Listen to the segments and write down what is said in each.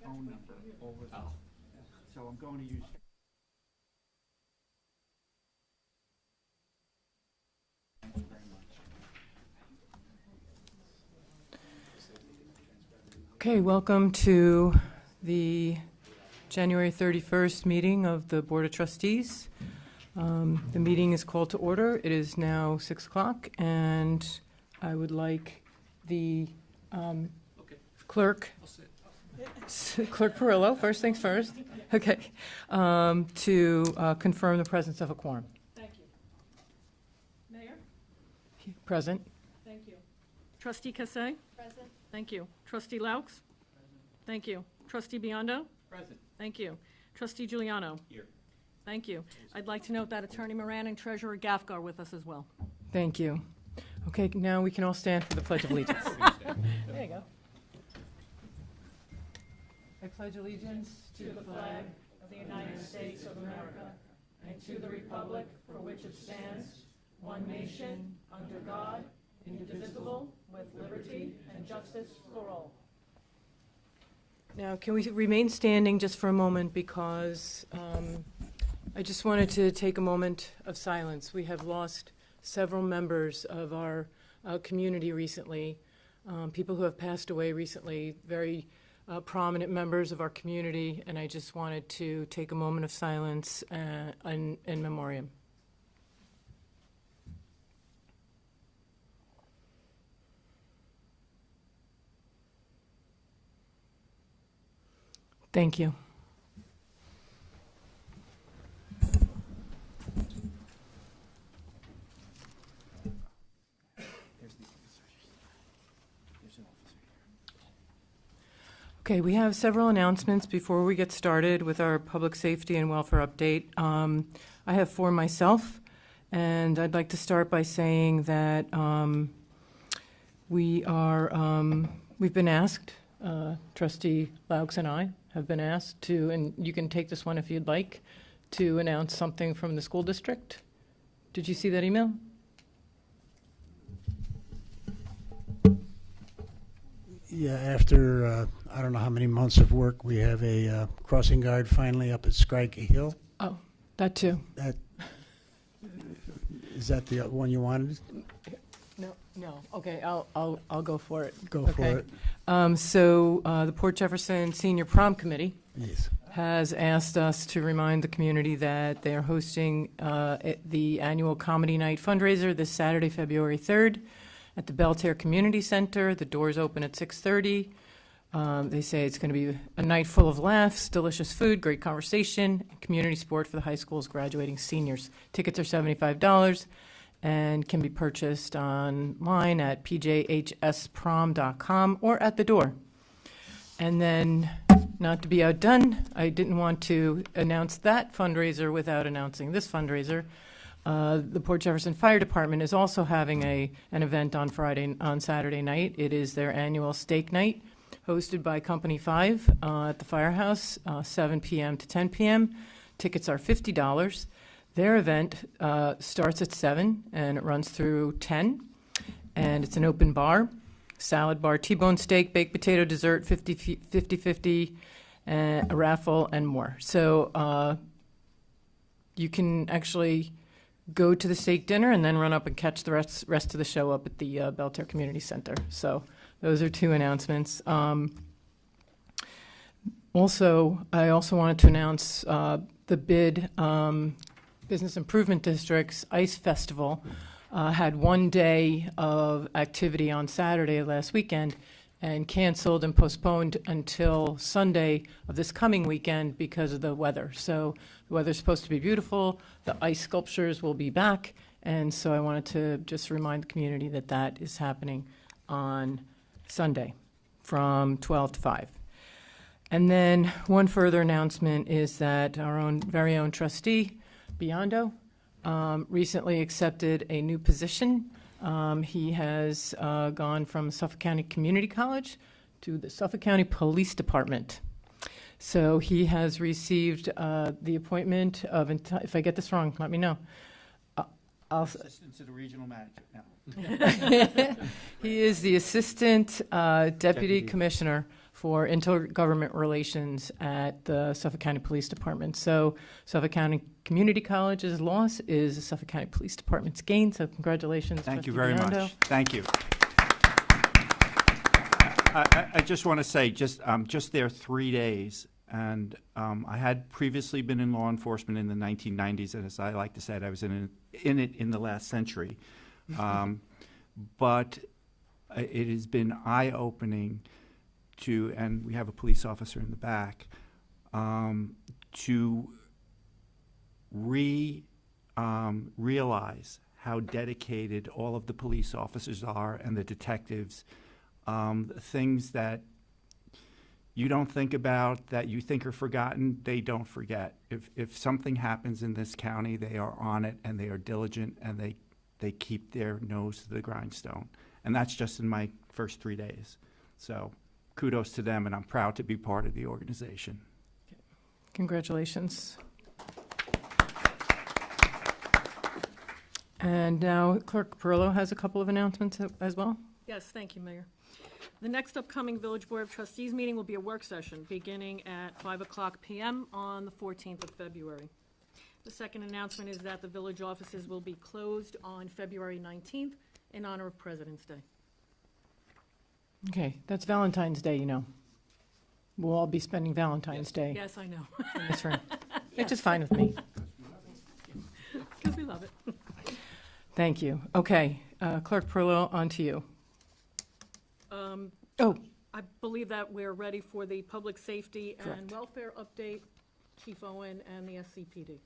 phone number over the, so I'm going to use. Thank you very much. Okay, welcome to the January 31st meeting of the Board of Trustees. The meeting is called to order. It is now 6 o'clock, and I would like the clerk, Clerk Perillo, first things first, okay, to confirm the presence of a quorum. Thank you. Mayor? Present. Thank you. Trustee Cassay? Present. Thank you. Trustee Laux? Thank you. Trustee Biondo? Present. Thank you. Trustee Giuliano? Here. Thank you. I'd like to note that Attorney Moran and Treasurer Gafka are with us as well. Thank you. Okay, now we can all stand for the Pledge of Allegiance. There you go. I pledge allegiance To the flag of the United States of America and to the republic for which it stands, one nation, under God, indivisible, with liberty and justice for all. Now, can we remain standing just for a moment, because I just wanted to take a moment of silence. We have lost several members of our community recently, people who have passed away recently, very prominent members of our community, and I just wanted to take a moment of silence in memoriam. Thank you. Okay, we have several announcements before we get started with our public safety and welfare update. I have four myself, and I'd like to start by saying that we've been asked, Trustee Laux and I have been asked to, and you can take this one if you'd like, to announce something from the school district. Did you see that email? Yeah, after I don't know how many months of work, we have a crossing guard finally up at Scriky Hill. Oh, that too. Is that the one you wanted? No. Okay, I'll go for it. Go for it. So the Port Jefferson Senior Prom Committee Yes. has asked us to remind the community that they are hosting the annual Comedy Night fundraiser this Saturday, February 3rd at the Belterre Community Center. The doors open at 6:30. They say it's going to be a night full of laughs, delicious food, great conversation, and community support for the high school's graduating seniors. Tickets are $75 and can be purchased online at pjhsprom.com or at the door. And then, not to be outdone, I didn't want to announce that fundraiser without announcing this fundraiser. The Port Jefferson Fire Department is also having an event on Saturday night. It is their annual steak night, hosted by Company 5 at the firehouse, 7 p.m. to 10 p.m. Tickets are $50. Their event starts at 7 and it runs through 10, and it's an open bar, salad bar, T-bone steak, baked potato, dessert, 50-50, a raffle, and more. So you can actually go to the steak dinner and then run up and catch the rest of the show up at the Belterre Community Center. So those are two announcements. Also, I also wanted to announce the bid Business Improvement District's Ice Festival had one day of activity on Saturday last weekend and canceled and postponed until Sunday of this coming weekend because of the weather. So the weather's supposed to be beautiful. The ice sculptures will be back. And so I wanted to just remind the community that that is happening on Sunday from 12 to 5. And then one further announcement is that our very own trustee, Biondo, recently accepted a new position. He has gone from Suffolk County Community College to the Suffolk County Police Department. So he has received the appointment of, if I get this wrong, let me know. Assistant to the regional manager now. He is the Assistant Deputy Commissioner for intergovernment relations at the Suffolk County Police Department. So Suffolk County Community College's loss is the Suffolk County Police Department's gain. So congratulations. Thank you Trustee very Biondo. much. Thank you. I just want to say, just there 3 days, and I had previously been in law enforcement in the 1990s, and as I like to say, I was in it in the last century. But it has been eye-opening to, and we have a police officer in the back, to realize how dedicated all of the police officers are and the detectives. Things that you don't think about, that you think are forgotten, they don't forget. If something happens in this county, they are on it, and they are diligent, and they keep their nose to the grindstone. And that's just in my first 3 days. So kudos to them, and I'm proud to be part of the organization. Congratulations. And now Clerk Perillo has a couple of announcements as well. Yes, thank you, Mayor. The next upcoming Village Board of Trustees meeting will be a work session beginning at 5:00 p.m. on the 14th of February. The second announcement is that the village offices will be closed on February 19th in honor of President's Day. Okay, that's Valentine's Day, you know. We'll all be spending Valentine's Day Yes, I know, in this room, which is fine with me. because we love it. Thank you. Okay, Clerk Perillo, on to you. Oh, I believe that we're ready for the public safety and Correct. welfare update, Chief Owen and the SCPD.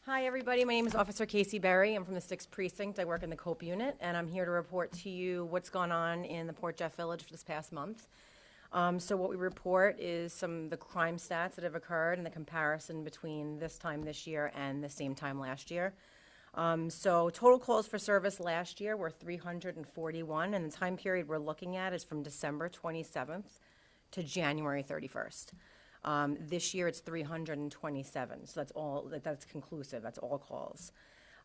Hi, everybody. My name is Officer Casey Berry. I'm from the 6th Precinct. I work in the COPE unit, and I'm here to report to you what's gone on in the Port Jeff Village for this past month. So what we report is some of the crime stats that have occurred and the comparison between this time this year and the same time last year. So total calls for service last year were 341, and the time period we're looking at is from December 27th to January 31st. This year it's 327, so that's conclusive, that's all calls.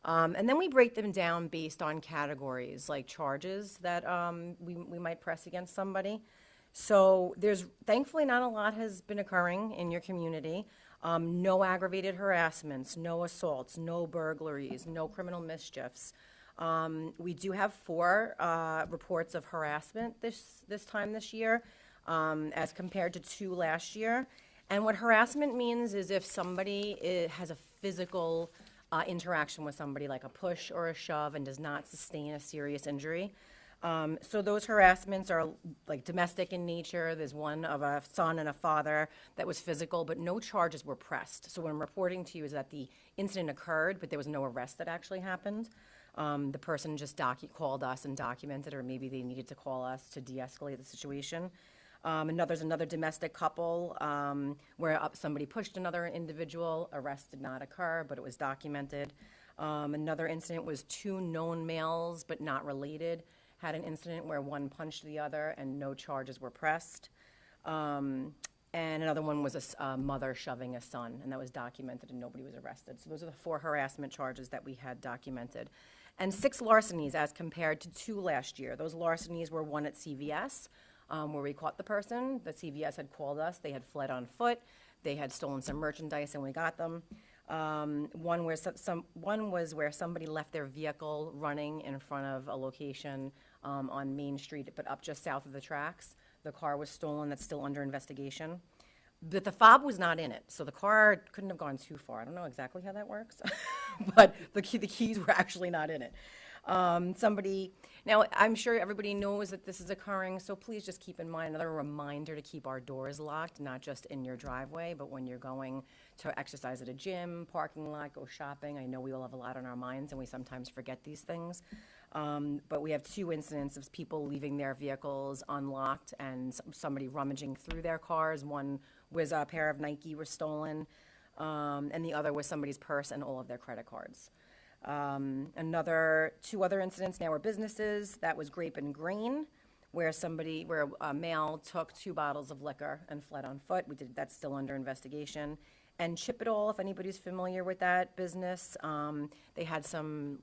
And then we break them down based on categories, like charges that we might press against somebody. So there's, thankfully, not a lot has been occurring in your community. No aggravated harassments, no assaults, no burglaries, no criminal mischiefs. We do have 4 reports of harassment this time this year, as compared to 2 last year. And what harassment means is if somebody has a physical interaction with somebody, like a push or a shove, and does not sustain a serious injury. So those harassments are like domestic in nature. There's one of a son and a father that was physical, but no charges were pressed. So what I'm reporting to you is that the incident occurred, but there was no arrest that actually happened. The person just called us and documented, or maybe they needed to call us to de-escalate the situation. There's another domestic couple where somebody pushed another individual. Arrest did not occur, but it was documented. Another incident was 2 known males, but not related, had an incident where one punched the other and no charges were pressed. And another one was a mother shoving a son, and that was documented and nobody was arrested. So those are the 4 harassment charges that we had documented. And 6 larcenies as compared to 2 last year. Those larcenies were one at CVS, where we caught the person. The CVS had called us. They had fled on foot. They had stolen some merchandise, and we got them. One was where somebody left their vehicle running in front of a location on Main Street, but up just south of the tracks. The car was stolen. That's still under investigation. But the fob was not in it, so the car couldn't have gone too far. I don't know exactly how that works, but the keys were actually not in it. Now, I'm sure everybody knows that this is occurring, so please just keep in mind another reminder to keep our doors locked, not just in your driveway, but when you're going to exercise at a gym, parking lot, go shopping. I know we all have a lot on our minds, and we sometimes forget these things. But we have 2 incidents of people leaving their vehicles unlocked and somebody rummaging through their cars. One was a pair of Nike were stolen, and the other was somebody's purse and all of their credit cards. 2 other incidents now were businesses. That was Grape and Grain, where a male took 2 bottles of liquor and fled on foot. That's still under investigation. And Chip It All, if anybody's familiar with that business, they had some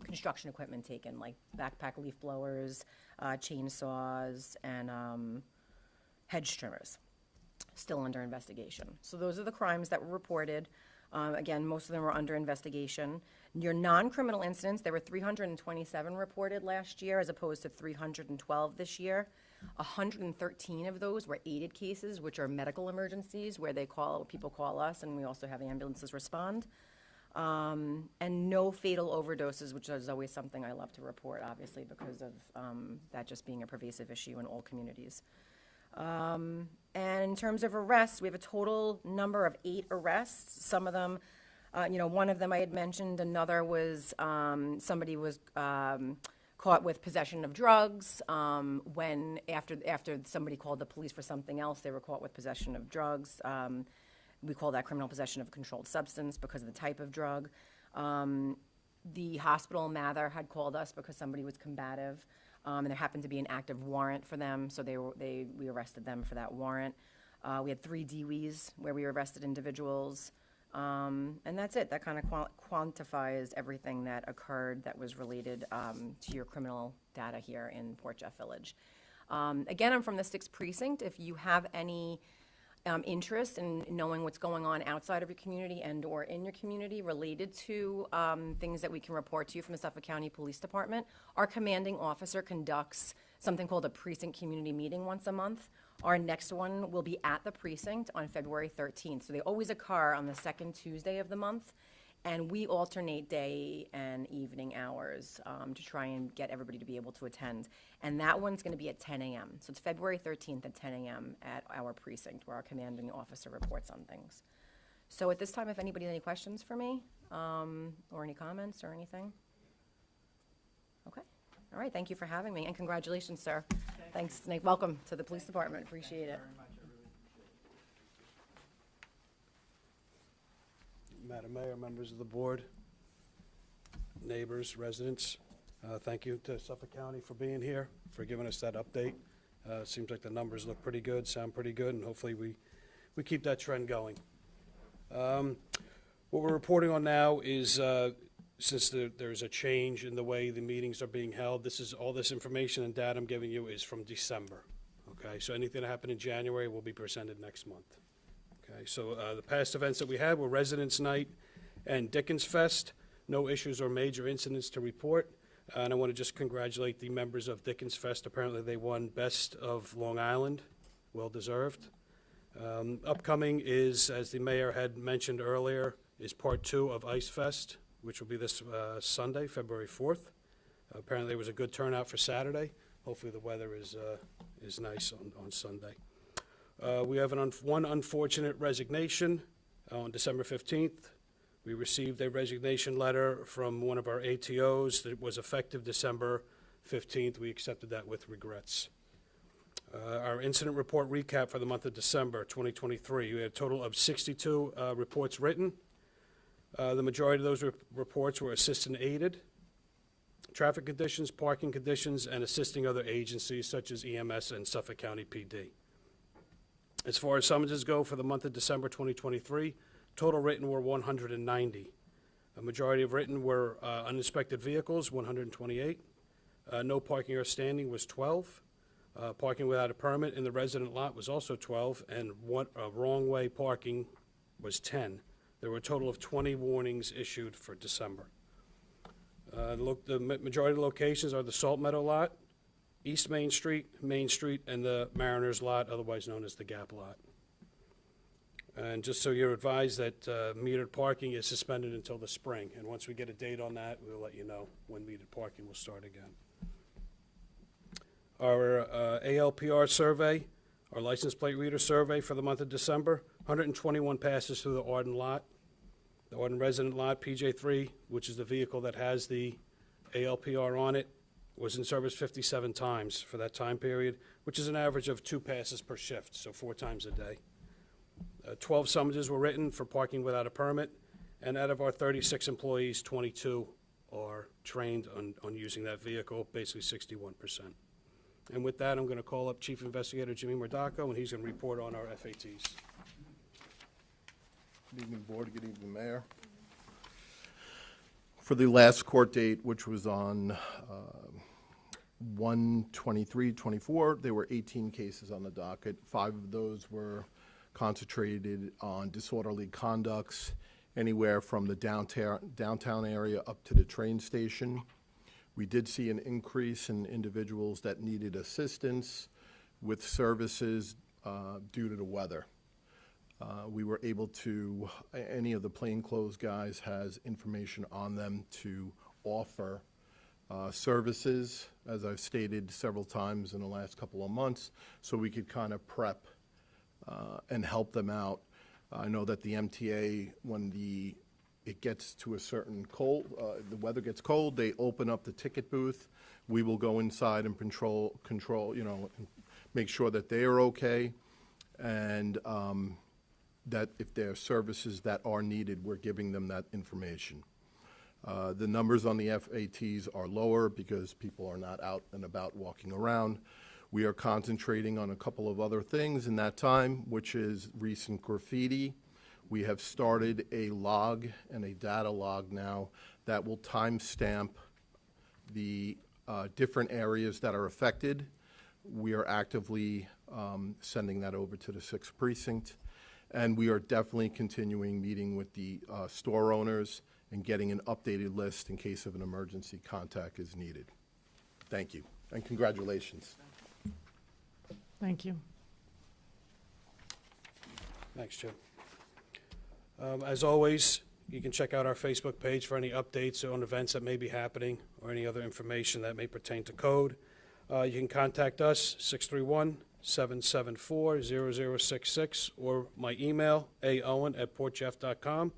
construction equipment taken, like backpack leaf blowers, chainsaws, and hedge trimmers. Still under investigation. So those are the crimes that were reported. Again, most of them were under investigation. Your non-criminal incidents, there were 327 reported last year as opposed to 312 this year. 113 of those were aided cases, which are medical emergencies where people call us, and we also have ambulances respond. And no fatal overdoses, which is always something I love to report, obviously, because of that just being a pervasive issue in all communities. And in terms of arrests, we have a total number of 8 arrests. Some of them, one of them I had mentioned. Another was somebody was caught with possession of drugs. When after somebody called the police for something else, they were caught with possession of drugs. We call that criminal possession of a controlled substance because of the type of drug. The hospital in Mather had called us because somebody was combative. And there happened to be an active warrant for them, so we arrested them for that warrant. We had 3 DWIs where we arrested individuals, and that's it. That kind of quantifies everything that occurred that was related to your criminal data here in Port Jeff Village. Again, I'm from the 6th Precinct. If you have any interest in knowing what's going on outside of your community and or in your community related to things that we can report to you from the Suffolk County Police Department, our commanding officer conducts something called a precinct community meeting once a month. Our next one will be at the precinct on February 13th. So they always occur on the 2nd Tuesday of the month. And we alternate day and evening hours to try and get everybody to be able to attend. And that one's going to be at 10 a.m. So it's February 13th at 10 a.m. at our precinct where our commanding officer reports on things. So at this time, if anybody has any questions for me or any comments or anything. Okay. All right. Thank you for having me. And congratulations, sir. Thanks, Nick. Welcome to the police department. Appreciate it. Madam Mayor, members of the board, neighbors, residents, thank you to Suffolk County for being here, for giving us that update. Seems like the numbers look pretty good, sound pretty good, and hopefully we keep that trend going. What we're reporting on now is, since there's a change in the way the meetings are being held, all this information and data I'm giving you is from December. Okay, so anything that happened in January will be presented next month. Okay, so the past events that we had were Residents' Night and Dickens Fest. No issues or major incidents to report. And I want to just congratulate the members of Dickens Fest. Apparently they won Best of Long Island. Well deserved. Upcoming is, as the mayor had mentioned earlier, is part 2 of Ice Fest, which will be this Sunday, February 4th. Apparently there was a good turnout for Saturday. Hopefully the weather is nice on Sunday. We have one unfortunate resignation on December 15th. We received a resignation letter from one of our ATOs that was effective December 15th. We accepted that with regrets. Our incident report recap for the month of December 2023. We had a total of 62 reports written. The majority of those reports were assisted and aided. Traffic conditions, parking conditions, and assisting other agencies such as EMS and Suffolk County PD. As far as summonses go for the month of December 2023, total written were 190. A majority of written were uninspected vehicles, 128. No parking or standing was 12. Parking without a permit in the resident lot was also 12, and wrong way parking was 10. There were a total of 20 warnings issued for December. The majority of locations are the Salt Meadow lot, East Main Street, and the Mariners lot, otherwise known as the Gap lot. And just so you're advised that metered parking is suspended until the spring, and once we get a date on that, we'll let you know when metered parking will start again. Our ALPR survey, our license plate reader survey for the month of December, 121 passes through the Arden lot. The Arden resident lot, PJ3, which is the vehicle that has the ALPR on it, was in service 57 times for that time period, which is an average of 2 passes per shift, so 4 times a day. 12 summonses were written for parking without a permit, and out of our 36 employees, 22 are trained on using that vehicle, basically 61%. And with that, I'm going to call up Chief Investigator Jimmy Murdaco, and he's going to report on our FATs. Good evening, Board. Good evening, Mayor. For the last court date, which was on 1/23/24, there were 18 cases on the docket. 5 of those were concentrated on disorderly conducts, anywhere from the downtown area up to the train station. We did see an increase in individuals that needed assistance with services due to the weather. We were able to, any of the plainclothes guys has information on them to offer services, as I've stated several times in the last couple of months, so we could kind of prep and help them out. I know that the MTA, when it gets to a certain the weather gets cold, they open up the ticket booth. We will go inside and control, and make sure that they are okay, and that if there are services that are needed, we're giving them that information. The numbers on the FATs are lower because people are not out and about walking around. We are concentrating on a couple of other things in that time, which is recent graffiti. We have started a log and a data log now that will timestamp the different areas that are affected. We are actively sending that over to the 6th Precinct. And we are definitely continuing meeting with the store owners and getting an updated list in case of an emergency contact is needed. Thank you, and congratulations. Thank you. Thanks, Jim. As always, you can check out our Facebook page for any updates on events that may be happening or any other information that may pertain to code. You can contact us, 631-774-0066, or my email, aowen@portjeff.com.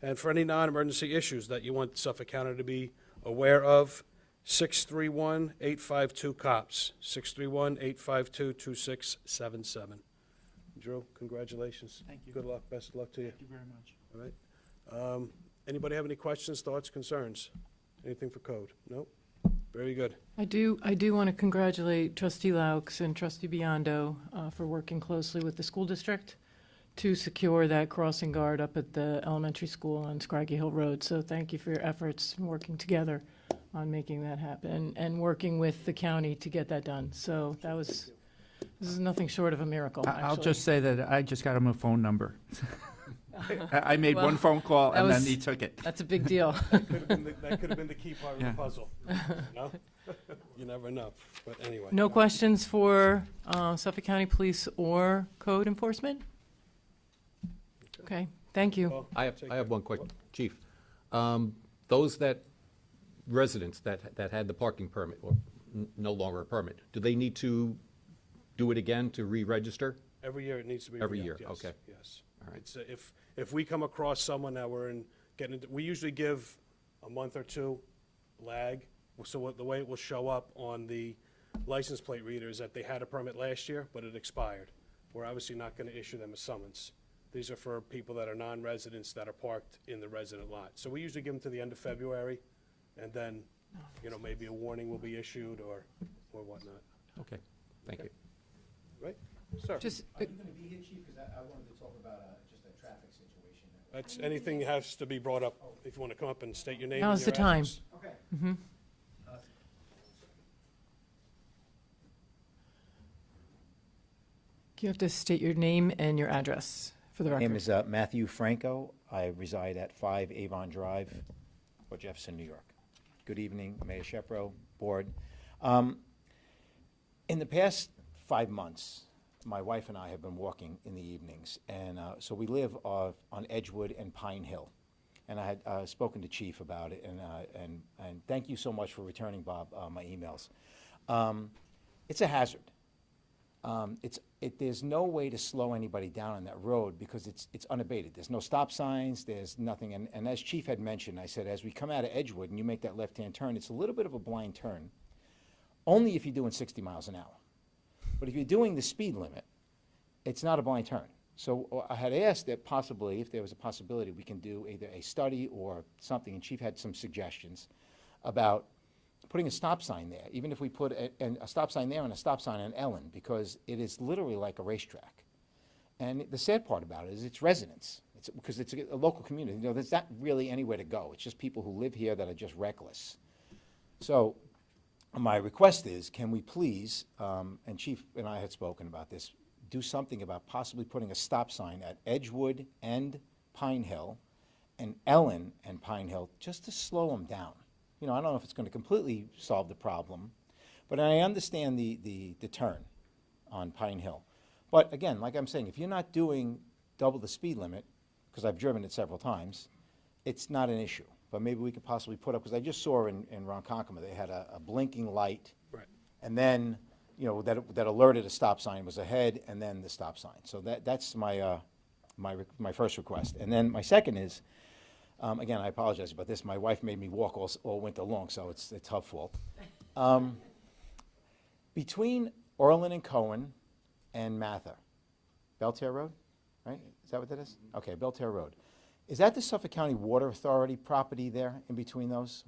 And for any non-emergency issues that you want Suffolk County to be aware of, 631-852-COPS, 631-852-2677. Drew, congratulations. Thank you. Good luck, best of luck to you. Thank you very much. All right. Anybody have any questions, thoughts, concerns? Anything for code? No? Very good. I do want to congratulate Trustee Laux and Trustee Biondo for working closely with the school district to secure that crossing guard up at the elementary school on Scraggy Hill Road. So thank you for your efforts in working together on making that happen and working with the county to get that done. So this is nothing short of a miracle, I'll actually. just say that I just got him a phone number. I made Well, one phone call that and then was- he took it. That's a big deal. That could have been the key part of Yeah. the puzzle. No? You never know. But anyway. No questions for Suffolk County Police or code enforcement? Okay, thank you. Well, I take have care. one quick, Chief. Those residents that had the parking permit, or no longer a permit, do they need to do it again to re-register? Every year it needs to be. Every re-upped, year, yes, okay. Yes. All right. It's, if we come across someone that we usually give a month or two lag. So the way it will show up on the license plate reader is that they had a permit last year, but it expired. We're obviously not going to issue them a summons. These are for people that are non-residents that are parked in the resident lot. So we usually give them to the end of February, and then, maybe a warning will be issued or whatnot. Okay, thank you. Right? Sir? Just, Are you going to be here, Chief? Because I wanted to talk about just a traffic situation. That's, anything has to be brought up. If you want to come up and state your name. and Now's your the time. address. Okay. you have to state your name and your address for the My name record. is Matthew Franco. I reside at 5 Avon Drive, Port Jefferson, New York. Good evening, Mayor Shepro, Board. In the past 5 months, my wife and I have been walking in the evenings, and so we live on Edgewood and Pine Hill. And I had spoken to Chief about it, and thank you so much for returning, Bob, my emails. It's a hazard. There's no way to slow anybody down on that road because it's unabated. There's no stop signs, there's nothing. And as Chief had mentioned, I said, as we come out of Edgewood and you make that left-hand turn, it's a little bit of a blind turn, only if you're doing 60 miles an hour. But if you're doing the speed limit, it's not a blind turn. So I had asked that possibly, if there was a possibility, we can do either a study or something, and Chief had some suggestions about putting a stop sign there, even if we put a stop sign there and a stop sign on Ellen, because it is literally like a racetrack. And the sad part about it is it's residents, because it's a local community. You know, there's not really anywhere to go. It's just people who live here that are just reckless. So my request is, can we please, and Chief and I had spoken about this, do something about possibly putting a stop sign at Edgewood and Pine Hill and Ellen and Pine Hill, just to slow them down. You know, I don't know if it's going to completely solve the problem, but I understand the turn on Pine Hill. But again, like I'm saying, if you're not doing double the speed limit, because I've driven it several times, it's not an issue. But maybe we could possibly put up, because I just saw in Ronkonkoma, they had a blinking light. Right. And then, you know, that alerted a stop sign was ahead, and then the stop sign. So that's my first request. And then my second is, again, I apologize about this. My wife made me walk all winter long, so it's her fault. Between Orland and Cohen and Mather, Belterre Road, right? Is that what that is? Okay, Belterre Road. Is that the Suffolk County Water Authority property there in between those?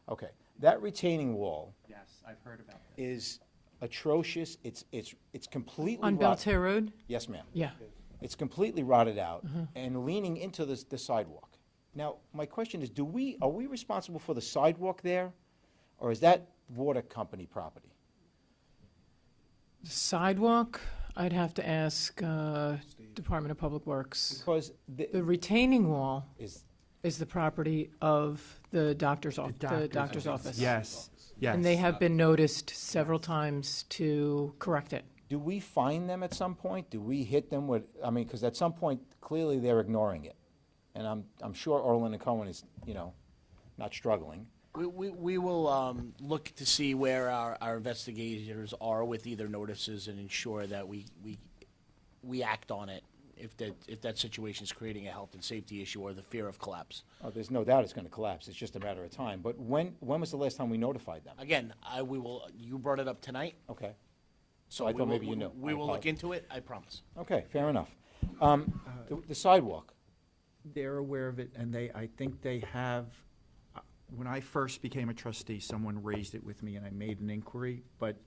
Okay, that retaining wall Yes, I've heard about that. is atrocious. It's completely On Belterre Road? Yes, ma'am. Yeah. It's completely rotted out and leaning into the sidewalk. Now, my question is, are we responsible for the sidewalk there, or is that water company property? Sidewalk, I'd have to ask Department of Public Works. Because The retaining wall is is the property of the doctor's office. Yes, yes. And they have been noticed several times to correct it. do we find them at some point? Do we hit them with, I mean, because at some point, clearly they're ignoring it. And I'm sure Orland and Cohen is, you know, not struggling. We will look to see where our investigators are with either notices and ensure that we act on it if that situation is creating a health and safety issue or the fear of collapse. Oh, there's no doubt it's going to collapse. It's just a matter of time. But when was the last time we notified them? Again, you brought it up tonight, Okay. so I we thought will- maybe you knew. We I will look apologize. into it, I promise. Okay, fair enough. The sidewalk, They're aware of it, and I think they have, when I first became a trustee, someone raised it with me, and I made an inquiry, but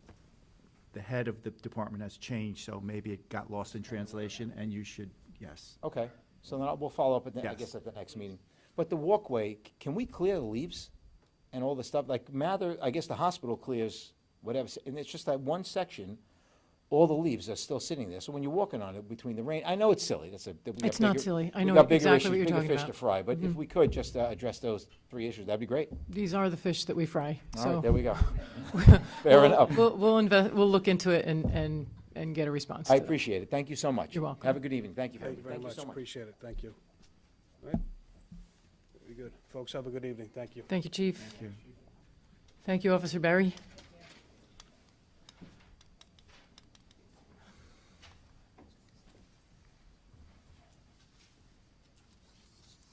the head of the department has changed, so maybe it got lost in translation, and you should, yes. okay. So then we'll follow up, I Yes. guess, at the next meeting. But the walkway, can we clear the leaves and all the stuff? Like Mather, I guess the hospital clears whatever, and it's just that one section, all the leaves are still sitting there. So when you're walking on it between the rain, I know it's silly. It's not silly. I know We got bigger exactly issues, what you're bigger talking fish about. to fry. But if we could just address those three issues, that'd be great. These are the fish that we fry, All so. right, there we go. Fair enough. We'll look into it and get a response I to that. appreciate it. Thank you so much. You're welcome. Have a good evening. Thank you. Thank you very much, so much. appreciate it, thank you. All right? Very good. Folks, have a good evening, thank you. Thank you, Chief. Thank you. Thank you, Officer Barry.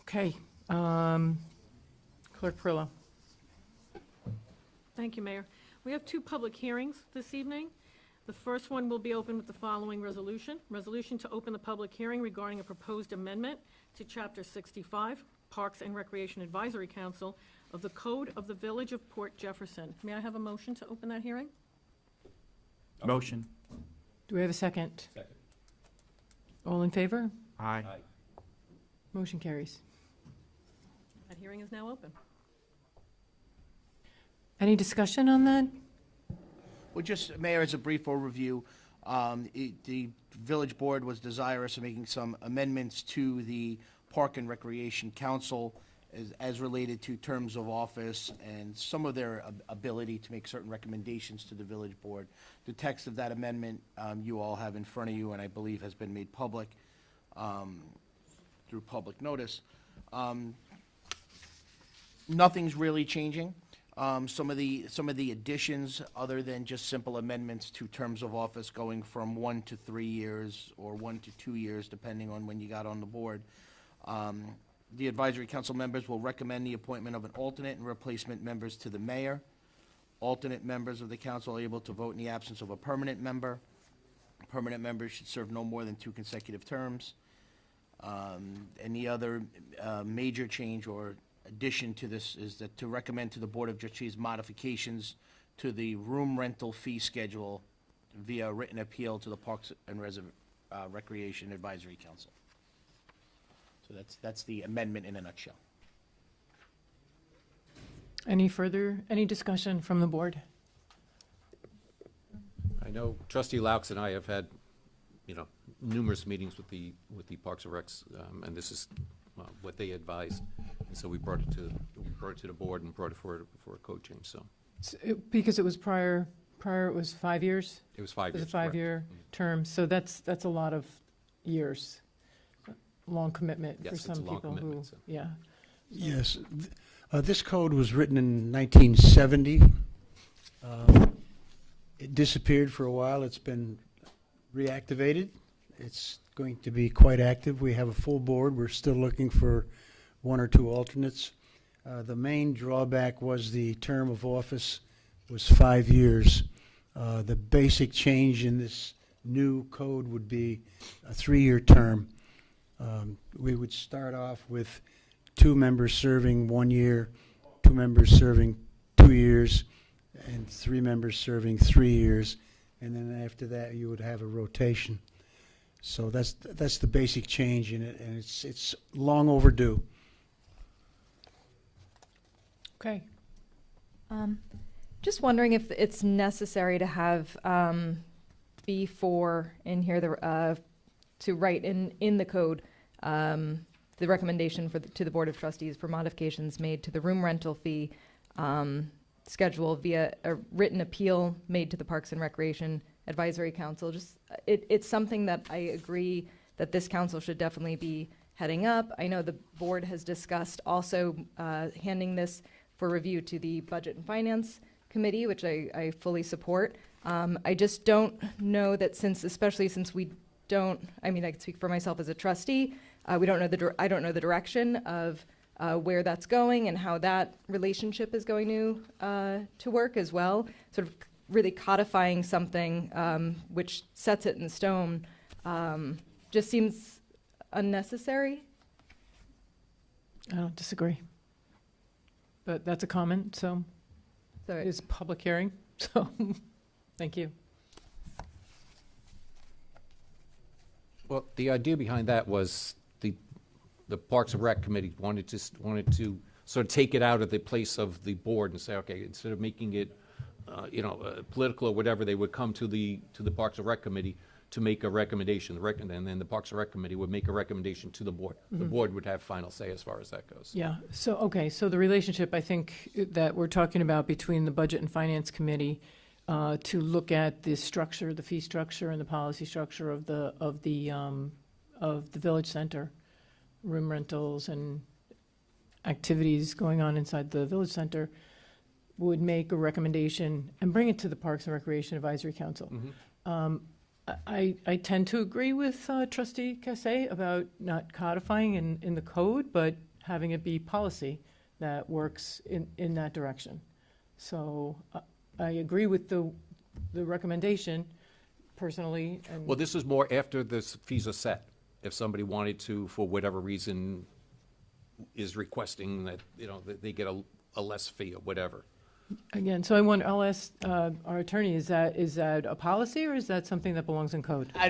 Okay, Clerk Perillo. Thank you, Mayor. We have two public hearings this evening. The first one will be open with the following resolution. Resolution to open the public hearing regarding a proposed amendment to Chapter 65, Parks and Recreation Advisory Council of the Code of the Village of Port Jefferson. May I have a motion to open that hearing? Motion. Do we have a second? Second. All in favor? Aye. Motion carries. That hearing is now open. Any discussion on that? Well, just, Mayor, as a brief overview, the village board was desirous of making some amendments to the Park and Recreation Council as related to terms of office and some of their ability to make certain recommendations to the village board. The text of that amendment you all have in front of you, and I believe has been made public through public notice. Nothing's really changing. Some of the additions, other than just simple amendments to terms of office going from 1 to 3 years or 1 to 2 years, depending on when you got on the board. The advisory council members will recommend the appointment of an alternate and replacement members to the mayor. Alternate members of the council are able to vote in the absence of a permanent member. Permanent members should serve no more than 2 consecutive terms. Any other major change or addition to this is that to recommend to the Board of Trustees modifications to the room rental fee schedule via written appeal to the Parks and Recreation Advisory Council. So that's the amendment in a nutshell. Any discussion from the board? I know Trustee Laux and I have had, numerous meetings with the Parks and Recs, and this is what they advised. And so we brought it to the board and brought it for a code change, so. Because it was prior it was 5 years? It was 5 It years. was a 5-year term, so that's a lot of years. Long commitment for Yes, it's some a long people who, commitment, so. yeah. Yes. This code was written in 1970. It disappeared for a while. It's been reactivated. It's going to be quite active. We have a full board. We're still looking for 1 or 2 alternates. The main drawback was the term of office was 5 years. The basic change in this new code would be a 3-year term. We would start off with 2 members serving 1 year, 2 members serving 2 years, and 3 members serving 3 years. And then after that, you would have a rotation. So that's the basic change in it, and it's long overdue. Okay. Just wondering if it's necessary to have B4 in here to write in the code the recommendation to the Board of Trustees for modifications made to the room rental fee schedule via a written appeal made to the Parks and Recreation Advisory Council. It's something that I agree that this council should definitely be heading up. I know the board has discussed also handing this for review to the Budget and Finance Committee, which I fully support. I just don't know that especially since we don't, I can speak for myself as a trustee, I don't know the direction of where that's going and how that relationship is going to work as well. Sort of really codifying something which sets it in stone just seems unnecessary. I don't disagree. But that's a comment, so it is a public hearing, so thank you. Well, the idea behind that was the Parks and Rec Committee wanted to sort of take it out of the place of the board and say, okay, instead of making it, political or whatever, they would come to the Parks and Rec Committee to make a recommendation, and then the Parks and Rec Committee would make a recommendation to the board. The board would have final say as far as that goes. Yeah, so the relationship, I think, that we're talking about between the Budget and Finance Committee to look at the structure, the fee structure and the policy structure of the Village Center, room rentals and activities going on inside the Village Center, would make a recommendation and bring it to the Parks and Recreation Advisory Council. I tend to agree with Trustee Cassé about not codifying in the code, but having it be policy that works in that direction. So I agree with the recommendation personally. Well, this is more after the fees are set. If somebody wanted to, for whatever reason, is requesting that, that they get a less fee or whatever. Again, so I'll ask our attorney, is that a policy or is that something that belongs in code? I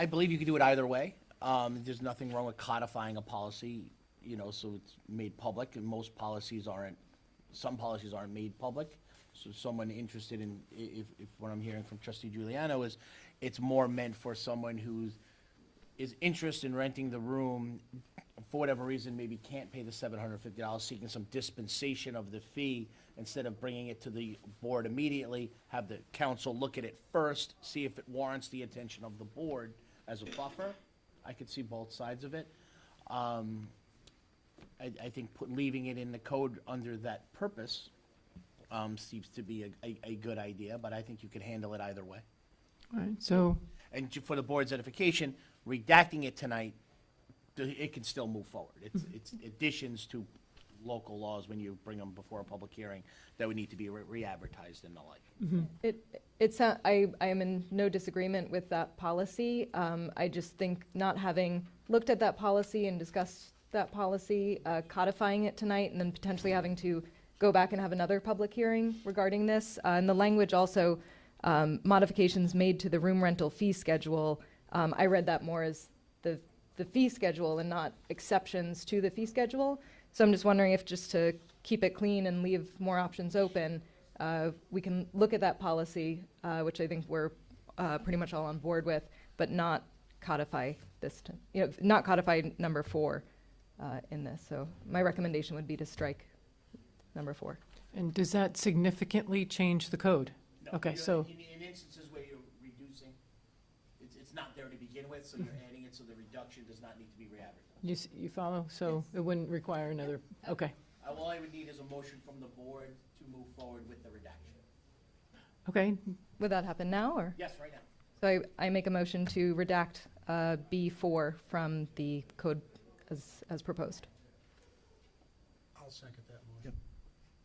believe you can do it either way. There's nothing wrong with codifying a policy, so it's made public, and some policies aren't made public. So someone interested in, if what I'm hearing from Trustee Giuliano is, it's more meant for someone who is interested in renting the room, for whatever reason, maybe can't pay the $750, seeking some dispensation of the fee, instead of bringing it to the board immediately, have the council look at it first, see if it warrants the attention of the board as a buffer. I could see both sides of it. I think leaving it in the code under that purpose seems to be a good idea, but I think you could handle it either way. All right, so. And for the board's edification, redacting it tonight, it can still move forward. It's additions to local laws when you bring them before a public hearing that would need to be re-advertised and the like. I am in no disagreement with that policy. I just think not having looked at that policy and discussed that policy, codifying it tonight, and then potentially having to go back and have another public hearing regarding this. And the language also, modifications made to the room rental fee schedule, I read that more as the fee schedule and not exceptions to the fee schedule. So I'm just wondering if, just to keep it clean and leave more options open, we can look at that policy, which I think we're pretty much all on board with, but not codify this, not codify number 4 in this. So my recommendation would be to strike number 4. And does that significantly change the code? Okay, so, In instances where you're reducing, it's not there to begin with, so you're adding it, so the reduction does not need to be re-advertised. you follow? So it wouldn't require another, okay. All I would need is a motion from the board to move forward with the redaction. Okay, Would that happen now, or? Yes, right now. So I make a motion to redact B4 from the code as proposed. I'll second that motion.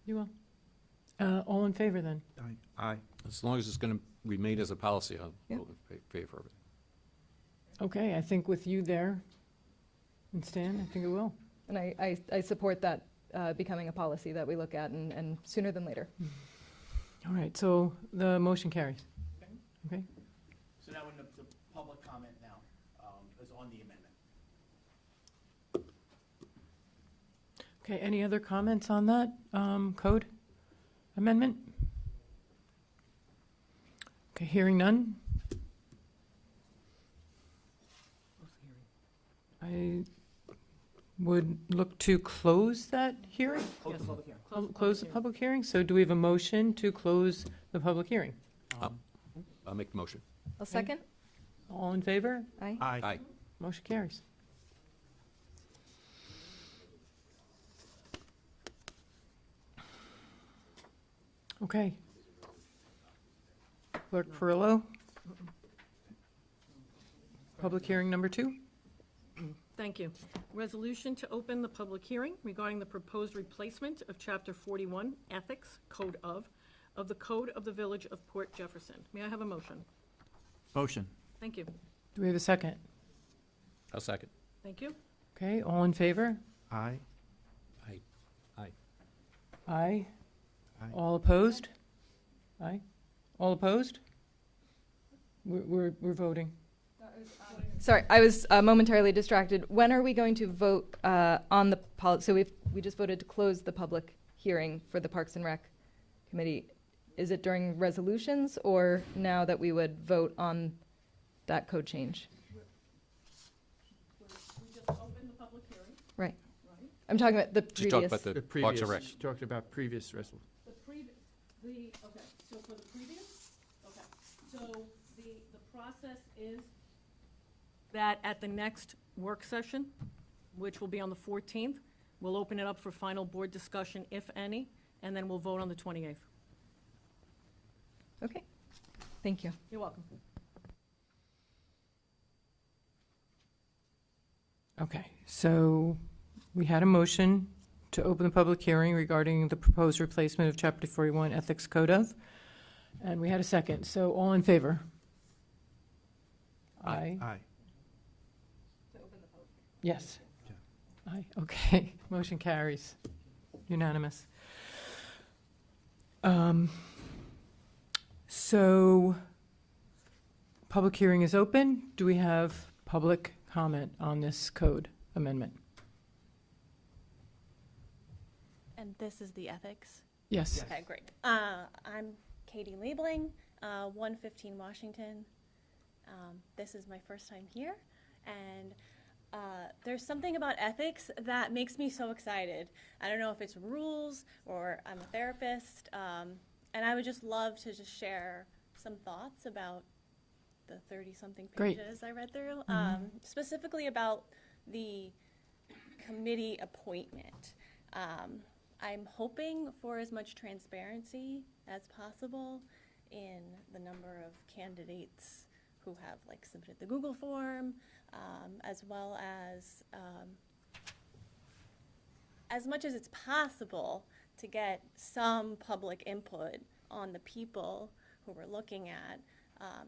you will. All in favor, then? Aye. As long as it's going to remain as a policy, I'll Yeah. vote in favor of it. Okay, I think with you there, and Stan, I think it will. And I support that becoming a policy that we look at, and sooner than later. All right, so the motion carries. Okay, So now, the public comment now is on the amendment. okay, any other comments on that code amendment? Okay, hearing none. I would look to close that hearing. Close the public hearing. Close the public hearing. So do we have a motion to close the public hearing? I'll make the motion. A second? All in favor? Aye. Aye. Motion carries. Okay. Clerk Perillo? Public hearing number 2? Thank you. Resolution to open the public hearing regarding the proposed replacement of Chapter 41, Ethics, Code of the Code of the Village of Port Jefferson. May I have a motion? Motion. Thank you. Do we have a second? I'll second. Thank you. Okay, all in favor? Aye. Aye. Aye. Aye. Aye. All opposed? Aye. All opposed? We're voting. Sorry, I was momentarily distracted. When are we going to vote on the policy? So we just voted to close the public hearing for the Parks and Rec Committee. Is it during resolutions, or now that we would vote on that code change? We just opened the public hearing, Right. right? I'm talking about the She talked previous. about the The Parks and previous, Rec. she talked about previous resolution. Okay, so for the previous, okay, so the process is that at the next work session, which will be on the 14th, we'll open it up for final board discussion, if any, and then we'll vote on the 28th. Okay. Thank you. You're welcome. Okay, so we had a motion to open the public hearing regarding the proposed replacement of Chapter 41 Ethics Code of, and we had a second. So all in favor? Aye. Aye. Yes. Aye, okay. Motion carries. Unanimous. So, public hearing is open. Do we have public comment on this code amendment? And this is the ethics? Yes. Okay, great. I'm Katie Labeling, 115 Washington. This is my first time here, and there's something about ethics that makes me so excited. I don't know if it's rules or I'm a therapist, and I would just love to just share some thoughts about the 30-something Great. pages I read through, specifically about the committee appointment. I'm hoping for as much transparency as possible in the number of candidates who have submitted the Google form, as well as much as it's possible to get some public input on the people who we're looking at,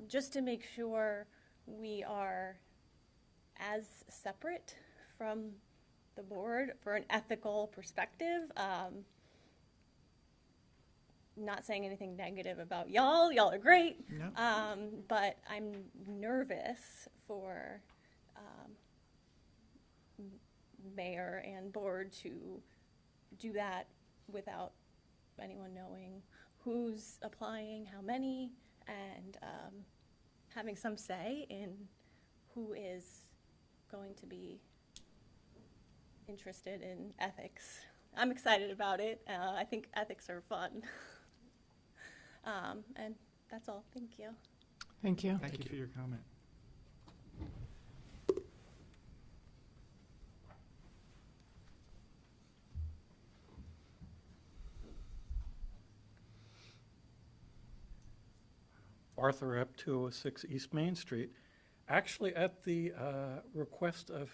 just to make sure we are as separate from the board for an ethical perspective. Not saying anything negative about y'all. Y'all are great. No. But I'm nervous for mayor and board to do that without anyone knowing who's applying, how many, and having some say in who is going to be interested in ethics. I'm excited about it. I think ethics are fun. And that's all. Thank you. Thank you. Thank you for your comment. Arthur Epp, 206 East Main Street. Actually, at the request of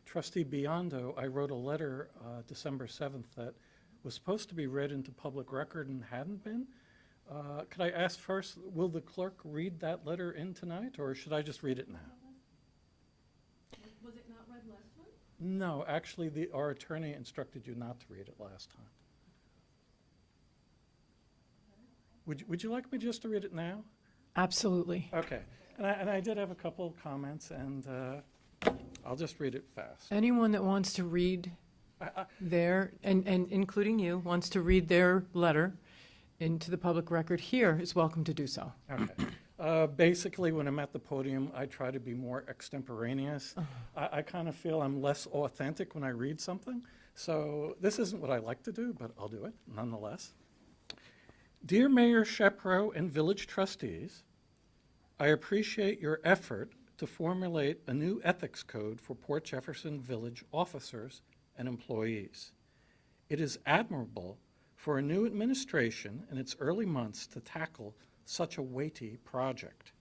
Trustee Biondo, I wrote a letter December 7th that was supposed to be read into public record and hadn't been. Could I ask first, will the clerk read that letter in tonight, or should I just read it now? Was it not read last time? No, actually, our attorney instructed you not to read it last time. Would you like me just to read it now? Absolutely. Okay. And I did have a couple of comments, and I'll just read it fast. Anyone that wants to read their, and including you, wants to read their letter into the public record here is welcome to do so. Okay. Basically, when I'm at the podium, I try to be more extemporaneous. I kind of feel I'm less authentic when I read something. So this isn't what I like to do, but I'll do it nonetheless. Dear Mayor Shepro and village trustees, I appreciate your effort to formulate a new ethics code for Port Jefferson Village officers and employees. It is admirable for a new administration in its early months to tackle such a weighty project.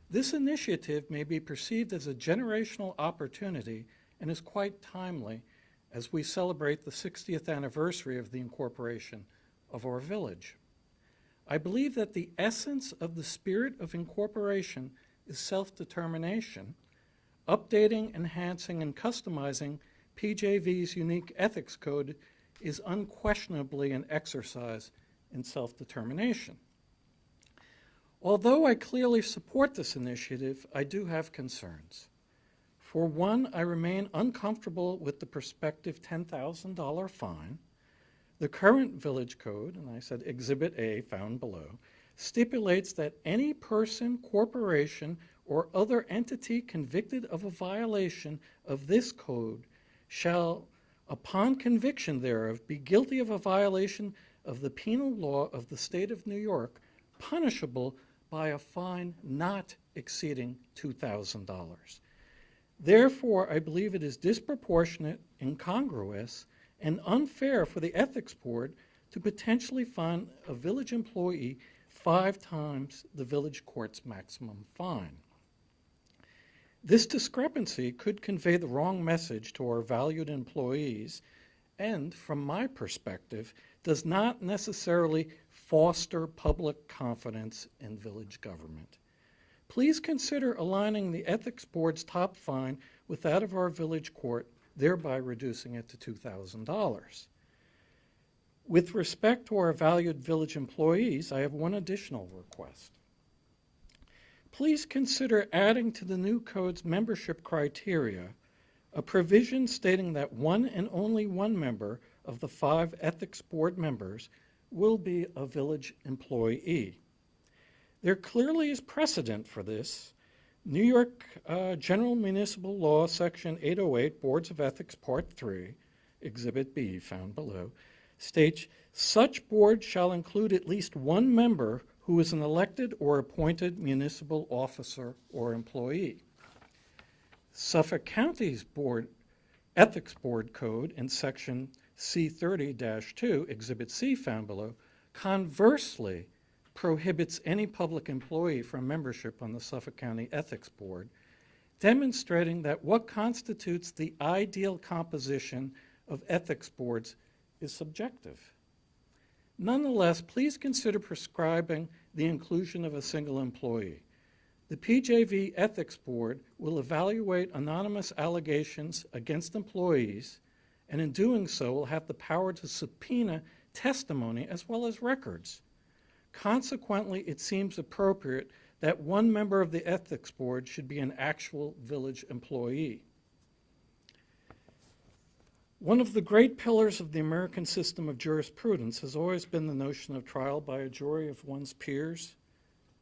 This initiative may be perceived as a generational opportunity and is quite timely as we celebrate the 60th anniversary of the incorporation of our village. I believe that the essence of the spirit of incorporation is self-determination. Updating, enhancing, and customizing PJV's unique ethics code is unquestionably an exercise in self-determination. Although I clearly support this initiative, I do have concerns. For one, I remain uncomfortable with the prospective $10,000 fine. The current village code, and I said Exhibit A found below, stipulates that any person, corporation, or other entity convicted of a violation of this code shall, upon conviction thereof, be guilty of a violation of the penal law of the state of New York, punishable by a fine not exceeding $2,000. Therefore, I believe it is disproportionate, incongruous, and unfair for the Ethics Board to potentially fine a village employee 5 times the village court's maximum fine. This discrepancy could convey the wrong message to our valued employees and, from my perspective, does not necessarily foster public confidence in village government. Please consider aligning the Ethics Board's top fine with that of our village court, thereby reducing it to $2,000. With respect to our valued village employees, I have one additional request. Please consider adding to the new code's membership criteria a provision stating that one and only one member of the 5 Ethics Board members will be a village employee. There clearly is precedent for this. New York General Municipal Law, Section 808, Boards of Ethics, Part 3, Exhibit B, found below, states, such board shall include at least one member who is an elected or appointed municipal officer or employee. Suffolk County's Ethics Board Code in Section C30-2, Exhibit C, found below, conversely prohibits any public employee from membership on the Suffolk County Ethics Board, demonstrating that what constitutes the ideal composition of ethics boards is subjective. Nonetheless, please consider prescribing the inclusion of a single employee. The PJV Ethics Board will evaluate anonymous allegations against employees, and in doing so will have the power to subpoena testimony as well as records. Consequently, it seems appropriate that one member of the Ethics Board should be an actual village employee. One of the great pillars of the American system of jurisprudence has always been the notion of trial by a jury of one's peers.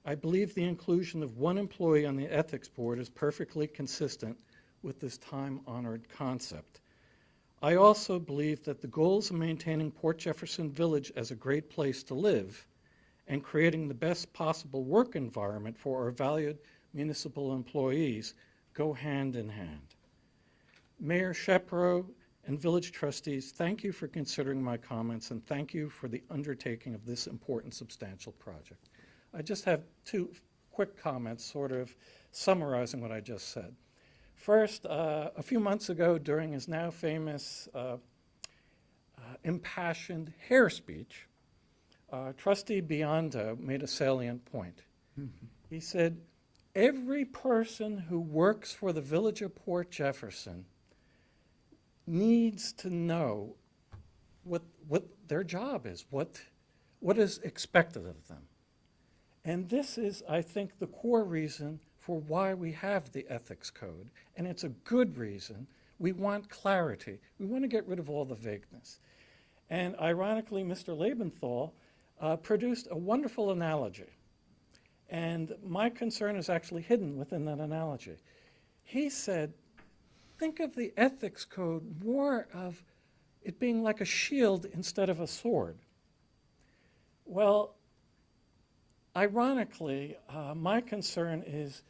I believe the inclusion of one employee on the Ethics Board is perfectly consistent with this time-honored concept. I also believe that the goals of maintaining Port Jefferson Village as a great place to live and creating the best possible work environment for our valued municipal employees go hand in hand. Mayor Shepro and village trustees, thank you for considering my comments, and thank you for the undertaking of this important, substantial project. I just have two quick comments sort of summarizing what I just said. First, a few months ago during his now famous impassioned hair speech, Trustee Biondo made a salient point. He said, every person who works for the village of Port Jefferson needs to know what their job is, what is expected of them. And this is, I think, the core reason for why we have the ethics code, and it's a good reason. We want clarity. We want to get rid of all the vagueness. And ironically, Mr. Lebenthal produced a wonderful analogy, and my concern is actually hidden within that analogy. He said, think of the ethics code more of it being like a shield instead of a sword. Well, ironically, my concern is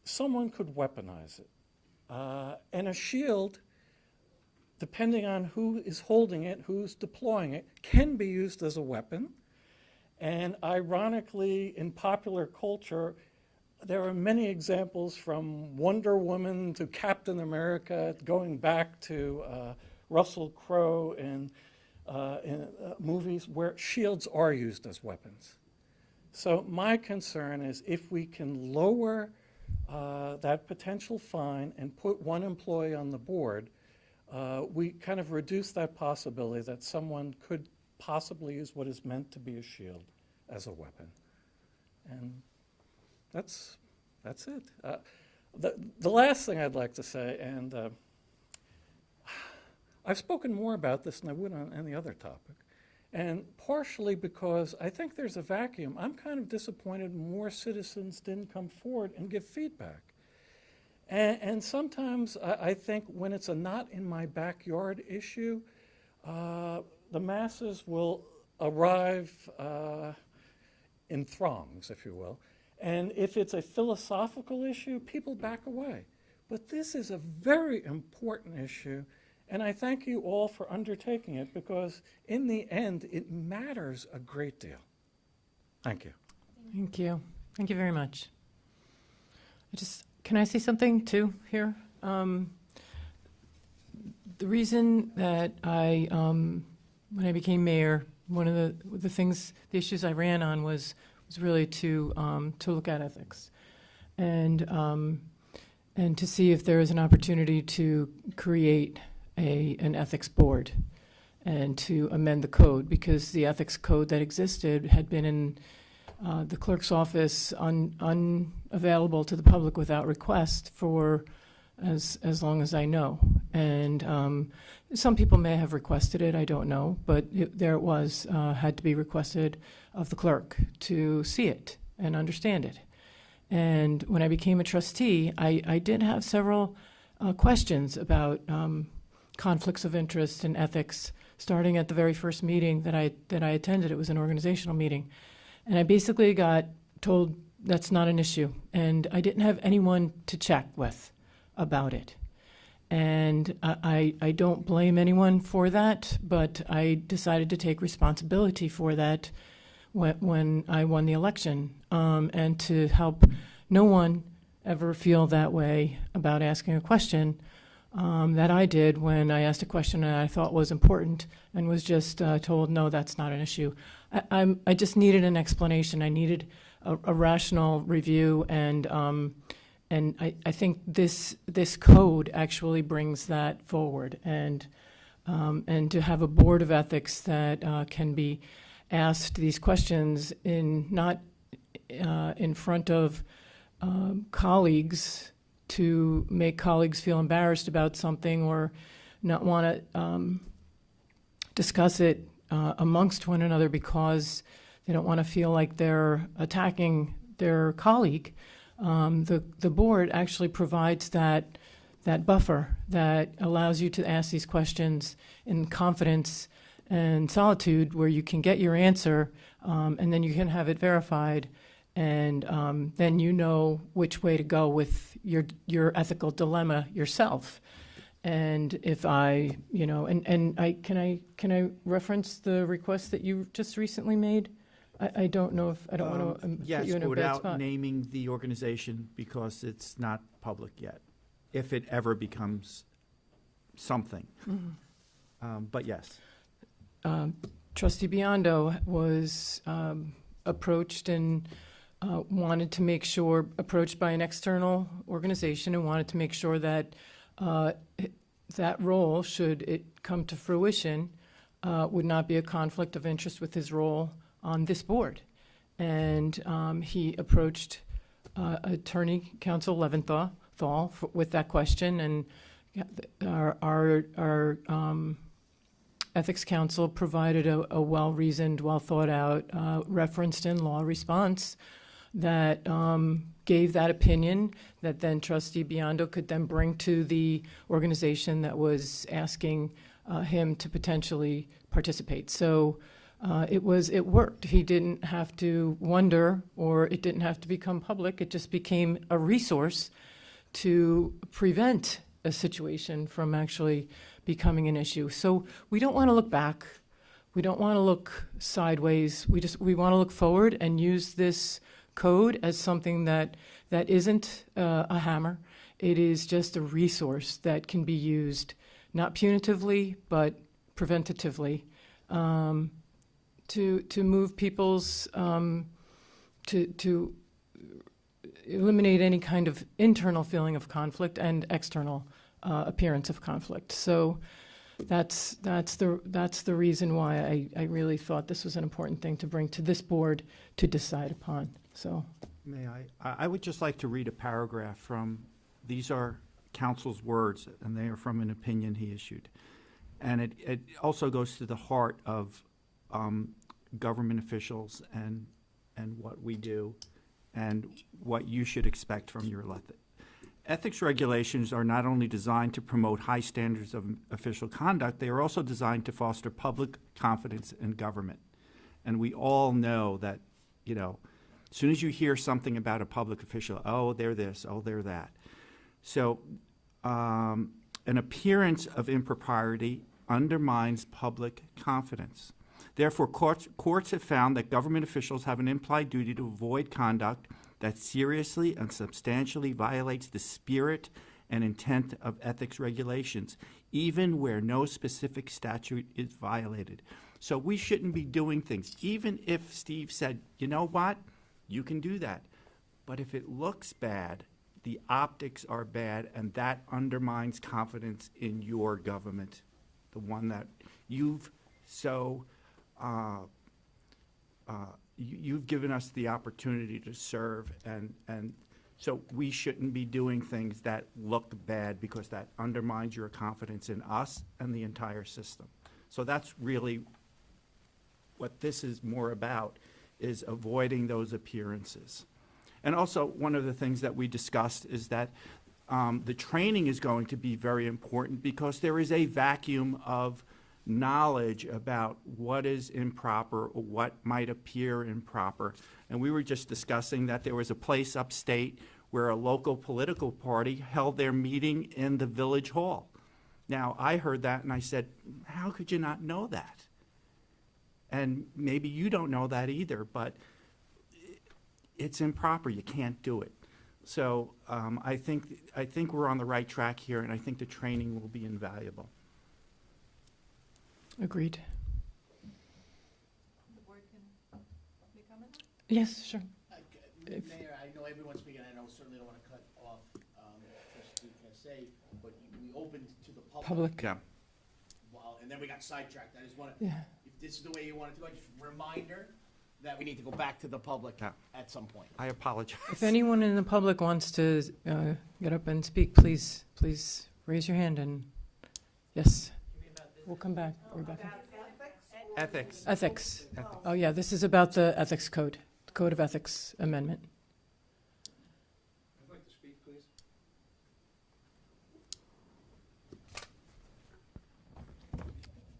someone could weaponize it. And a shield, depending on who is holding it, who's deploying it, can be used as a weapon. And ironically, in popular culture, there are many examples from Wonder Woman to Captain America, going back to Russell Crowe in movies where shields are used as weapons. So my concern is if we can lower that potential fine and put one employee on the board, we kind of reduce that possibility that someone could possibly use what is meant to be a shield as a weapon. And that's it. The last thing I'd like to say, and I've spoken more about this than I would on any other topic, and partially because I think there's a vacuum. I'm kind of disappointed more citizens didn't come forward and give feedback. And sometimes I think when it's a not in my backyard issue, the masses will arrive in throngs, if you will. And if it's a philosophical issue, people back away. But this is a very important issue, and I thank you all for undertaking it because in the end, it matters a great deal. Thank you. Thank you. Thank you very much. Can I say something too here? The reason that when I became mayor, one of the issues I ran on was really to look at ethics, and to see if there was an opportunity to create an ethics board and to amend the code, because the ethics code that existed had been in the clerk's office unavailable to the public without request for as long as I know. And some people may have requested it, I don't know, but there it was, had to be requested of the clerk to see it and understand it. And when I became a trustee, I did have several questions about conflicts of interest and ethics, starting at the very first meeting that I attended. It was an organizational meeting. And I basically got told that's not an issue. And I didn't have anyone to check with about it. And I don't blame anyone for that, but I decided to take responsibility for that when I won the election, and to help no one ever feel that way about asking a question that I did when I asked a question that I thought was important and was just told, no, that's not an issue. I just needed an explanation. I needed a rational review, and I think this code actually brings that forward, and to have a board of ethics that can be asked these questions not in front of colleagues to make colleagues feel embarrassed about something or not want to discuss it amongst one another because they don't want to feel like they're attacking their colleague. The board actually provides that buffer that allows you to ask these questions in confidence and solitude, where you can get your answer, and then you can have it verified, and then you know which way to go with your ethical dilemma yourself. And if I, can I reference the request that you just recently made? I don't know if, I don't want to Yes, put you in but a bad without spot. naming the organization, because it's not public yet, if it ever becomes something. But yes. Trustee Biondo was approached and wanted to make sure, approached by an external organization, and wanted to make sure that that role, should it come to fruition, would not be a conflict of interest with his role on this board. And he approached Attorney Counsel Leventhal with that question, and our Ethics Council provided a well-reasoned, well-thought-out, referenced in law response that gave that opinion that then Trustee Biondo could then bring to the organization that was asking him to potentially participate. So it worked. He didn't have to wonder, or it didn't have to become public. It just became a resource to prevent a situation from actually becoming an issue. So we don't want to look back. We don't want to look sideways. We want to look forward and use this code as something that isn't a hammer. It is just a resource that can be used not punitively but preventatively to move people's to eliminate any kind of internal feeling of conflict and external appearance of conflict. So that's the reason why I really thought this was an important thing to bring to this board to decide upon. So, May I? I would just like to read a paragraph from, these are counsel's words, and they are from an opinion he issued. And it also goes to the heart of government officials and what we do and what you should expect from your elected. Ethics regulations are not only designed to promote high standards of official conduct, they are also designed to foster public confidence in government. And we all know that, as soon as you hear something about a public official, oh, they're this, oh, they're that. So an appearance of impropriety undermines public confidence. Therefore, courts have found that government officials have an implied duty to avoid conduct that seriously and substantially violates the spirit and intent of ethics regulations, even where no specific statute is violated. So we shouldn't be doing things, even if Steve said, you know what, you can do that. But if it looks bad, the optics are bad, and that undermines confidence in your government, the one that you've so you've given us the opportunity to serve, and so we shouldn't be doing things that look bad, because that undermines your confidence in us and the entire system. So that's really what this is more about, is avoiding those appearances. And also, one of the things that we discussed is that the training is going to be very important, because there is a vacuum of knowledge about what is improper or what might appear improper. And we were just discussing that there was a place upstate where a local political party held their meeting in the village hall. Now, I heard that and I said, how could you not know that? And maybe you don't know that either, but it's improper. You can't do it. So I think we're on the right track here, and I think the training will be invaluable. agreed. Yes, sure. Mayor, I know everyone's speaking, I know certainly don't want to cut off trustee Cassay, but we opened to the Public. Yeah. Well, and then we got sidetracked. I just want to, Yeah. if this is the way you want it to go, just reminder that we need to go back to the public Yeah. at some point. I apologize. If anyone in the public wants to get up and speak, please raise your hand and, yes. We'll come back, Rebecca. Ethics. Ethics. Oh, yeah, this is about the ethics code, the Code of Ethics Amendment. I'd like to speak, please.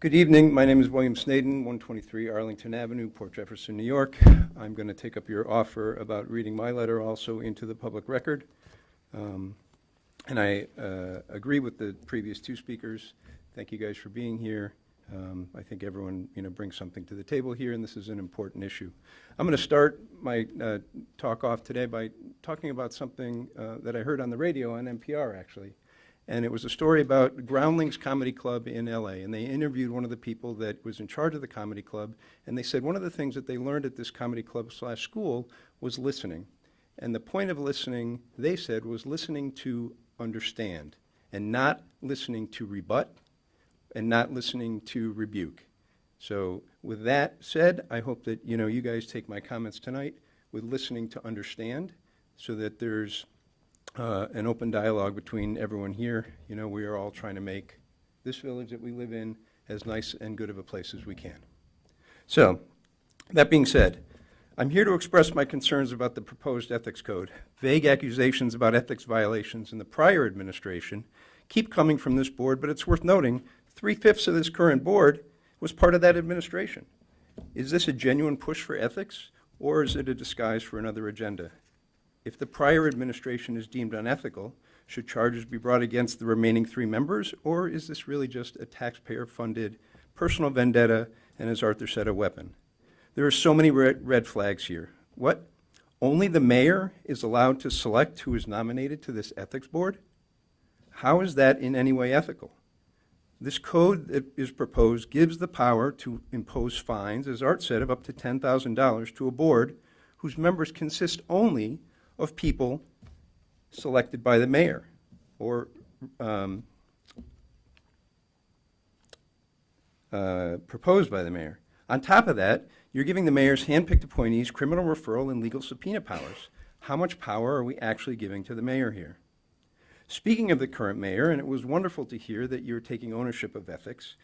Good evening. My name is William Snaden, 123 Arlington Avenue, Port Jefferson, New York. I'm going to take up your offer about reading my letter also into the public record. And I agree with the previous two speakers. Thank you guys for being here. I think everyone, brings something to the table here, and this is an important issue. I'm going to start my talk off today by talking about something that I heard on the radio on NPR, actually. And it was a story about Groundlings Comedy Club in LA. And they interviewed one of the people that was in charge of the comedy club. And they said one of the things that they learned at this comedy club / school was listening. And the point of listening, they said, was listening to understand and not listening to rebut and not listening to rebuke. So with that said, I hope that, you guys take my comments tonight with listening to understand so that there's an open dialogue between everyone here. We are all trying to make this village that we live in as nice and good of a place as we can. So, that being said, I'm here to express my concerns about the proposed ethics code. Vague accusations about ethics violations in the prior administration keep coming from this board, but it's worth noting 3/5 of this current board was part of that administration. Is this a genuine push for ethics, or is it a disguise for another agenda? If the prior administration is deemed unethical, should charges be brought against the remaining 3 members, or is this really just a taxpayer-funded personal vendetta and, as Arthur said, a weapon? There are so many red flags here. What? Only the mayor is allowed to select who is nominated to this ethics board? How is that in any way ethical? This code that is proposed gives the power to impose fines, as Art said, of up to $10,000 to a board whose members consist only of people selected by the mayor or proposed by the mayor. On top of that, you're giving the mayor's handpicked appointees criminal referral and legal subpoena powers. How much power are we actually giving to the mayor here? Speaking of the current mayor, and it was wonderful to hear that you're taking ownership of ethics,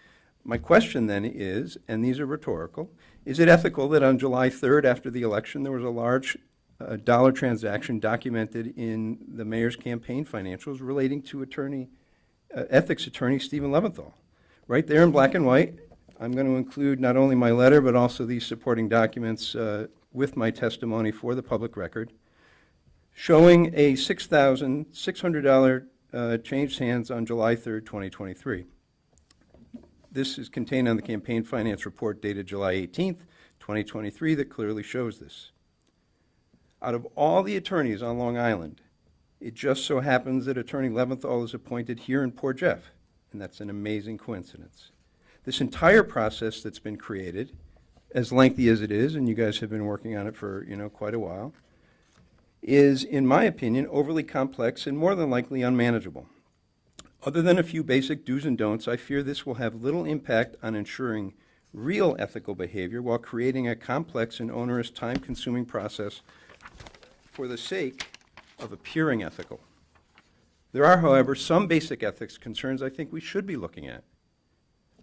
my question then is, and these are rhetorical, is it ethical that on July 3rd after the election there was a large dollar transaction documented in the mayor's campaign financials relating to ethics attorney Stephen Leventhal? Right there in black and white, I'm going to include not only my letter but also these supporting documents with my testimony for the public record, showing a $6,600 changed hands on July 3rd, 2023. This is contained on the campaign finance report dated July 18th, 2023 that clearly shows this. Out of all the attorneys on Long Island, it just so happens that Attorney Leventhal is appointed here in Port Jeff, and that's an amazing coincidence. This entire process that's been created, as lengthy as it is, and you guys have been working on it for quite a while, is, in my opinion, overly complex and more than likely unmanageable. Other than a few basic do's and don'ts, I fear this will have little impact on ensuring real ethical behavior while creating a complex and onerous time-consuming process for the sake of appearing ethical. There are, however, some basic ethics concerns I think we should be looking at.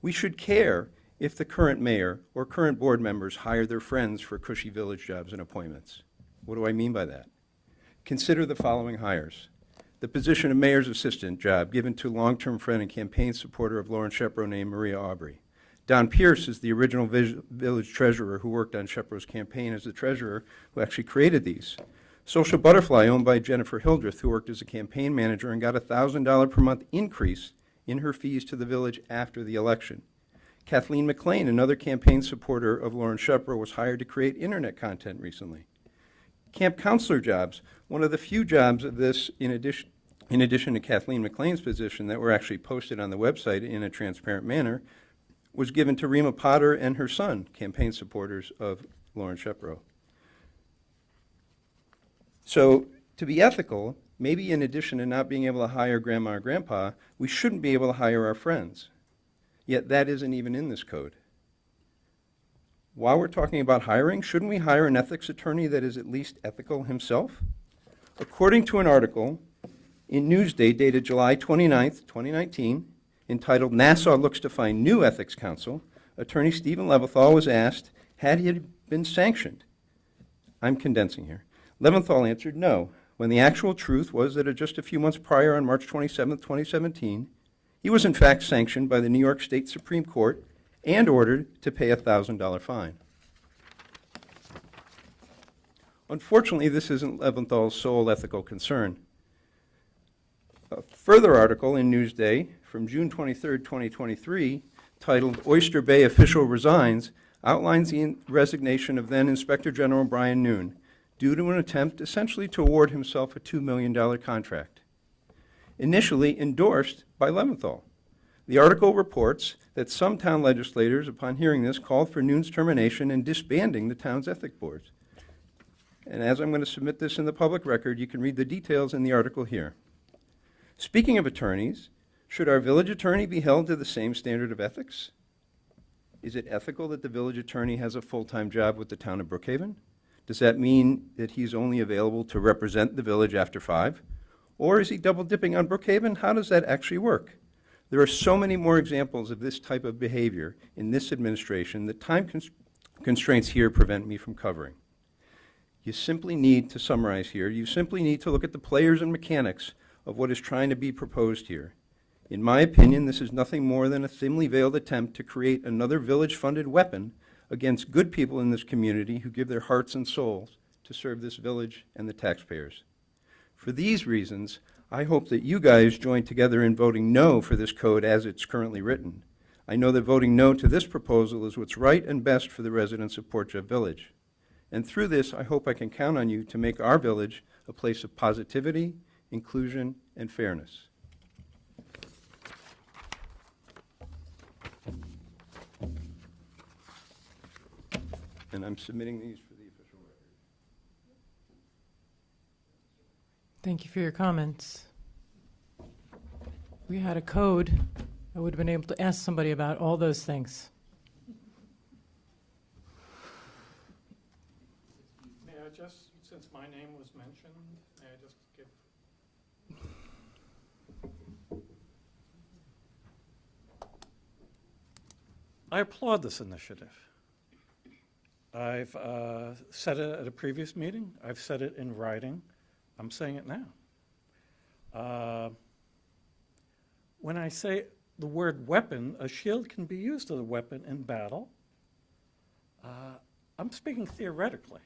We should care if the current mayor or current board members hire their friends for cushy village jobs and appointments. What do I mean by that? Consider the following hires. The position of mayor's assistant job given to long-term friend and campaign supporter of Lauren Shepro named Maria Aubry. Don Pierce is the original village treasurer who worked on Shepro's campaign as the treasurer who actually created these. Social Butterfly, owned by Jennifer Hildreth, who worked as a campaign manager and got a $1,000 per month increase in her fees to the village after the election. Kathleen McLean, another campaign supporter of Lauren Shepro, was hired to create internet content recently. Camp counselor jobs, one of the few jobs of this, in addition to Kathleen McLean's position that were actually posted on the website in a transparent manner, was given to Rima Potter and her son, campaign supporters of Lauren Shepro. So to be ethical, maybe in addition to not being able to hire grandma or grandpa, we shouldn't be able to hire our friends. Yet that isn't even in this code. While we're talking about hiring, shouldn't we hire an ethics attorney that is at least ethical himself? According to an article in Newsday dated July 29th, 2019, entitled "NASA Looks to Find New Ethics Counsel," attorney Stephen Leventhal was asked, had he been sanctioned? I'm condensing here. Leventhal answered no, when the actual truth was that just a few months prior, on March 27, 2017, he was in fact sanctioned by the New York State Supreme Court and ordered to pay a $1,000 fine. Unfortunately, this isn't Leventhal's sole ethical concern. A further article in Newsday from June 23, 2023, titled "Oyster Bay Official Resigns," outlines the resignation of then Inspector General Brian Noon due to an attempt essentially to award himself a $2 million contract, initially endorsed by Leventhal. The article reports that some town legislators, upon hearing this, called for Noon's termination and disbanding the town's ethics boards. And as I'm going to submit this in the public record, you can read the details in the article here. Speaking of attorneys, should our village attorney be held to the same standard of ethics? Is it ethical that the village attorney has a full-time job with the town of Brookhaven? Does that mean that he's only available to represent the village after 5? Or is he double dipping on Brookhaven? How does that actually work? There are so many more examples of this type of behavior in this administration that time constraints here prevent me from covering. You simply need to summarize here. You simply need to look at the players and mechanics of what is trying to be proposed here. In my opinion, this is nothing more than a thinly veiled attempt to create another village-funded weapon against good people in this community who give their hearts and souls to serve this village and the taxpayers. For these reasons, I hope that you guys join together in voting no for this code as it's currently written. I know that voting no to this proposal is what's right and best for the residents of Port Jeff Village. And through this, I hope I can count on you to make our village a place of positivity, inclusion, and fairness. And I'm submitting these for the official record. Thank you for your comments. If we had a code, I would have been able to ask somebody about all those things. May I just, since my name was mentioned, may I just give? I applaud this initiative. I've said it at a previous meeting. I've said it in writing. I'm saying it now. When I say the word weapon, a shield can be used as a weapon in battle. I'm speaking theoretically.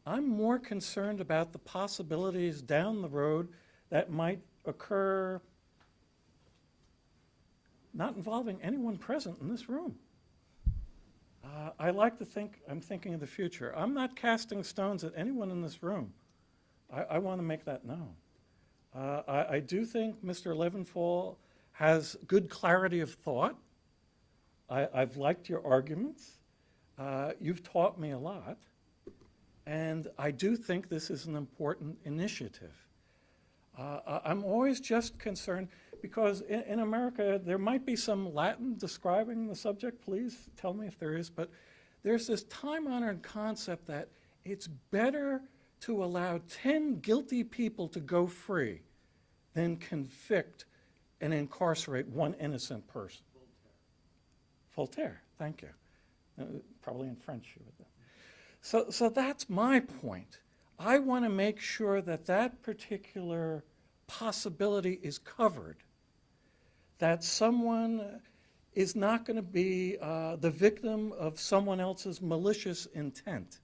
I'm more concerned about the possibilities down the road that might occur not involving anyone present in this room. I like to think I'm thinking of the future. I'm not casting stones at anyone in this room. I want to make that known. I do think Mr. Leventhal has good clarity of thought. I've liked your arguments. You've taught me a lot. And I do think this is an important initiative. I'm always just concerned because in America, there might be some Latin describing the subject. Please tell me if there is. But there's this time-honored concept that it's better to allow 10 guilty people to go free than convict and incarcerate one innocent person. Voltaire, thank you. Probably in French you would. So that's my point. I want to make sure that that particular possibility is covered, that someone is not going to be the victim of someone else's malicious intent.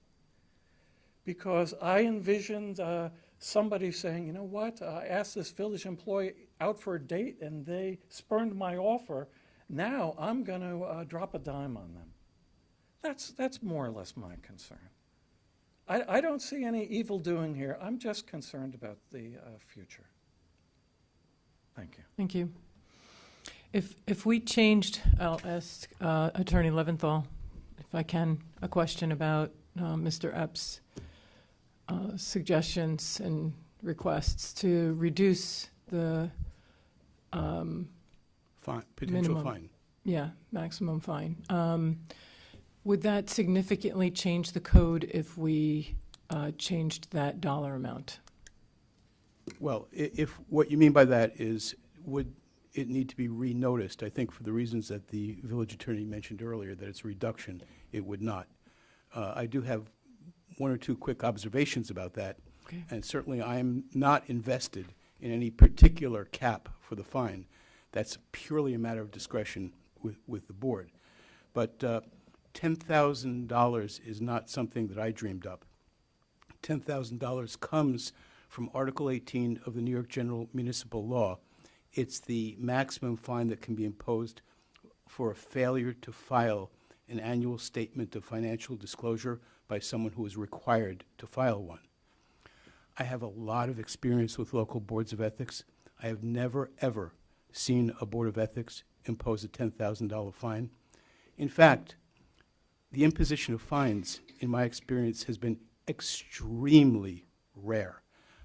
Because I envisioned somebody saying, you know what, I asked this village employee out for a date and they spurned my offer. Now I'm going to drop a dime on them. That's more or less my concern. I don't see any evil doing here. I'm just concerned about the future. Thank you. Thank you. If we changed, I'll ask Attorney Leventhal, if I can, a question about Mr. Epps. suggestions and requests to reduce the Fine, potential minimum. fine. Yeah, maximum fine. Would that significantly change the code if we changed that dollar amount? Well, if what you mean by that is, would it need to be renoticed? I think for the reasons that the village attorney mentioned earlier, that it's a reduction, it would not. I do have one or two quick observations about that. Okay. And certainly I am not invested in any particular cap for the fine. That's purely a matter of discretion with the board. But $10,000 is not something that I dreamed up. $10,000 comes from Article 18 of the New York General Municipal Law. It's the maximum fine that can be imposed for a failure to file an annual statement of financial disclosure by someone who is required to file one. I have a lot of experience with local boards of ethics. I have never, ever seen a Board of Ethics impose a $10,000 fine. In fact, the imposition of fines, in my experience, has been extremely rare.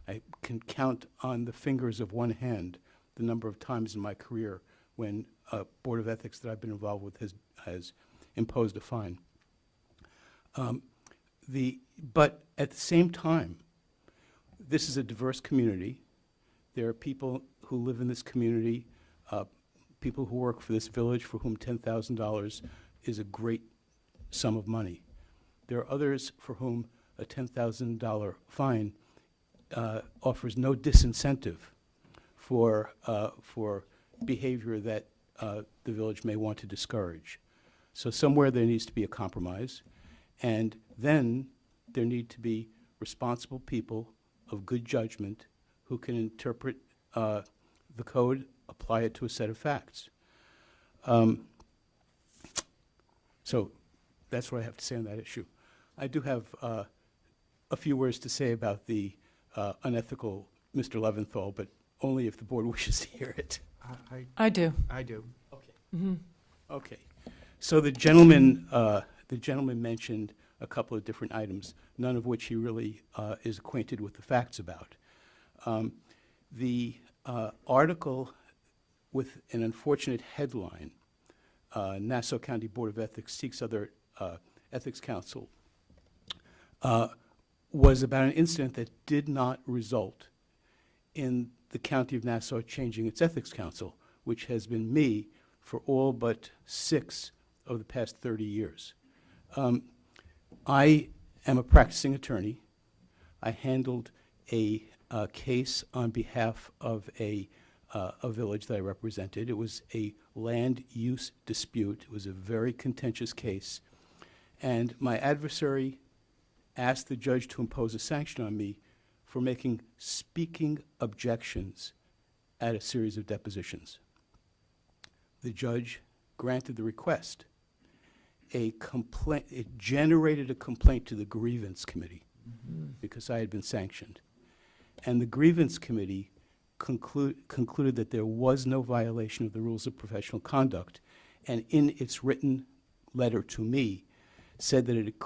I can count on the fingers of one hand the number of times in my career when a Board of Ethics that I've been involved with has imposed a fine. But at the same time, this is a diverse community. There are people who live in this community, people who work for this village for whom $10,000 is a great sum of money. There are others for whom a $10,000 fine offers no disincentive for behavior that the village may want to discourage. So somewhere there needs to be a compromise, and then there need to be responsible people of good judgment who can interpret the code, apply it to a set of facts. So that's what I have to say on that issue. I do have a few words to say about the unethical Mr. Leventhal, but only if the board wishes to hear it. I do. I do. Okay. Mm-hmm. Okay. So the gentleman mentioned a couple of different items, none of which he really is acquainted with the facts about. The article with an unfortunate headline, Nassau County Board of Ethics seeks other ethics counsel, was about an incident that did not result in the County of Nassau changing its ethics council, which has been me for all but 6 of the past 30 years. I am a practicing attorney. I handled a case on behalf of a village that I represented. It was a land use dispute. It was a very contentious case. And my adversary asked the judge to impose a sanction on me for making speaking objections at a series of depositions. The judge granted the request. It generated a complaint to the grievance committee because I had been sanctioned. And the grievance committee concluded that there was no violation of the rules of professional conduct, and in its written letter to me said that it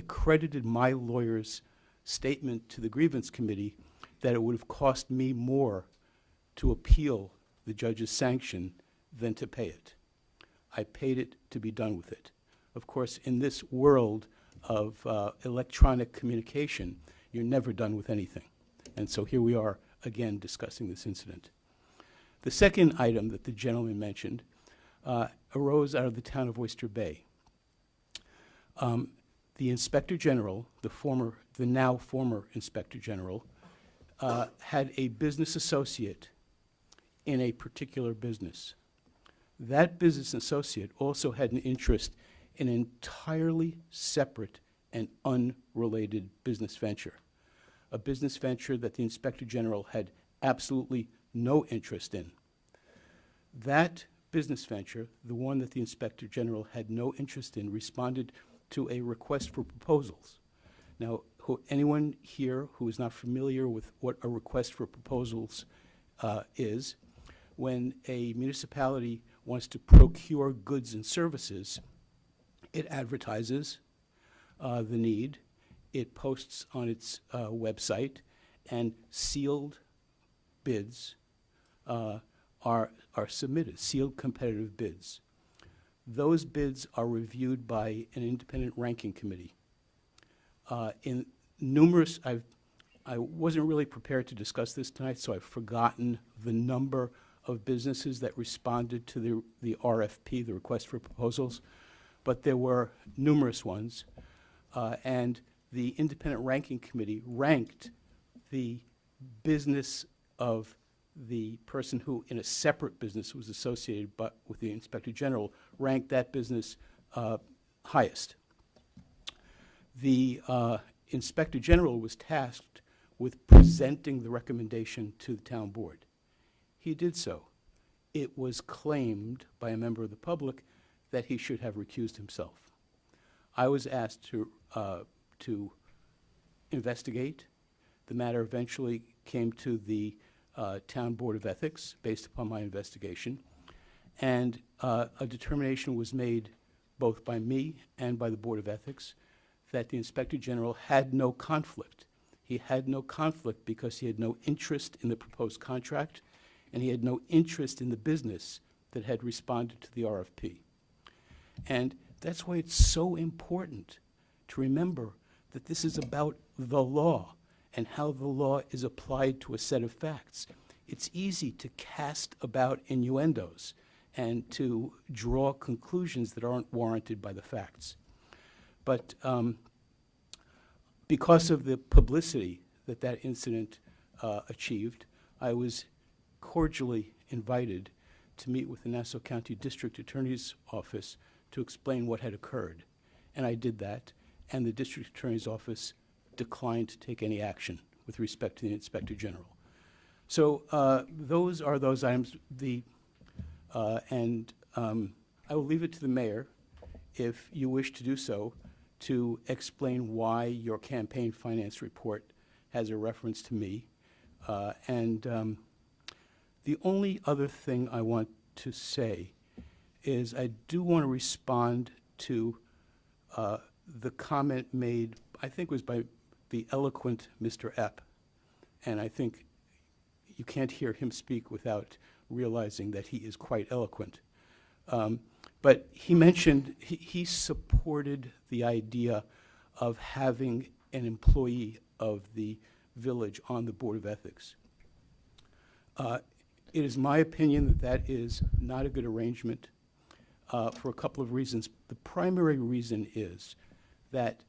credited my lawyer's statement to the grievance committee that it would have cost me more to appeal the judge's sanction than to pay it. I paid it to be done with it. Of course, in this world of electronic communication, you're never done with anything. And so here we are again discussing this incident. The second item that the gentleman mentioned arose out of the town of Oyster Bay. The Inspector General, the now former Inspector General, had a business associate in a particular business. That business associate also had an interest in an entirely separate and unrelated business venture, a business venture that the Inspector General had absolutely no interest in. That business venture, the one that the Inspector General had no interest in, responded to a request for proposals. Now, anyone here who is not familiar with what a request for proposals is, when a municipality wants to procure goods and services, it advertises the need, it posts on its website, and sealed bids are submitted, sealed competitive bids. Those bids are reviewed by an independent ranking committee. In numerous, I wasn't really prepared to discuss this tonight, so I've forgotten the number of businesses that responded to the RFP, the request for proposals, but there were numerous ones. And the independent ranking committee ranked the business of the person who, in a separate business, was associated but with the Inspector General, ranked that business highest. The Inspector General was tasked with presenting the recommendation to the town board. He did so. It was claimed by a member of the public that he should have recused himself. I was asked to investigate. The matter eventually came to the Town Board of Ethics based upon my investigation, and a determination was made both by me and by the Board of Ethics that the Inspector General had no conflict. He had no conflict because he had no interest in the proposed contract, and he had no interest in the business that had responded to the RFP. And that's why it's so important to remember that this is about the law and how the law is applied to a set of facts. It's easy to cast about innuendos and to draw conclusions that aren't warranted by the facts. But because of the publicity that that incident achieved, I was cordially invited to meet with the Nassau County District Attorney's Office to explain what had occurred. And I did that, and the District Attorney's Office declined to take any action with respect to the Inspector General. So those are those items. I will leave it to the mayor, if you wish to do so, to explain why your campaign finance report has a reference to me. The only other thing I want to say is I do want to respond to the comment made, I think it was by the eloquent Mr. Epp, and I think you can't hear him speak without realizing that he is quite eloquent. But he mentioned, he supported the idea of having an employee of the village on the Board of Ethics. It is my opinion that that is not a good arrangement for a couple of reasons. The primary reason is that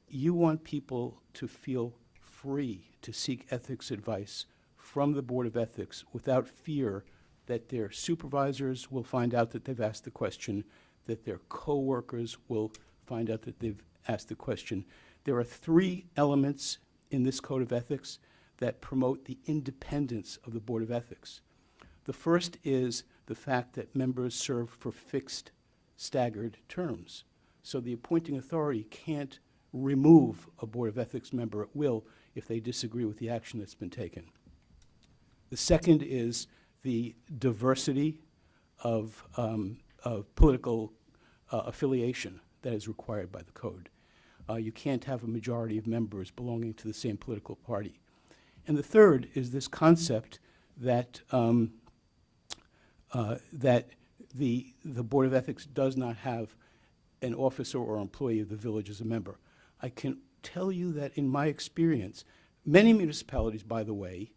you want people to feel free to seek ethics advice from the Board of Ethics without fear that their supervisors will find out that they've asked the question, that their coworkers will find out that they've asked the question. There are 3 elements in this Code of Ethics that promote the independence of the Board of Ethics. The first is the fact that members serve for fixed, staggered terms. So the appointing authority can't remove a Board of Ethics member at will if they disagree with the action that's been taken. The second is the diversity of political affiliation that is required by the code. You can't have a majority of members belonging to the same political party. And the third is this concept that that the Board of Ethics does not have an officer or employee of the village as a member. I can tell you that in my experience, many municipalities, by the way,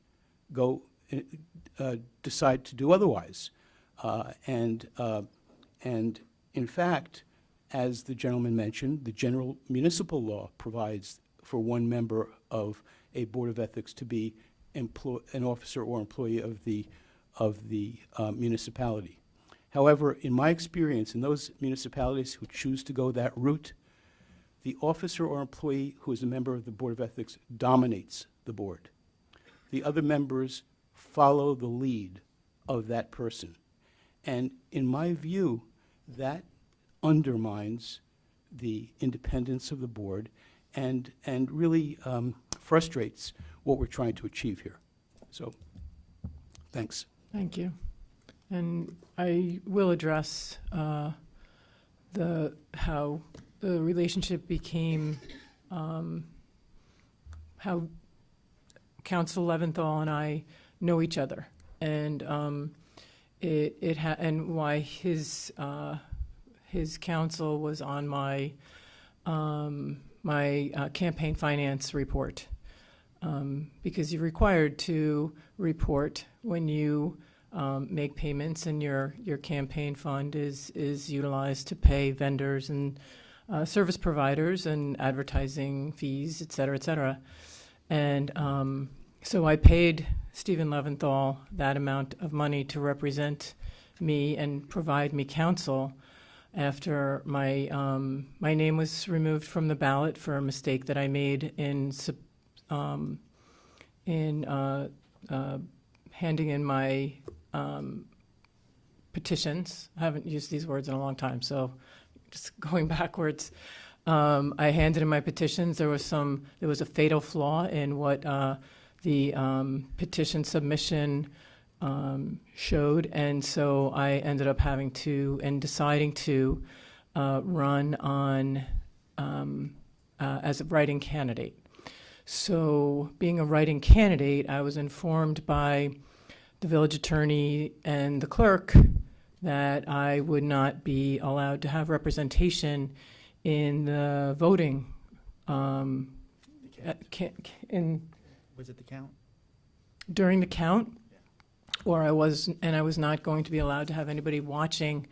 go decide to do otherwise. And in fact, as the gentleman mentioned, the general municipal law provides for one member of a Board of Ethics to be an officer or employee of the municipality. However, in my experience, in those municipalities who choose to go that route, the officer or employee who is a member of the Board of Ethics dominates the board. The other members follow the lead of that person. And in my view, that undermines the independence of the board and really frustrates what we're trying to achieve here. So, thanks. Thank you. And I will address how the relationship became how Council Leventhal and I know each other, and and why his counsel was on my campaign finance report, because you're required to report when you make payments, and your campaign fund is utilized to pay vendors and service providers and advertising fees, et cetera, et cetera. And so I paid Stephen Leventhal that amount of money to represent me and provide me counsel after my name was removed from the ballot for a mistake that I made in handing in my petitions. I haven't used these words in a long time, so just going backwards. I handed in my petitions. There was a fatal flaw in what the petition submission showed, and so I ended up having to and deciding to run on as a write-in candidate. So, being a write-in candidate, I was informed by the village attorney and the clerk that I would not be allowed to have representation in the voting. Was it the count? During the count, or I was not going to be allowed to have anybody watching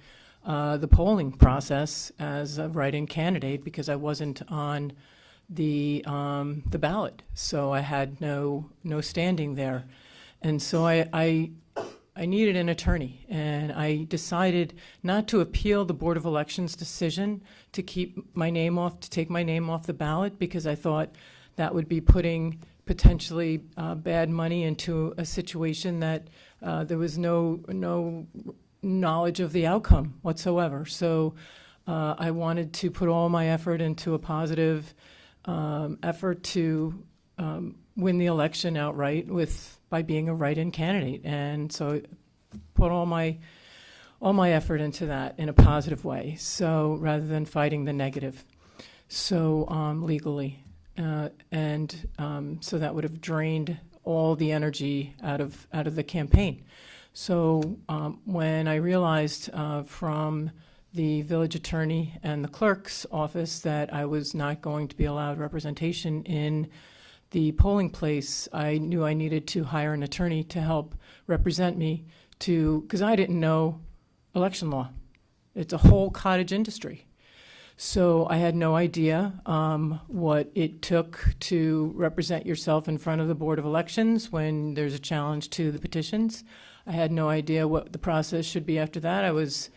the polling process as a write-in candidate because I wasn't on the ballot, so I had no standing there, and so I needed an attorney, and I decided not to appeal the Board of Elections' decision to take my name off the ballot, because I thought that would be putting potentially bad money into a situation that there was no knowledge of the outcome whatsoever. So I wanted to put all my effort into a positive effort to win the election outright by being a write-in candidate, and so I put all my effort into that in a positive way. So rather than fighting the negative, so legally, and so that would have drained all the energy out of the campaign. So when I realized from the village attorney and the clerk's office that I was not going to be allowed representation in the polling place, I knew I needed to hire an attorney to help represent me, because I didn't know election law. It's a whole cottage industry. So I had no idea what it took to represent yourself in front of the Board of Elections when there's a challenge to the petitions. I had no idea what the process should be after that. I was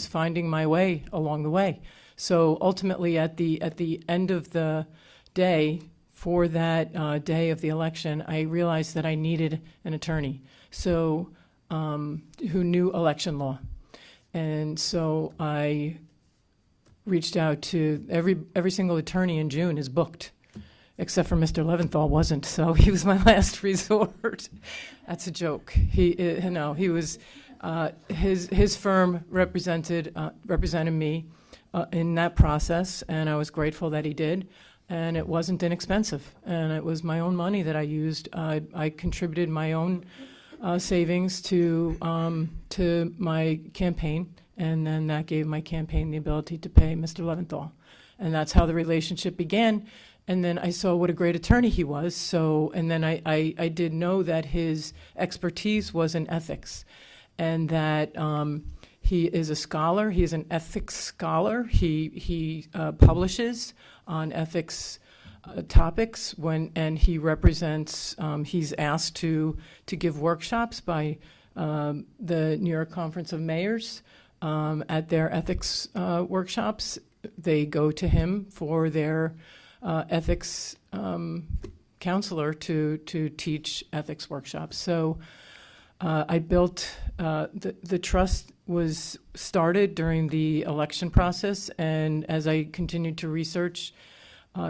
finding my way along the way. So ultimately, at the end of the day, for that day of the election, I realized that I needed an attorney, so who knew election law, and so I reached out to every single attorney in June is booked, except for Mr. Leventhal wasn't, so he was my last resort. That's a joke. He was. His firm represented me in that process, and I was grateful that he did. And it wasn't inexpensive, and it was my own money that I used. I contributed my own savings to my campaign, and then that gave my campaign the ability to pay Mr. Leventhal, and that's how the relationship began. And then I saw what a great attorney he was. So, and then I did know that his expertise was in ethics, and that he is a scholar. He is an ethics scholar. He publishes on ethics topics and he represents. He's asked to give workshops by the New York Conference of Mayors at their ethics workshops. They go to him for their ethics counselor to teach ethics workshops. So I built the trust was started during the election process, and as I continued to research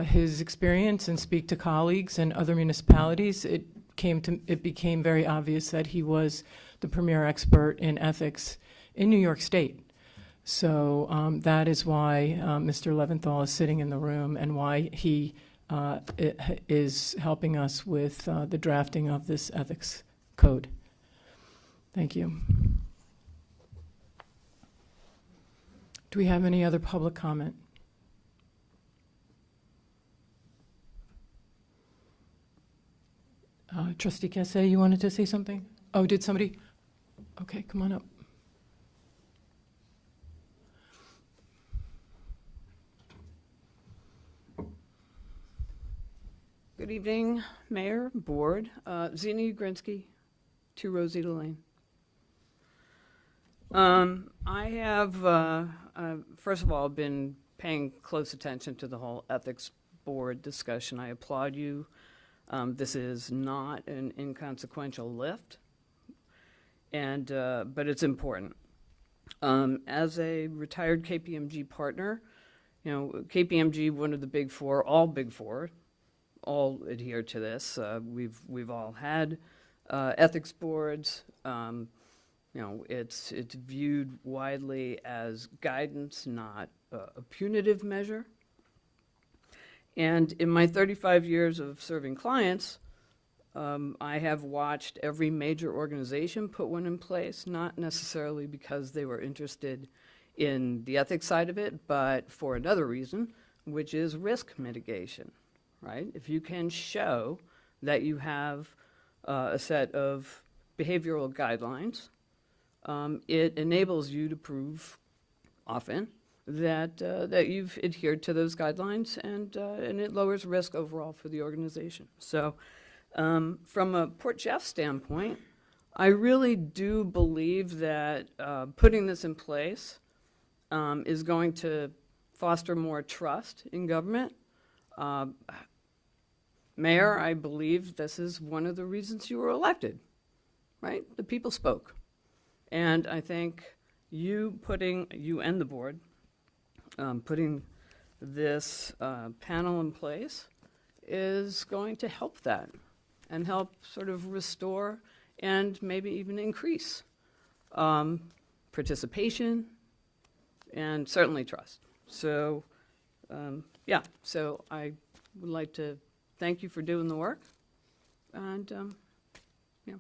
his experience and speak to colleagues and other municipalities, it became very obvious that he was the premier expert in ethics in New York State. So that is why Mr. Leventhal is sitting in the room, and why he is helping us with the drafting of this ethics code. Thank you. Do we have any other public comment? Trustee Cassay, you wanted to say something? Oh, did somebody? Okay, come on up. Good evening, Mayor, Board. Zena Ugrinsky, 2 Rosita Lane. I have, first of all, been paying close attention to the whole ethics board discussion. I applaud you. This is not an inconsequential lift, and but it's important. As a retired KPMG partner, you know, KPMG, one of the big four, all big four, all adhere to this. We've all had ethics boards. You know, it's viewed widely as guidance, not a punitive measure. And in my 35 years of serving clients, I have watched every major organization put one in place, not necessarily because they were interested in the ethics side of it, but for another reason, which is risk mitigation, right? If you can show that you have a set of behavioral guidelines, it enables you to prove often that you've adhered to those guidelines, and it lowers risk overall for the organization. So from a Port Jeff standpoint, I really do believe that putting this in place is going to foster more trust in government. Mayor, I believe this is one of the reasons you were elected, right? The people spoke. And I think you and the board, putting this panel in place is going to help that and help sort of restore and maybe even increase participation and certainly trust. So, yeah, so I would like to thank you for doing the work, and yeah,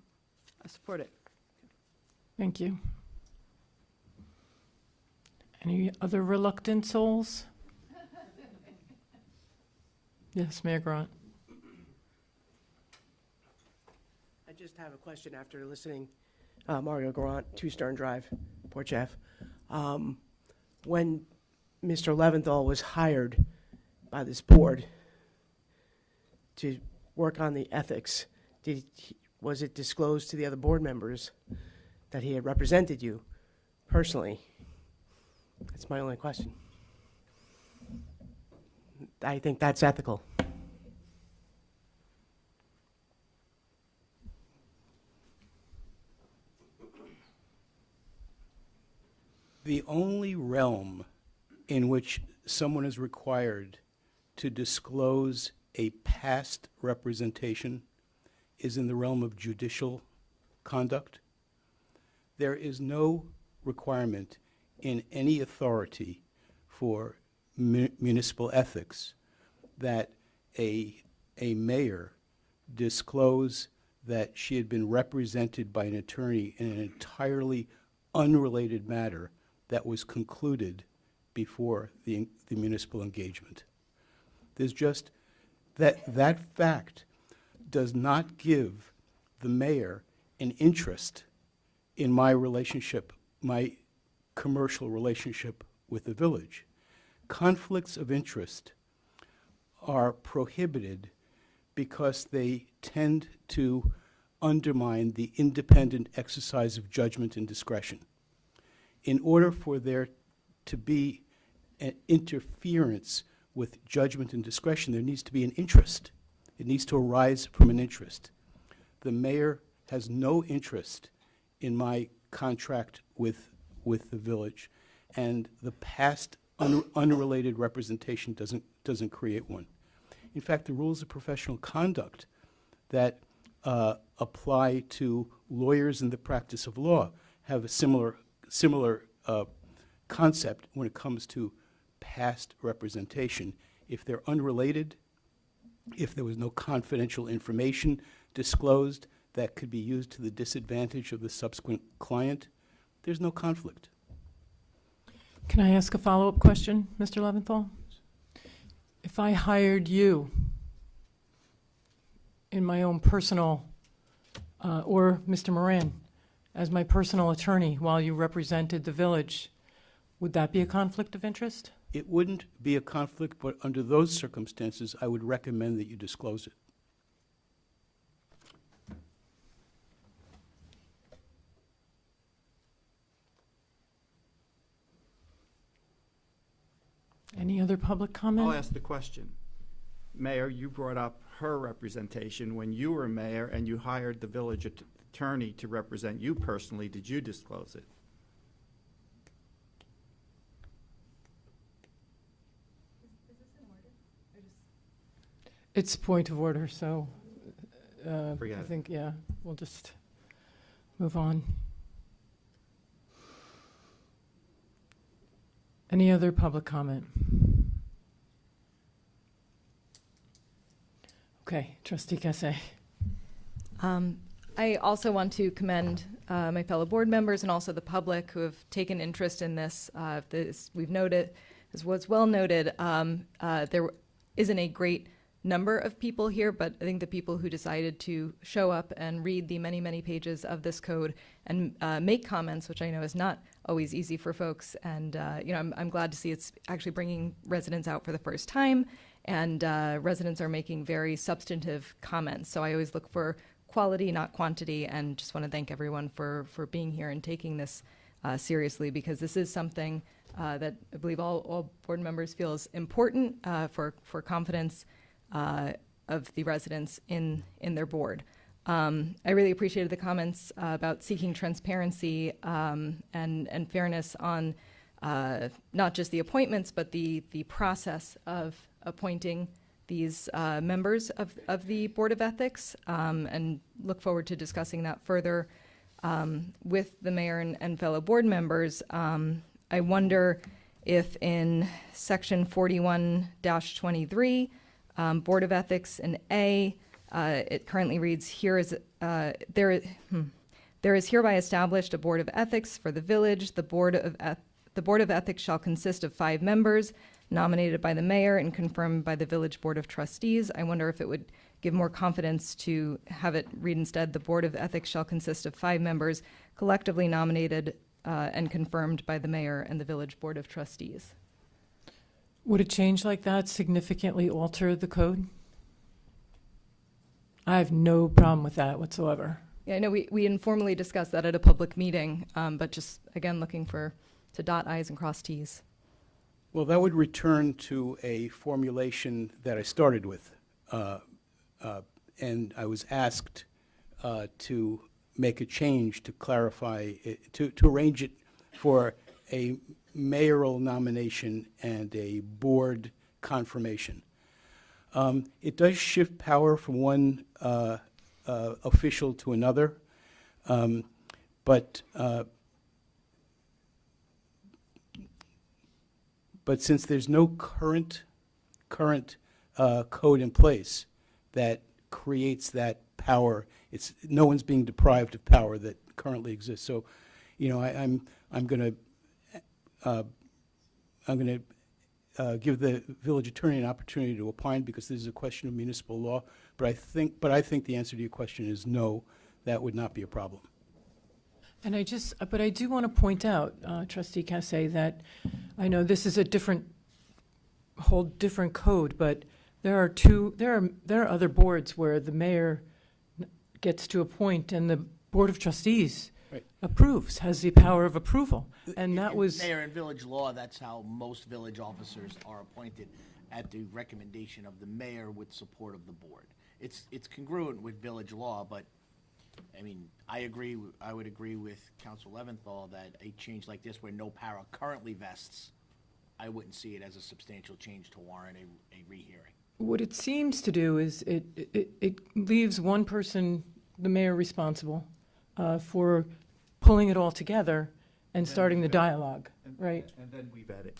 I support it. Thank you. Any other reluctant souls? Yes, Mayor Grant. I just have a question after listening. Mario Grant, 2 Stern Drive, Port Jeff. When Mr. Leventhal was hired by this board to work on the ethics, was it disclosed to the other board members that he had represented you personally? That's my only question. I think that's ethical. The only realm in which someone is required to disclose a past representation is in the realm of judicial conduct. There is no requirement in any authority for municipal ethics that a mayor disclose that she had been represented by an attorney in an entirely unrelated matter that was concluded before the municipal engagement. There's just that fact does not give the mayor an interest in my relationship, my commercial relationship with the village. Conflicts of interest are prohibited because they tend to undermine the independent exercise of judgment and discretion. In order for there to be an interference with judgment and discretion, there needs to be an interest. It needs to arise from an interest. The mayor has no interest in my contract with the village, and the past unrelated representation doesn't create one. In fact, the rules of professional conduct that apply to lawyers in the practice of law have a similar concept when it comes to past representation. If they're unrelated, if there was no confidential information disclosed that could be used to the disadvantage of the subsequent client, there's no conflict. Can I ask a follow-up question, Mr. Leventhal? If I hired you in my own personal, or Mr. Moran, as my personal attorney while you represented the village, would that be a conflict of interest? It wouldn't be a conflict, but under those circumstances, I would recommend that you disclose it. Any other public comment? I'll ask the question. Mayor, you brought up her representation. When you were mayor and you hired the village attorney to represent you personally, did you disclose it? It's point of order, so Forget I it. think, yeah, we'll just move on. Any other public comment? Okay, Trustee Cassay. I also want to commend my fellow board members and also the public who have taken interest in this. We've noted, as was well noted, there isn't a great number of people here, but I think the people who decided to show up and read the many, many pages of this code and make comments, which I know is not always easy for folks. And I'm glad to see it's actually bringing residents out for the first time, and residents are making very substantive comments. So I always look for quality, not quantity, and just want to thank everyone for being here and taking this seriously, because this is something that I believe all board members feel is important for confidence of the residents in their board. I really appreciated the comments about seeking transparency and fairness on not just the appointments, but the process of appointing these members of the Board of Ethics, and look forward to discussing that further with the mayor and fellow board members. I wonder if in section 41-23, Board of Ethics in A, it currently reads, there is hereby established a Board of Ethics for the village. The Board of Ethics shall consist of 5 members, nominated by the mayor and confirmed by the village Board of Trustees. I wonder if it would give more confidence to have it read instead, the Board of Ethics shall consist of 5 members, collectively nominated and confirmed by the mayor and the village Board of Trustees. Would a change like that significantly alter the code? I have no problem with that whatsoever. Yeah, I know we informally discussed that at a public meeting, but just, again, looking to dot I's and cross T's. Well, that would return to a formulation that I started with. And I was asked to make a change to clarify, to arrange it for a mayoral nomination and a board confirmation. It does shift power from one official to another, but since there's no current code in place that creates that power, no one's being deprived of power that currently exists. So, I'm going to give the village attorney an opportunity to opine, because this is a question of municipal law. But I think the answer to your question is no, that would not be a problem. And but I do want to point out, Trustee Cassay, that I know this is a whole different code, but there are other boards where the mayor gets to appoint and the Board of Trustees approves, has the power of approval. And that was... Mayor and village law, that's how most village officers are appointed, at the recommendation of the mayor with support of the board. It's congruent with village law, but, I mean, I would agree with Council Leventhal that a change like this where no power currently vests, I wouldn't see it as a substantial change to warrant a rehearing. What it seems to do is it leaves one person, the mayor, responsible for pulling it all together and starting the dialogue, right? And then we vet it.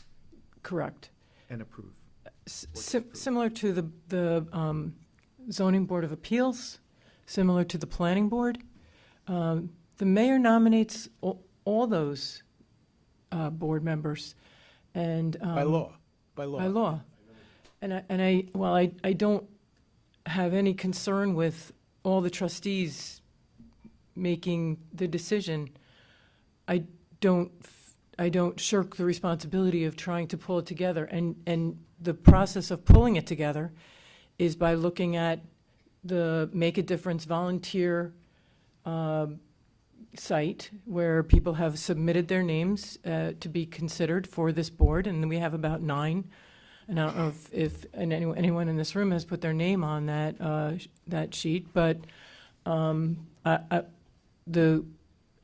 Correct. And approve. Similar to the zoning board of appeals, similar to the planning board. The mayor nominates all those board members, and By law. By law. I don't have any concern with all the trustees making the decision. I don't shirk the responsibility of trying to pull it together, and the process of pulling it together is by looking at the Make a Difference volunteer site where people have submitted their names to be considered for this board, and we have about 9. And I don't know if anyone in this room has put their name on that sheet, but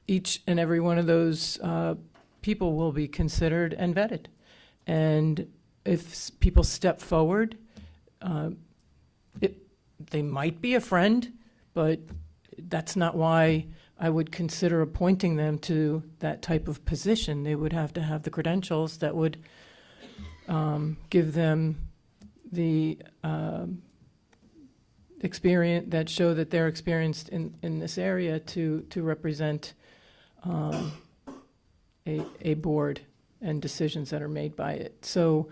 each and every one of those people will be considered and vetted. And if people step forward, they might be a friend, but that's not why I would consider appointing them to that type of position. They would have to have the credentials that would give them the experience, that show that they're experienced in this area to represent a board and decisions that are made by it. So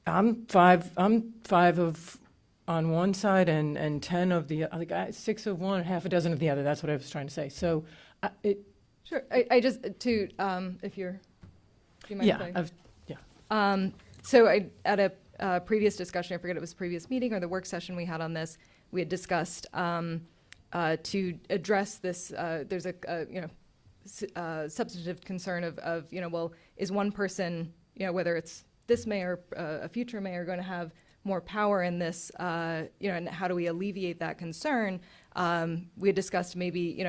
I'm five of on one side and 10 of the other guy, 6 of one, half a dozen of the other. That's what I was trying to say. So Sure. I just to if you're. Do you mind if I- So at a previous discussion, I forget it was a previous meeting or the work session we had on this, we had discussed to address this. There's a substantive concern of well, is one person, whether it's this mayor, a future mayor, going to have more power in this, and how do we alleviate that concern? We had discussed maybe,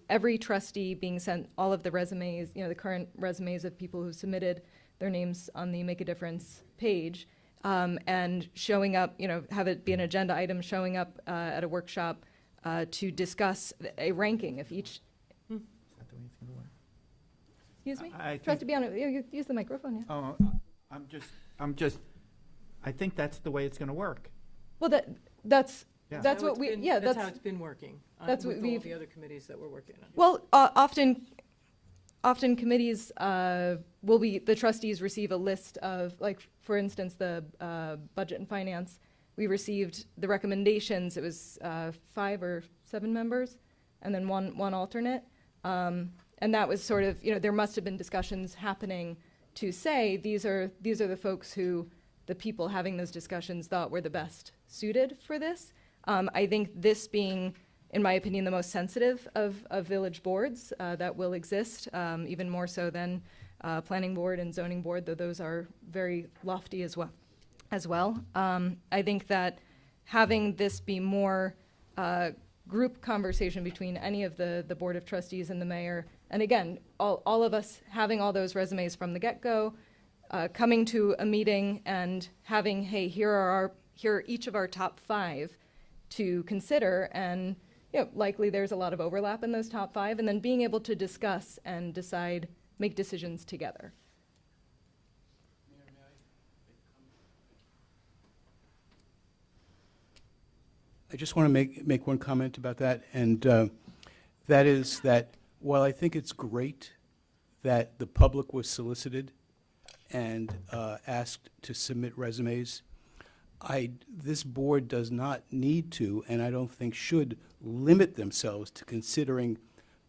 every trustee being sent all of the resumes, the current resumes of people who submitted their names on the Make a Difference page, and showing up, have it be an agenda item, showing up at a workshop to discuss a ranking of each. Excuse me? Trustee Biano, use the microphone, yeah. Oh, I think that's the way it's going to work. Well, that's that's what we, that's how it's been working. That's what with we've. all the other committees that we're working on. Well, often committees the trustees receive a list of, like, for instance, the Budget and Finance. We received the recommendations. It was 5 or 7 members, and then one alternate. And that was sort of, there must have been discussions happening to say these are the folks who the people having those discussions thought were the best suited for this. I think this being, in my opinion, the most sensitive of village boards that will exist, even more so than planning board and zoning board, though those are very lofty as well. I think that having this be more group conversation between any of the board of trustees and the mayor, and again, all of us having all those resumes from the get-go, coming to a meeting and having, hey, here are each of our top 5 to consider, and likely there's a lot of overlap in those top 5, and then being able to discuss and decide, make decisions together. I just want to make one comment about that, and that is that while I think it's great that the public was solicited and asked to submit resumes, this board does not need to, and I don't think should, limit themselves to considering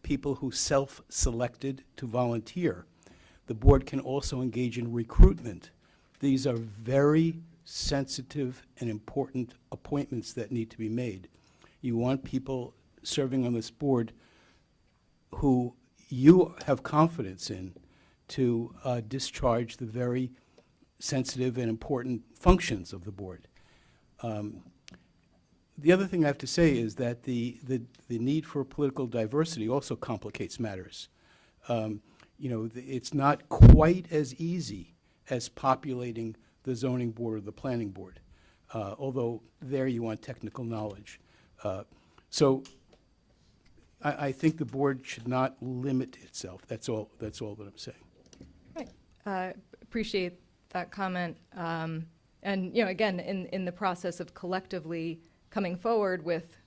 people who self-selected to volunteer. The board can also engage in recruitment. These are very sensitive and important appointments that need to be made. You want people serving on this board who you have confidence in to discharge the very sensitive and important functions of the board. The other thing I have to say is that the need for political diversity also complicates matters. It's not quite as easy as populating the zoning board or the planning board, although there you want technical knowledge. So I think the board should not limit itself. That's all that I'm saying. Right. Appreciate that comment. And, again, in the process of collectively coming forward with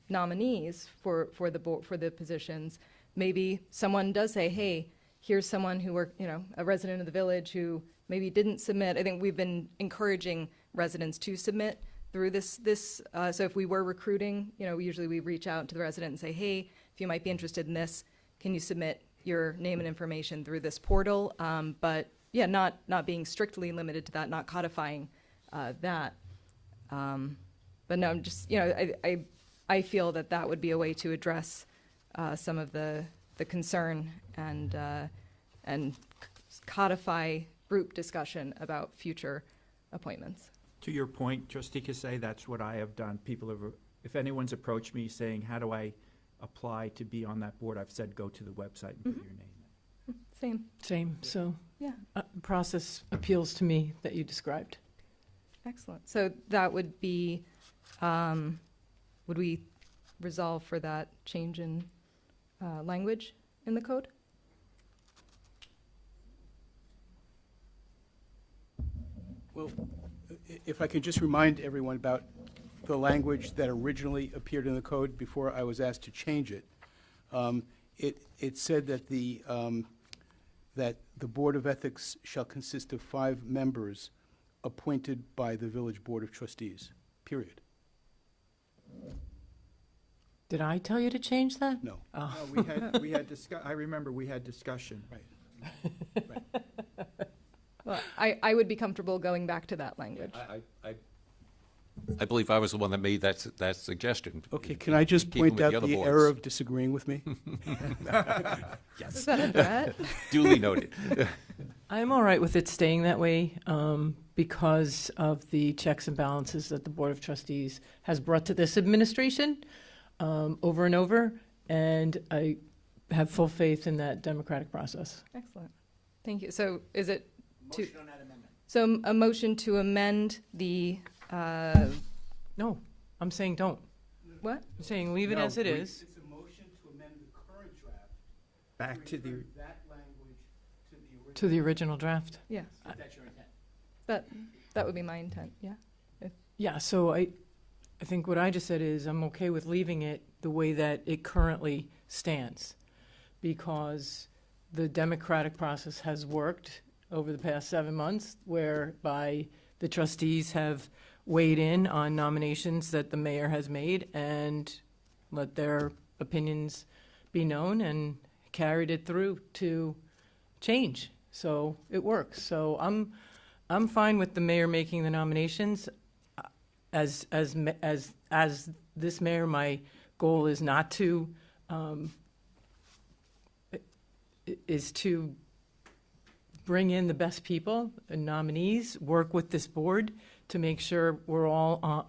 nominees for the positions, maybe someone does say, hey, here's someone who a resident of the village who maybe didn't submit. I think we've been encouraging residents to submit through this. So if we were recruiting, usually we reach out to the resident and say, hey, if you might be interested in this, can you submit your name and information through this portal? But yeah, not being strictly limited to that, not codifying that. But no, I'm just, I feel that would be a way to address some of the concern and codify group discussion about future appointments. To your point, Trustee Casay, that's what I have done. If anyone's approached me saying, how do I apply to be on that board, I've said, go to the website and put your name in. Same, so. Yeah. Process appeals to me that you described. Excellent. So that would be, would we resolve for that change in language in the code? Well, if I could just remind everyone about the language that originally appeared in the code before I was asked to change it. It said that that the Board of Ethics shall consist of 5 members appointed by the Village Board of Trustees, period. Did I tell you to change that? No. Oh. No, we had I remember we had discussion. Right. Well, I would be comfortable going back to that language. I believe I was the one that made that suggestion. Okay, can I just Keeping point with out the other the boards. error of disagreeing with me? Yes. Is that a threat? Duly noted. I'm all right with it staying that way because of the checks and balances that the Board of Trustees has brought to this administration over and over, and I have full faith in that democratic process. Excellent. Thank you. So is it to? Motion on that amendment. So a motion to amend the, No, I'm saying don't. what? I'm saying leave it as it is. It's a motion to amend the current draft. Back to the, That language to the original. To the original draft. Yeah, That's your intent. that would be my intent, yeah. Yeah, so I think what I just said is I'm okay with leaving it the way that it currently stands, because the democratic process has worked over the past 7 months, whereby the trustees have weighed in on nominations that the mayor has made and let their opinions be known and carried it through to change. So it works. So I'm fine with the mayor making the nominations. As this mayor, my goal is not to bring in the best people and nominees, work with this board to make sure we're all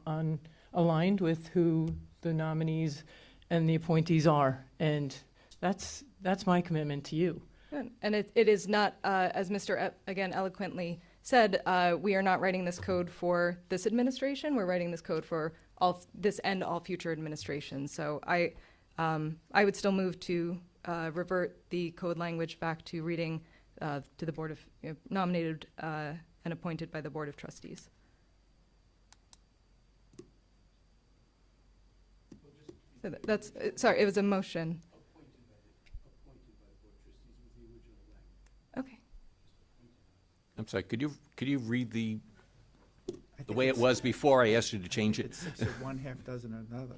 aligned with who the nominees and the appointees are. And that's my commitment to you. Good. And it is not, as Mr. Again eloquently said, we are not writing this code for this administration. We're writing this code for this and all future administrations. So I would still move to revert the code language back to reading to the Board of, nominated and appointed by the Board of Trustees. So that's, sorry, it was a motion. Okay. I'm sorry, could you read the way it was before I asked you to change it? it's 6 of one, half dozen of another.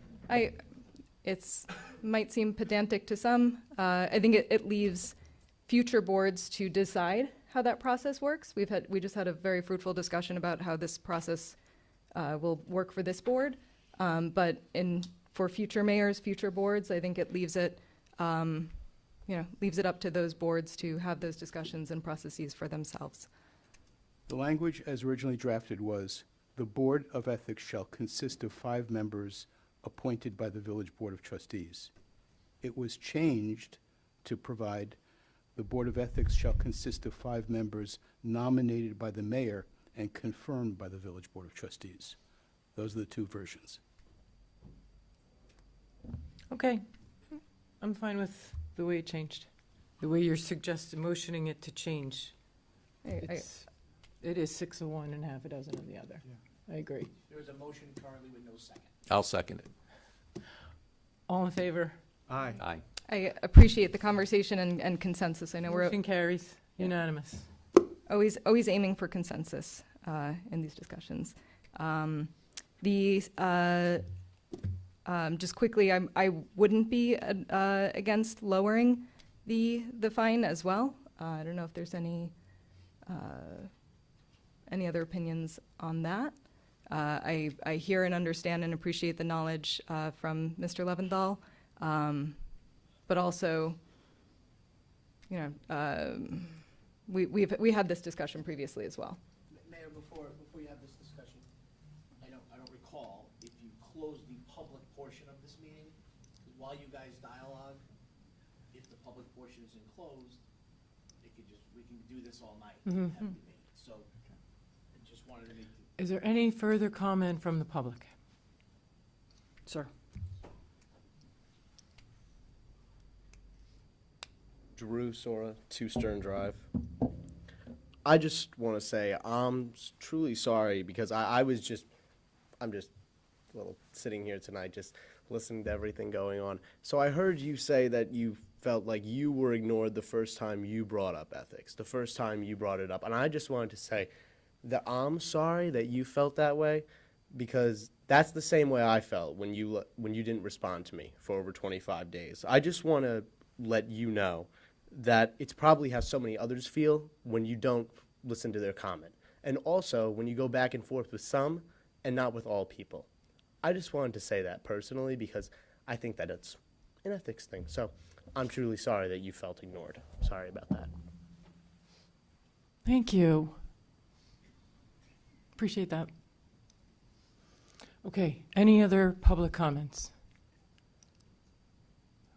It's might seem pedantic to some. I think it leaves future boards to decide how that process works. We just had a very fruitful discussion about how this process will work for this board. But for future mayors, future boards, I think it leaves it up to those boards to have those discussions and processes for themselves. The language as originally drafted was, the Board of Ethics shall consist of 5 members appointed by the Village Board of Trustees. It was changed to provide, the Board of Ethics shall consist of 5 members nominated by the mayor and confirmed by the Village Board of Trustees. Those are the 2 versions. Okay. I'm fine with the way it changed, the way you're motioning it to change. I It is 6 of one and half a dozen of the other. I agree. There is a motion currently with no second. I'll second it. All in favor? Aye. Aye. I appreciate the conversation and consensus. I know we're Motion carries, unanimous. always aiming for consensus in these discussions. Just quickly, I wouldn't be against lowering the fine as well. I don't know if there's any other opinions on that. I hear and understand and appreciate the knowledge from Mr. Leventhal, but also, we had this discussion previously as well. Mayor, before you have this discussion, I don't recall if you closed the public portion of this meeting, 'cause while you guys dialogue, if the public portion is enclosed, we can do this all night. Mhm. Have a debate. So, I just wanted to make. Is there any further comment from the public? Sir. Drew Sora, 2 Stern Drive. I just want to say I'm truly sorry because I'm just a little sitting here tonight just listening to everything going on. So I heard you say that you felt like you were ignored the first time you brought up ethics, the first time you brought it up. And I just wanted to say that I'm sorry that you felt that way because that's the same way I felt when you didn't respond to me for over 25 days. I just want to let you know that it's probably how so many others feel when you don't listen to their comment. And also when you go back and forth with some and not with all people. I just wanted to say that personally because I think that it's an ethics thing. So I'm truly sorry that you felt ignored. Sorry about that. Thank you. Appreciate that. Okay, any other public comments?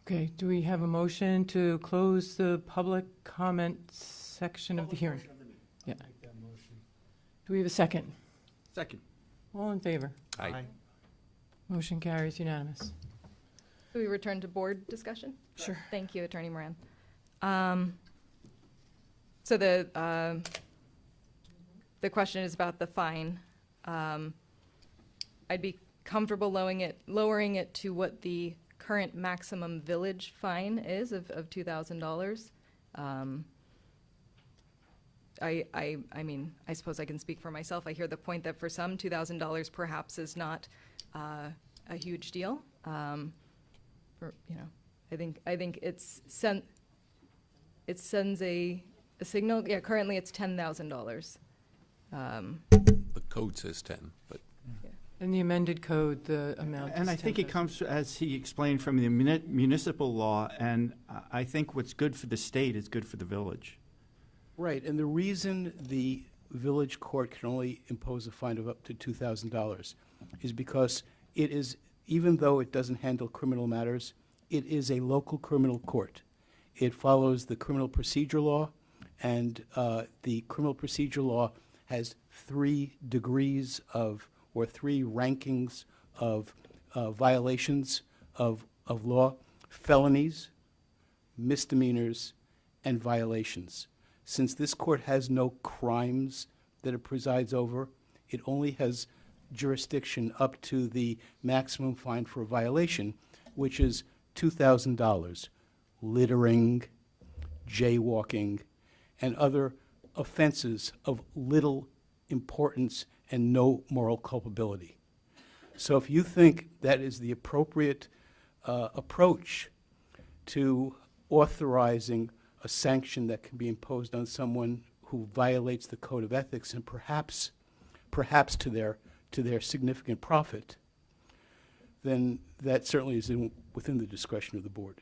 Okay, do we have a motion to close the public comment section of the hearing? Yeah. Do we have a second? Second. All in favor? Aye. Motion carries unanimous. Do we return to board discussion? Sure. Thank you, Attorney Moran. So the question is about the fine. I'd be comfortable lowering it to what the current maximum village fine is of $2,000. I mean, I suppose I can speak for myself. I hear the point that for some, $2,000 perhaps is not a huge deal. I think it sends a signal. Yeah, currently it's $10,000. The code says 10, but. In the amended code, the amount is And I think it 10,000. comes, as he explained, from the municipal law, and I think what's good for the state is good for the village. Right, and the reason the village court can only impose a fine of up to $2,000 is because it is, even though it doesn't handle criminal matters, it is a local criminal court. It follows the criminal procedure law, and the criminal procedure law has 3 degrees of, or 3 rankings of violations of law: felonies, misdemeanors, and violations. Since this court has no crimes that it presides over, it only has jurisdiction up to the maximum fine for a violation, which is $2,000. Littering, jaywalking, and other offenses of little importance and no moral culpability. So if you think that is the appropriate approach to authorizing a sanction that can be imposed on someone who violates the code of ethics and perhaps to their significant profit, then that certainly is within the discretion of the board.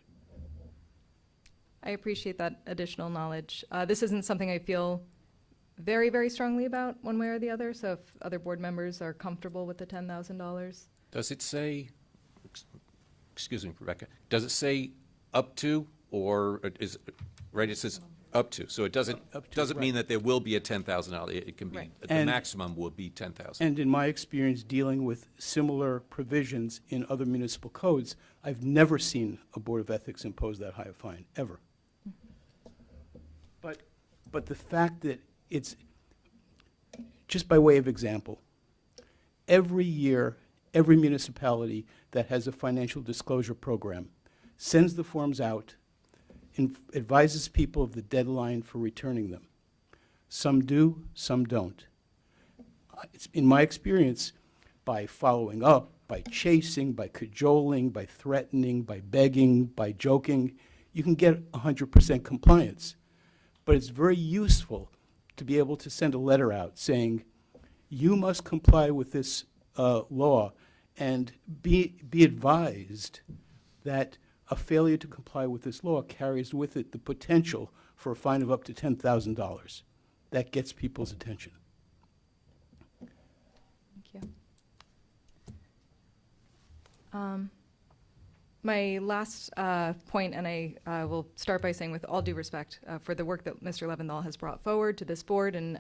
I appreciate that additional knowledge. This isn't something I feel very, very strongly about one way or the other, so if other board members are comfortable with the $10,000. Does it say, excuse me, Rebecca, does it say up to, or is, right, it says up to, so it doesn't mean that there will be a $10,000, it can be, Right. the maximum will be $10,000. And in my experience dealing with similar provisions in other municipal codes, I've never seen a Board of Ethics impose that high a fine, ever. But the fact that just by way of example, every year, every municipality that has a financial disclosure program sends the forms out and advises people of the deadline for returning them. Some do, some don't. In my experience, by following up, by chasing, by cajoling, by threatening, by begging, by joking, you can get 100% compliance. But it's very useful to be able to send a letter out saying, you must comply with this law, and be advised that a failure to comply with this law carries with it the potential for a fine of up to $10,000. That gets people's attention. Thank you. My last point, and I will start by saying with all due respect for the work that Mr. Leventhal has brought forward to this board and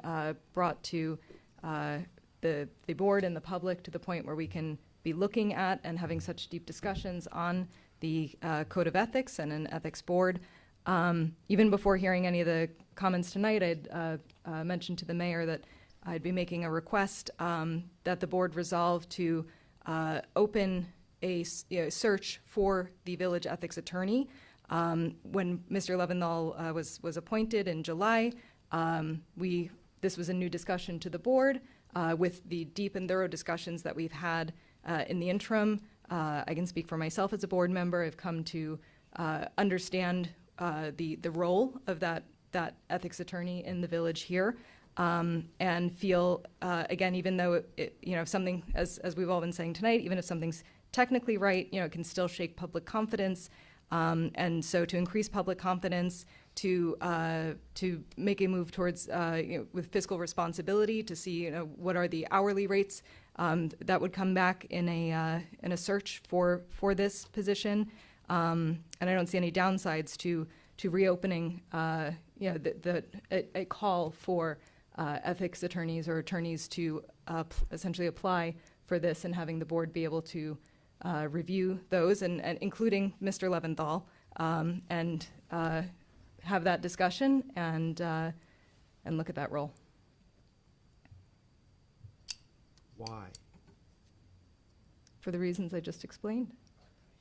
brought to the board and the public to the point where we can be looking at and having such deep discussions on the Code of Ethics and an ethics board. Even before hearing any of the comments tonight, I'd mentioned to the mayor that I'd be making a request that the board resolve to open a search for the village ethics attorney. When Mr. Leventhal was appointed in July, this was a new discussion to the board with the deep and thorough discussions that we've had in the interim. I can speak for myself as a board member. I've come to understand the role of that ethics attorney in the village here, and feel again, even though if something, as we've all been saying tonight, even if something's technically right, it can still shake public confidence. And so to increase public confidence, to make a move towards with fiscal responsibility, to see what are the hourly rates that would come back in a search for this position, and I don't see any downsides to reopening a call for ethics attorneys or attorneys to essentially apply for this, and having the board be able to review those, and including Mr. Leventhal, and have that discussion and look at that role. Why? For the reasons I just explained.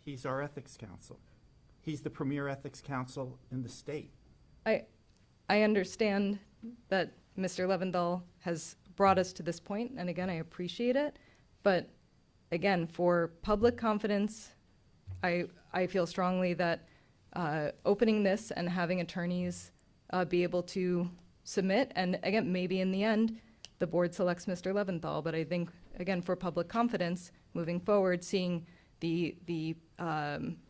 He's our ethics counsel. He's the premier ethics counsel in the state. I understand that Mr. Leventhal has brought us to this point, and again, I appreciate it, but again, for public confidence, I feel strongly that opening this and having attorneys be able to submit, and again, maybe in the end, the board selects Mr. Leventhal, but I think, again, for public confidence, moving forward, seeing the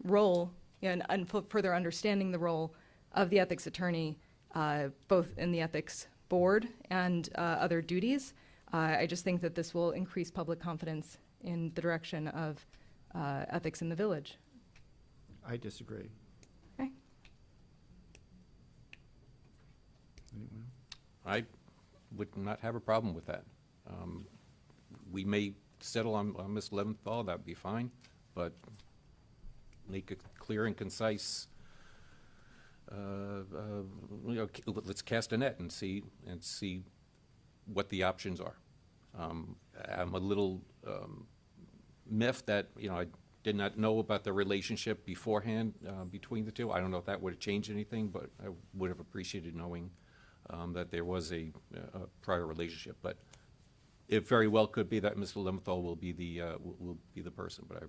role and further understanding the role of the ethics attorney, both in the ethics board and other duties, I just think that this will increase public confidence in the direction of ethics in the village. I disagree. Okay. Anyone? I would not have a problem with that. We may settle on Ms. Leventhal, that'd be fine, but make it clear and concise. Let's cast a net and see what the options are. I'm a little miffed that I did not know about the relationship beforehand between the two. I don't know if that would have changed anything, but I would have appreciated knowing that there was a prior relationship. But it very well could be that Mr. Leventhal will be the person. But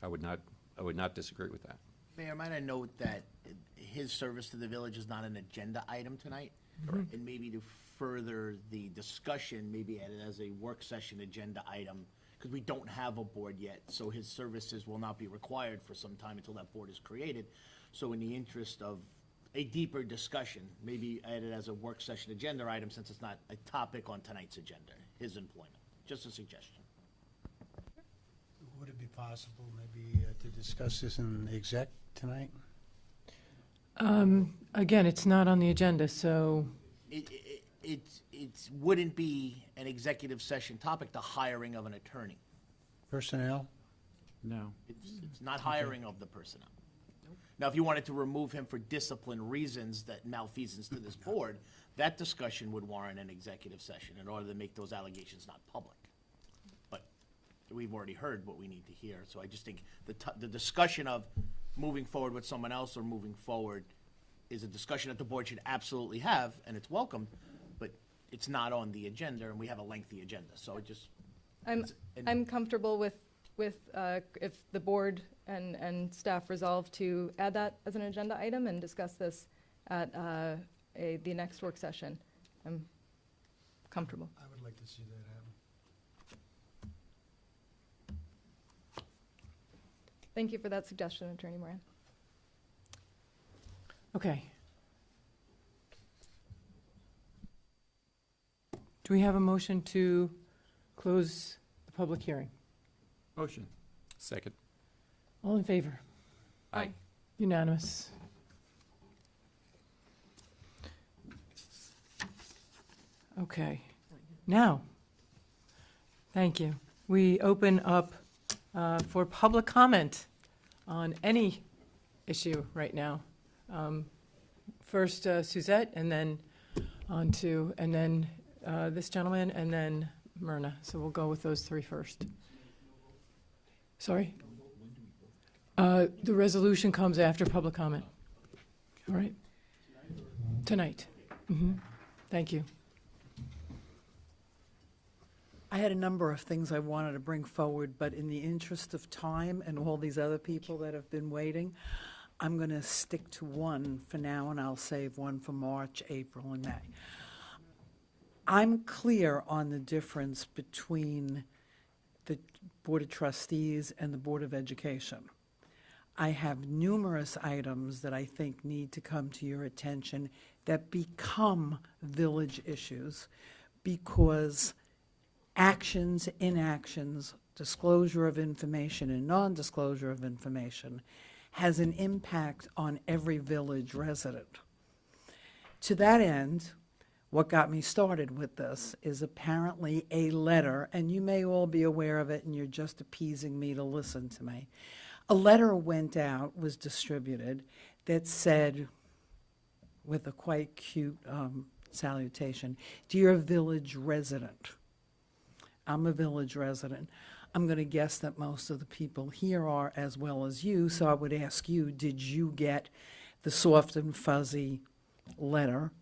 I would not disagree with that. Mayor, might I note that his service to the village is not an agenda item tonight? Correct. And maybe to further the discussion, maybe add it as a work session agenda item, because we don't have a board yet, so his services will not be required for some time until that board is created. So in the interest of a deeper discussion, maybe add it as a work session agenda item, since it's not a topic on tonight's agenda, his employment. Just a suggestion. Would it be possible maybe to discuss this in exec tonight? Again, it's not on the agenda, so. It wouldn't be an executive session topic, the hiring of an attorney. Personnel? No. It's not hiring of the personnel. Now, if you wanted to remove him for discipline reasons that malfeasance to this board, that discussion would warrant an executive session in order to make those allegations not public. But we've already heard what we need to hear, so I just think the discussion of moving forward with someone else or moving forward is a discussion that the board should absolutely have, and it's welcome, but it's not on the agenda, and we have a lengthy agenda, so it just. I'm comfortable with if the board and staff resolve to add that as an agenda item and discuss this at the next work session. I'm comfortable. I would like to see that happen. Thank you for that suggestion, Attorney Moran. Okay. Do we have a motion to close the public hearing? Motion. Second. All in favor? Aye. Unanimous. Okay. Now, thank you. We open up for public comment on any issue right now. First, Suzette, and then this gentleman, and then Myrna. So we'll go with those three first. Sorry? The resolution comes after public comment. All right? Tonight. Thank you. I had a number of things I wanted to bring forward, but in the interest of time and all these other people that have been waiting, I'm going to stick to one for now, and I'll save one for March, April, and May. I'm clear on the difference between the Board of Trustees and the Board of Education. I have numerous items that I think need to come to your attention that become village issues because actions, inactions, disclosure of information and non-disclosure of information has an impact on every village resident. To that end, what got me started with this is apparently a letter, and you may all be aware of it and you're just appeasing me to listen to me. A letter went out, was distributed, that said, with a quite cute salutation, "Dear village resident." I'm a village resident. I'm going to guess that most of the people here are as well as you, so I would ask you, did you get the soft and fuzzy letter?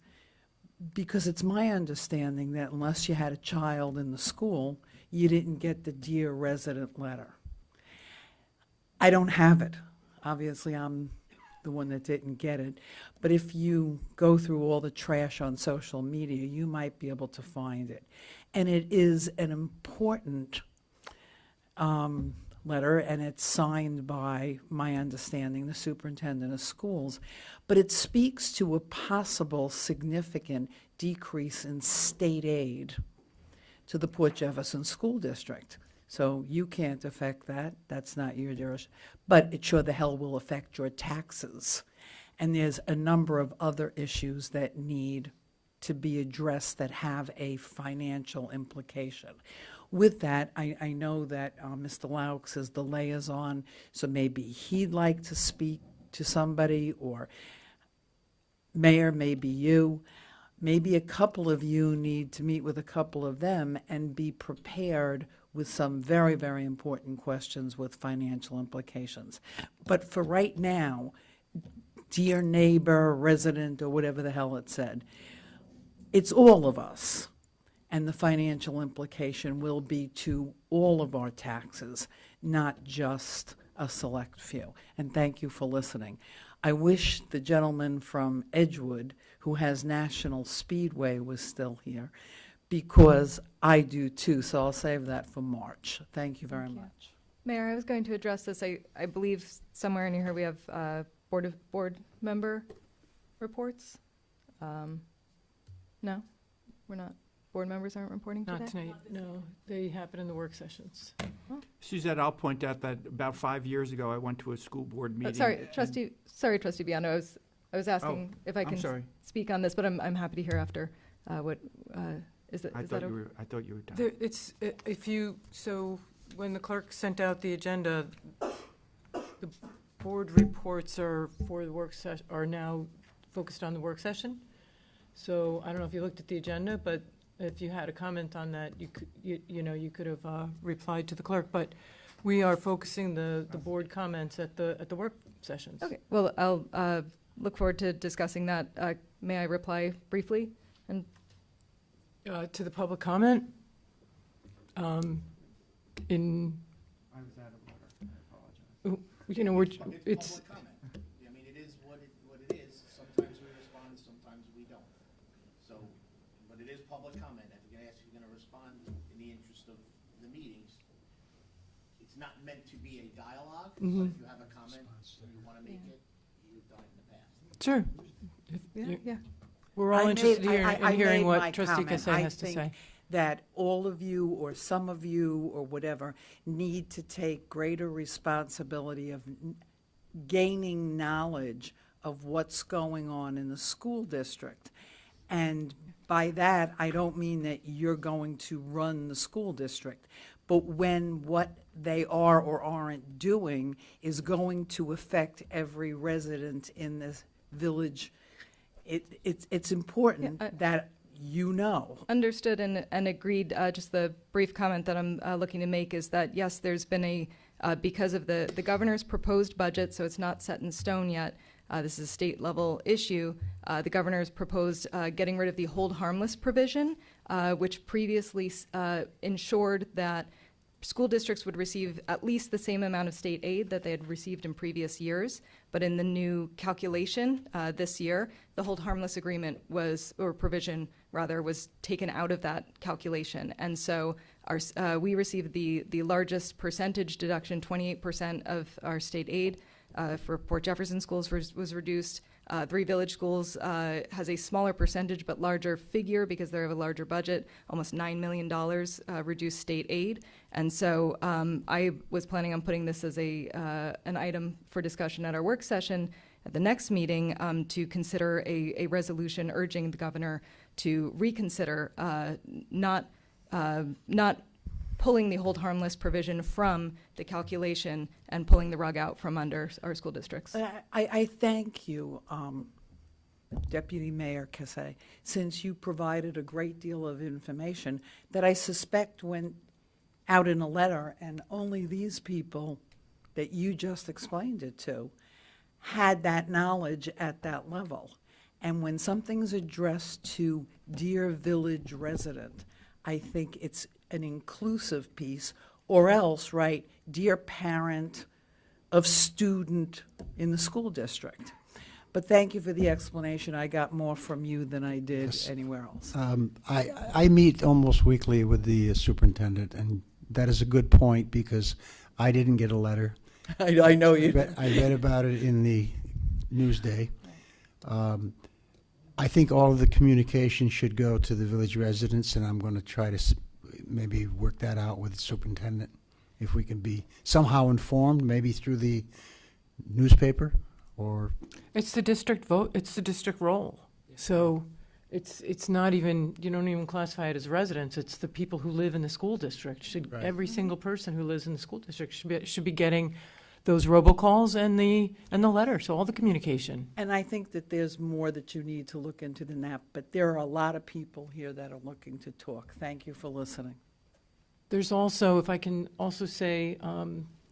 Because it's my understanding that unless you had a child in the school, you didn't get the Dear Resident letter. I don't have it. Obviously, I'm the one that didn't get it. But if you go through all the trash on social media, you might be able to find it. And it is an important letter, and it's signed by, my understanding, the superintendent of schools. But it speaks to a possible significant decrease in state aid to the Port Jefferson School District. So you can't affect that. That's not your jurisdiction. But it sure the hell will affect your taxes. And there's a number of other issues that need to be addressed that have a financial implication. With that, I know that Mr. Laux is the liaison, so maybe he'd like to speak to somebody, or Mayor, maybe you. Maybe a couple of you need to meet with a couple of them and be prepared with some very, very important questions with financial implications. But for right now, dear neighbor, resident, or whatever the hell it said, it's all of us. And the financial implication will be to all of our taxes, not just a select few. And thank you for listening. I wish the gentleman from Edgewood, who has National Speedway, was still here, because I do too, so I'll save that for March. Thank you very much. Mayor, I was going to address this. I believe somewhere in here we have board member reports. No, we're not. Board members aren't reporting today? Not tonight, no. They happen in the work sessions. Suzette, I'll point out that about 5 years ago, I went to a school board meeting. Sorry, Trustee Biano, I was asking if I I'm can sorry. speak on this, but I'm happy to hear after what is that. I Is that thought you were done. It's, so when the clerk sent out the agenda, board reports are for the work session, are now focused on the work session. So I don't know if you looked at the agenda, but if you had a comment on that, you could, you could have replied to the clerk. But we are focusing the board comments at the work sessions. Okay, well, I'll look forward to discussing that. May I reply briefly? And To the public comment, in, I was out of order, I apologize. it's, Public comment. I mean, it is what it is. Sometimes we respond, sometimes we don't. So, but it is public comment. If you're going to respond in the interest of the meetings, it's not meant to be a dialogue, but if you have a comment, you want to make it, you've done it in the past. sure. yeah. We're all interested in hearing what Trustee comment. Cassay has to I say. think that all of you, or some of you, or whatever, need to take greater responsibility of gaining knowledge of what's going on in the school district. And by that, I don't mean that you're going to run the school district, but when what they are or aren't doing is going to affect every resident in this village, it's important that you know. Understood and agreed. Just the brief comment that I'm looking to make is that, yes, there's been because of the governor's proposed budget, so it's not set in stone yet. This is a state level issue. The governor's proposed getting rid of the hold harmless provision, which previously ensured that school districts would receive at least the same amount of state aid that they had received in previous years. But in the new calculation this year, the hold harmless provision was taken out of that calculation. And so we received the largest percentage deduction. 28% of our state aid for Port Jefferson schools was reduced. Three Village Schools has a smaller percentage but larger figure because they have a larger budget, almost $9 million reduced state aid. And so I was planning on putting this as an item for discussion at our work session at the next meeting to consider a resolution urging the governor to reconsider not pulling the hold harmless provision from the calculation and pulling the rug out from under our school districts. I thank you, Deputy Mayor Cassay, since you provided a great deal of information that I suspect went out in a letter, and only these people that you just explained it to had that knowledge at that level. And when something's addressed to Dear Village resident, I think it's an inclusive piece, or else, right, dear parent of student in the school district. But thank you for the explanation. I got more from you than I did anywhere else. I meet almost weekly with the superintendent, and that is a good point because I didn't get a letter. I know you. I read about it in the Newsday. I think all of the communication should go to the village residents, and I'm going to try to maybe work that out with the superintendent, if we can be somehow informed, maybe through the newspaper or. It's the district vote. It's the district role. So it's not even, you don't even classify it as residents. It's the people who live in the school district. Every single person who lives in the school district should be getting those robocalls and the letter, so all the communication. And I think that there's more that you need to look into than that, but there are a lot of people here that are looking to talk. Thank you for listening. There's also, if I can also say,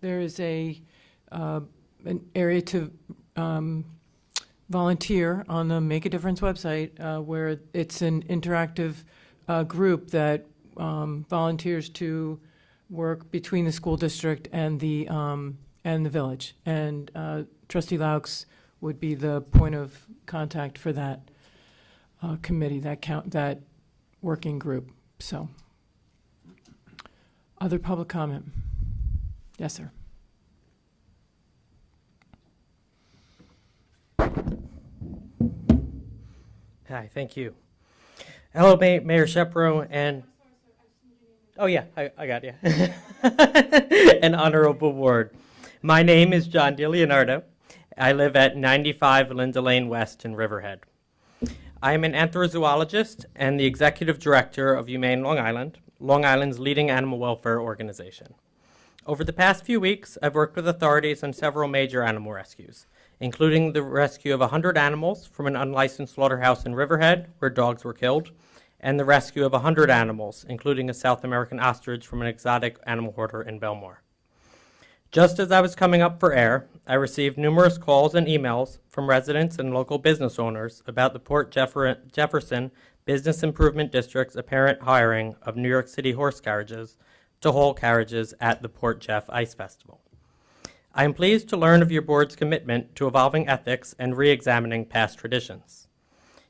there is an area to volunteer on the Make a Difference website, where it's an interactive group that volunteers to work between the school district and the village. And Trustee Laux would be the point of contact for that committee, that working group. So, other public comment? Yes, sir. Hi, thank you. Hello, Mayor Shepro, and oh yeah, I got you. An honorable board. My name is John DiLeonardo. I live at 95 Linda Lane West in Riverhead. I am an anthrozoologist and the executive director of Humane Long Island, Long Island's leading animal welfare organization. Over the past few weeks, I've worked with authorities on several major animal rescues, including the rescue of 100 animals from an unlicensed slaughterhouse in Riverhead, where dogs were killed, and the rescue of 100 animals, including a South American ostrich from an exotic animal hoarder in Belmore. Just as I was coming up for air, I received numerous calls and emails from residents and local business owners about the Port Jefferson Business Improvement District's apparent hiring of New York City horse carriages to haul carriages at the Port Jeff Ice Festival. I am pleased to learn of your board's commitment to evolving ethics and re-examining past traditions.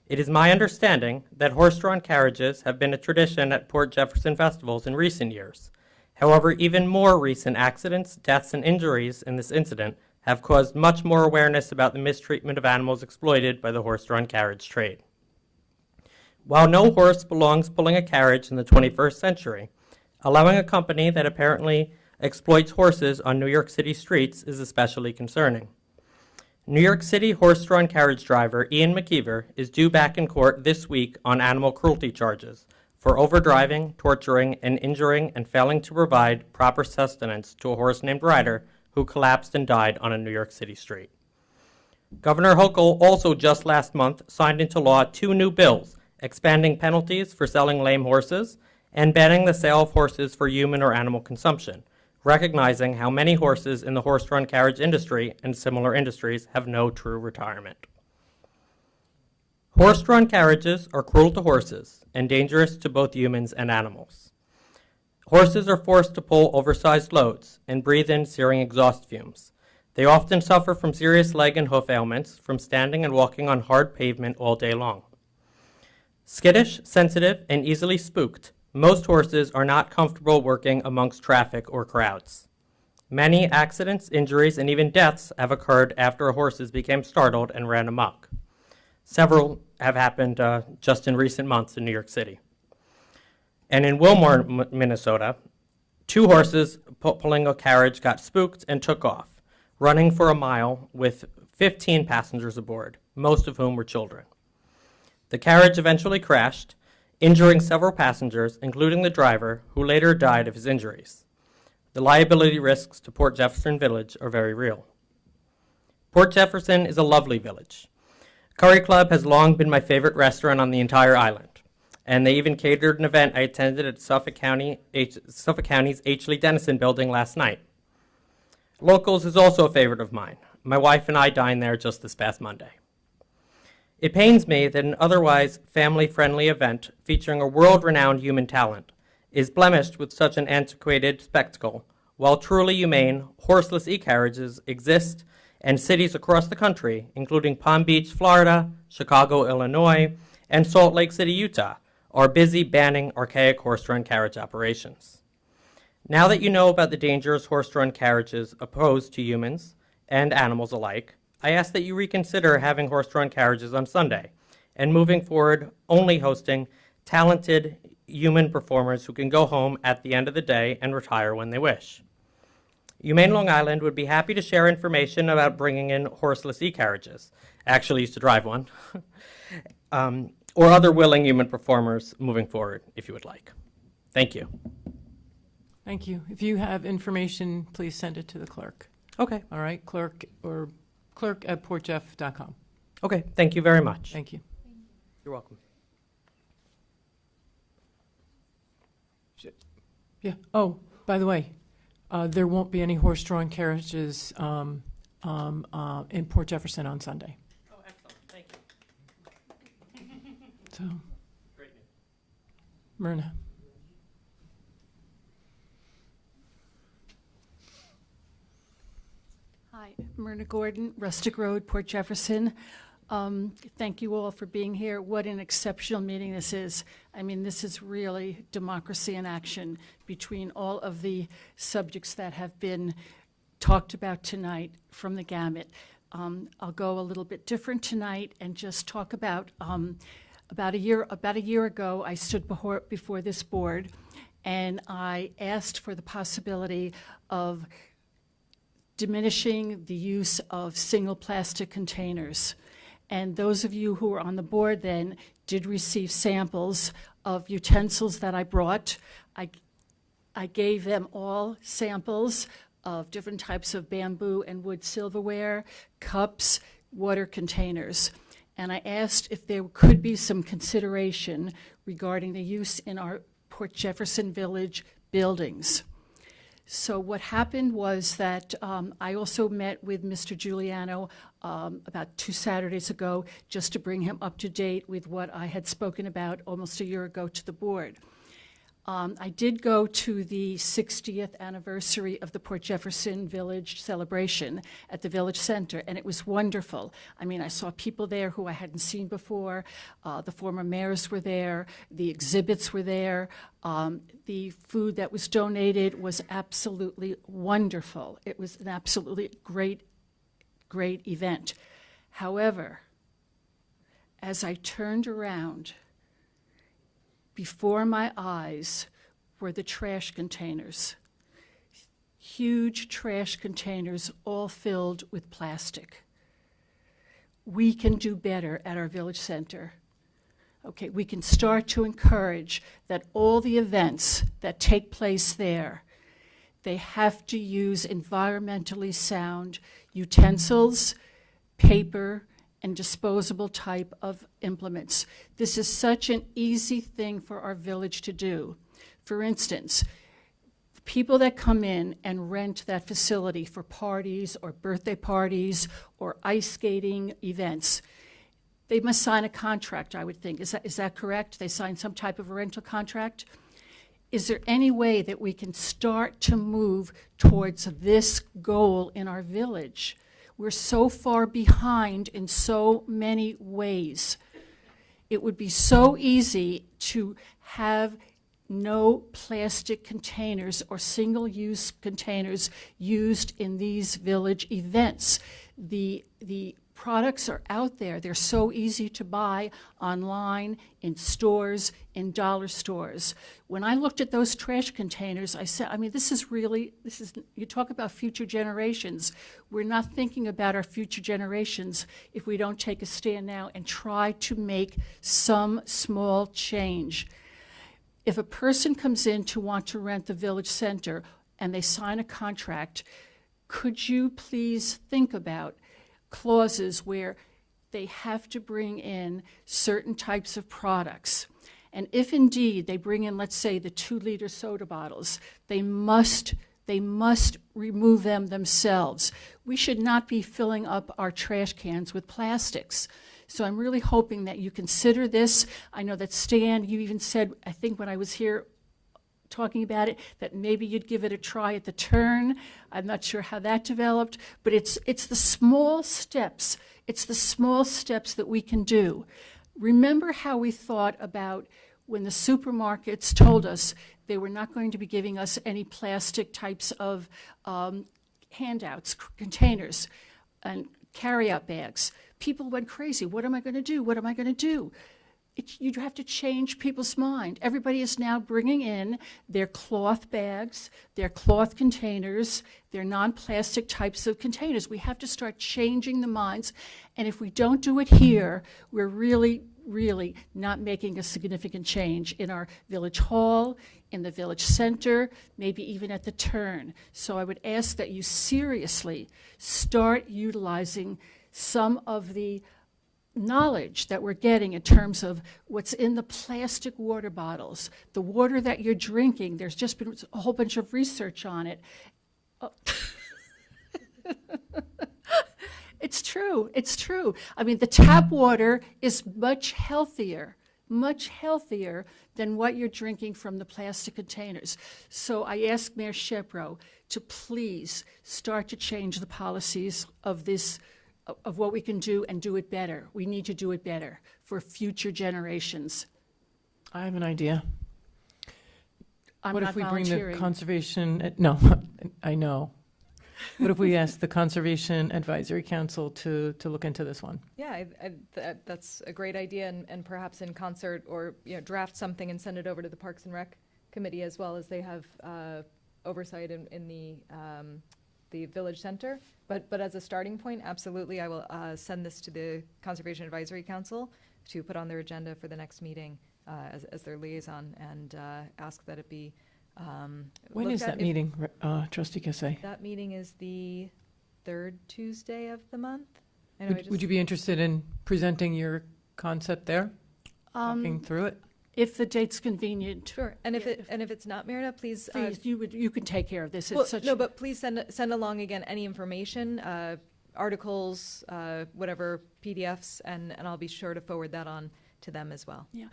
It is my understanding that horse-drawn carriages have been a tradition at Port Jefferson festivals in recent years. However, even more recent accidents, deaths, and injuries in this incident have caused much more awareness about the mistreatment of animals exploited by the horse-drawn carriage trade. While no horse belongs pulling a carriage in the 21st century, allowing a company that apparently exploits horses on New York City streets is especially concerning. New York City horse-drawn carriage driver Ian McKeever is due back in court this week on animal cruelty charges for overdriving, torturing, and injuring and failing to provide proper sustenance to a horse named Ryder who collapsed and died on a New York City street. Governor Hochul also just last month signed into law 2 new bills expanding penalties for selling lame horses and banning the sale of horses for human or animal consumption, recognizing how many horses in the horse-drawn carriage industry and similar industries have no true retirement. Horse-drawn carriages are cruel to horses and dangerous to both humans and animals. Horses are forced to pull oversized loads and breathe in searing exhaust fumes. They often suffer from serious leg and hoof ailments from standing and walking on hard pavement all day long. Skittish, sensitive, and easily spooked, most horses are not comfortable working amongst traffic or crowds. Many accidents, injuries, and even deaths have occurred after horses became startled and ran amok. Several have happened just in recent months in New York City. And in Wilmore, Minnesota, 2 horses pulling a carriage got spooked and took off, running for a mile with 15 passengers aboard, most of whom were children. The carriage eventually crashed, injuring several passengers, including the driver, who later died of his injuries. The liability risks to Port Jefferson Village are very real. Port Jefferson is a lovely village. Curry Club has long been my favorite restaurant on the entire island, and they even catered an event I attended at Suffolk County's H. Lee Dennison building last night. Locals is also a favorite of mine. My wife and I dined there just this past Monday. It pains me that an otherwise family-friendly event featuring a world-renowned human talent is blemished with such an antiquated spectacle, while truly humane, horseless e-carriages exist and cities across the country, including Palm Beach, Florida, Chicago, Illinois, and Salt Lake City, Utah, are busy banning archaic horse-drawn carriage operations. Now that you know about the dangerous horse-drawn carriages opposed to humans and animals alike, I ask that you reconsider having horse-drawn carriages on Sunday and moving forward only hosting talented human performers who can go home at the end of the day and retire when they wish. Humane Long Island would be happy to share information about bringing in horseless e-carriages. I actually used to drive one. Or other willing human performers moving forward, if you would like. Thank you. Thank you. If you have information, please send it to the clerk. Okay. All right, clerk at portjeff.com. Okay, thank you very much. Thank you. You're welcome. Yeah. Oh, by the way, there won't be any horse-drawn carriages in Port Jefferson on Sunday. Oh, excellent. Thank you. So, Great news. Myrna. Hi, Myrna Gordon, Rustic Road, Port Jefferson. Thank you all for being here. What an exceptional meeting this is. I mean, this is really democracy in action between all of the subjects that have been talked about tonight from the gamut. I'll go a little bit different tonight and just talk about a year ago, I stood before this board and I asked for the possibility of diminishing the use of single plastic containers. And those of you who were on the board then did receive samples of utensils that I brought. I gave them all samples of different types of bamboo and wood silverware, cups, water containers. And I asked if there could be some consideration regarding the use in our Port Jefferson Village buildings. So what happened was that I also met with Mr. Giuliano about 2 Saturdays ago just to bring him up to date with what I had spoken about almost a year ago to the board. I did go to the 60th anniversary of the Port Jefferson Village celebration at the Village Center, and it was wonderful. I mean, I saw people there who I hadn't seen before. The former mayors were there. The exhibits were there. The food that was donated was absolutely wonderful. It was an absolutely great event. However, as I turned around, before my eyes were the trash containers, huge trash containers all filled with plastic. We can do better at our village center. Okay, we can start to encourage that all the events that take place there, they have to use environmentally sound utensils, paper, and disposable type of implements. This is such an easy thing for our village to do. For instance, people that come in and rent that facility for parties or birthday parties or ice skating events, they must sign a contract, I would think. Is that correct? They sign some type of a rental contract? Is there any way that we can start to move towards this goal in our village? We're so far behind in so many ways. It would be so easy to have no plastic containers or single-use containers used in these village events. The products are out there. They're so easy to buy online, in stores, in dollar stores. When I looked at those trash containers, I said, I mean, you talk about future generations. We're not thinking about our future generations if we don't take a stand now and try to make some small change. If a person comes in to want to rent the village center and they sign a contract, could you please think about clauses where they have to bring in certain types of products? And if indeed they bring in, let's say, the 2-liter soda bottles, they must remove them themselves. We should not be filling up our trash cans with plastics. So I'm really hoping that you consider this. I know that Stan, you even said, I think when I was here talking about it, that maybe you'd give it a try at the turn. I'm not sure how that developed, but it's the small steps. It's the small steps that we can do. Remember how we thought about when the supermarkets told us they were not going to be giving us any plastic types of handouts, containers, and carry-out bags. People went crazy. What am I going to do? What am I going to do? You have to change people's mind. Everybody is now bringing in their cloth bags, their cloth containers, their non-plastic types of containers. We have to start changing the minds. And if we don't do it here, we're really not making a significant change in our village hall, in the village center, maybe even at the turn. So I would ask that you seriously start utilizing some of the knowledge that we're getting in terms of what's in the plastic water bottles, the water that you're drinking. There's just been a whole bunch of research on it. It's true. It's true. I mean, the tap water is much healthier than what you're drinking from the plastic containers. So I ask Mayor Shepro to please start to change the policies of this, of what we can do and do it better. We need to do it better for future generations. I have an idea. I'm What not if we bring the volunteering. conservation, no, I know. What if we ask the Conservation Advisory Council to look into this one? Yeah, that's a great idea, and perhaps in concert, or draft something and send it over to the Parks and Rec Committee as well, as they have oversight in the Village Center. But as a starting point, absolutely, I will send this to the Conservation Advisory Council to put on their agenda for the next meeting as their liaison, and ask that it be When is that meeting, Trustee Cassay? That meeting is the third Tuesday of the month. I know I Would you be interested in presenting your concept there? Walking through it? If the date's convenient. Sure, and if it's not, Merida, please. Please, you can take care of this. It's Well, such no, but please send along again any information, articles, whatever PDFs, and I'll be sure to forward that on to them as well. Yeah,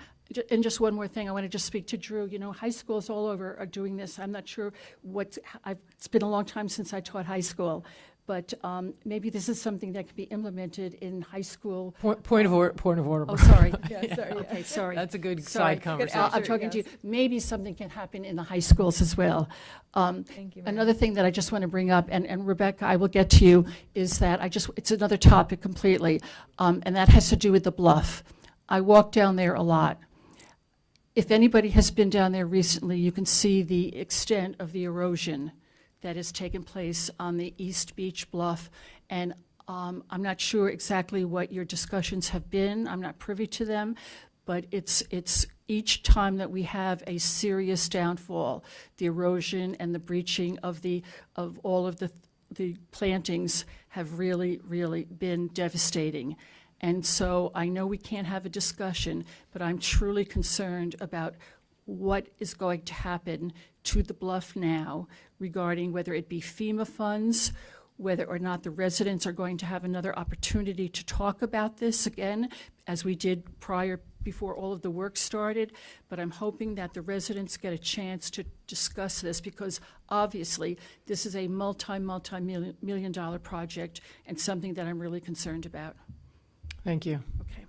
and just one more thing, I want to just speak to Drew. You know, high schools all over are doing this. I'm not sure it's been a long time since I taught high school, but maybe this is something that could be implemented in high school. Point of order. Oh, sorry. Yeah, sorry. Okay, sorry. That's a good Sorry. side conversation. I'm talking to you. Maybe something can happen in the high schools as well. Thank you, Mary. Another thing that I just want to bring up, and Rebecca, I will get to you, is that it's another topic completely, and that has to do with the bluff. I walk down there a lot. If anybody has been down there recently, you can see the extent of the erosion that has taken place on the East Beach Bluff. And I'm not sure exactly what your discussions have been. I'm not privy to them. But it's each time that we have a serious downfall, the erosion and the breaching of all of the plantings have really, really been devastating. And so I know we can't have a discussion, but I'm truly concerned about what is going to happen to the bluff now regarding whether it be FEMA funds, whether or not the residents are going to have another opportunity to talk about this again, as we did before all of the work started. But I'm hoping that the residents get a chance to discuss this, because obviously this is a multi-million dollar project and something that I'm really concerned about. Thank you. Okay.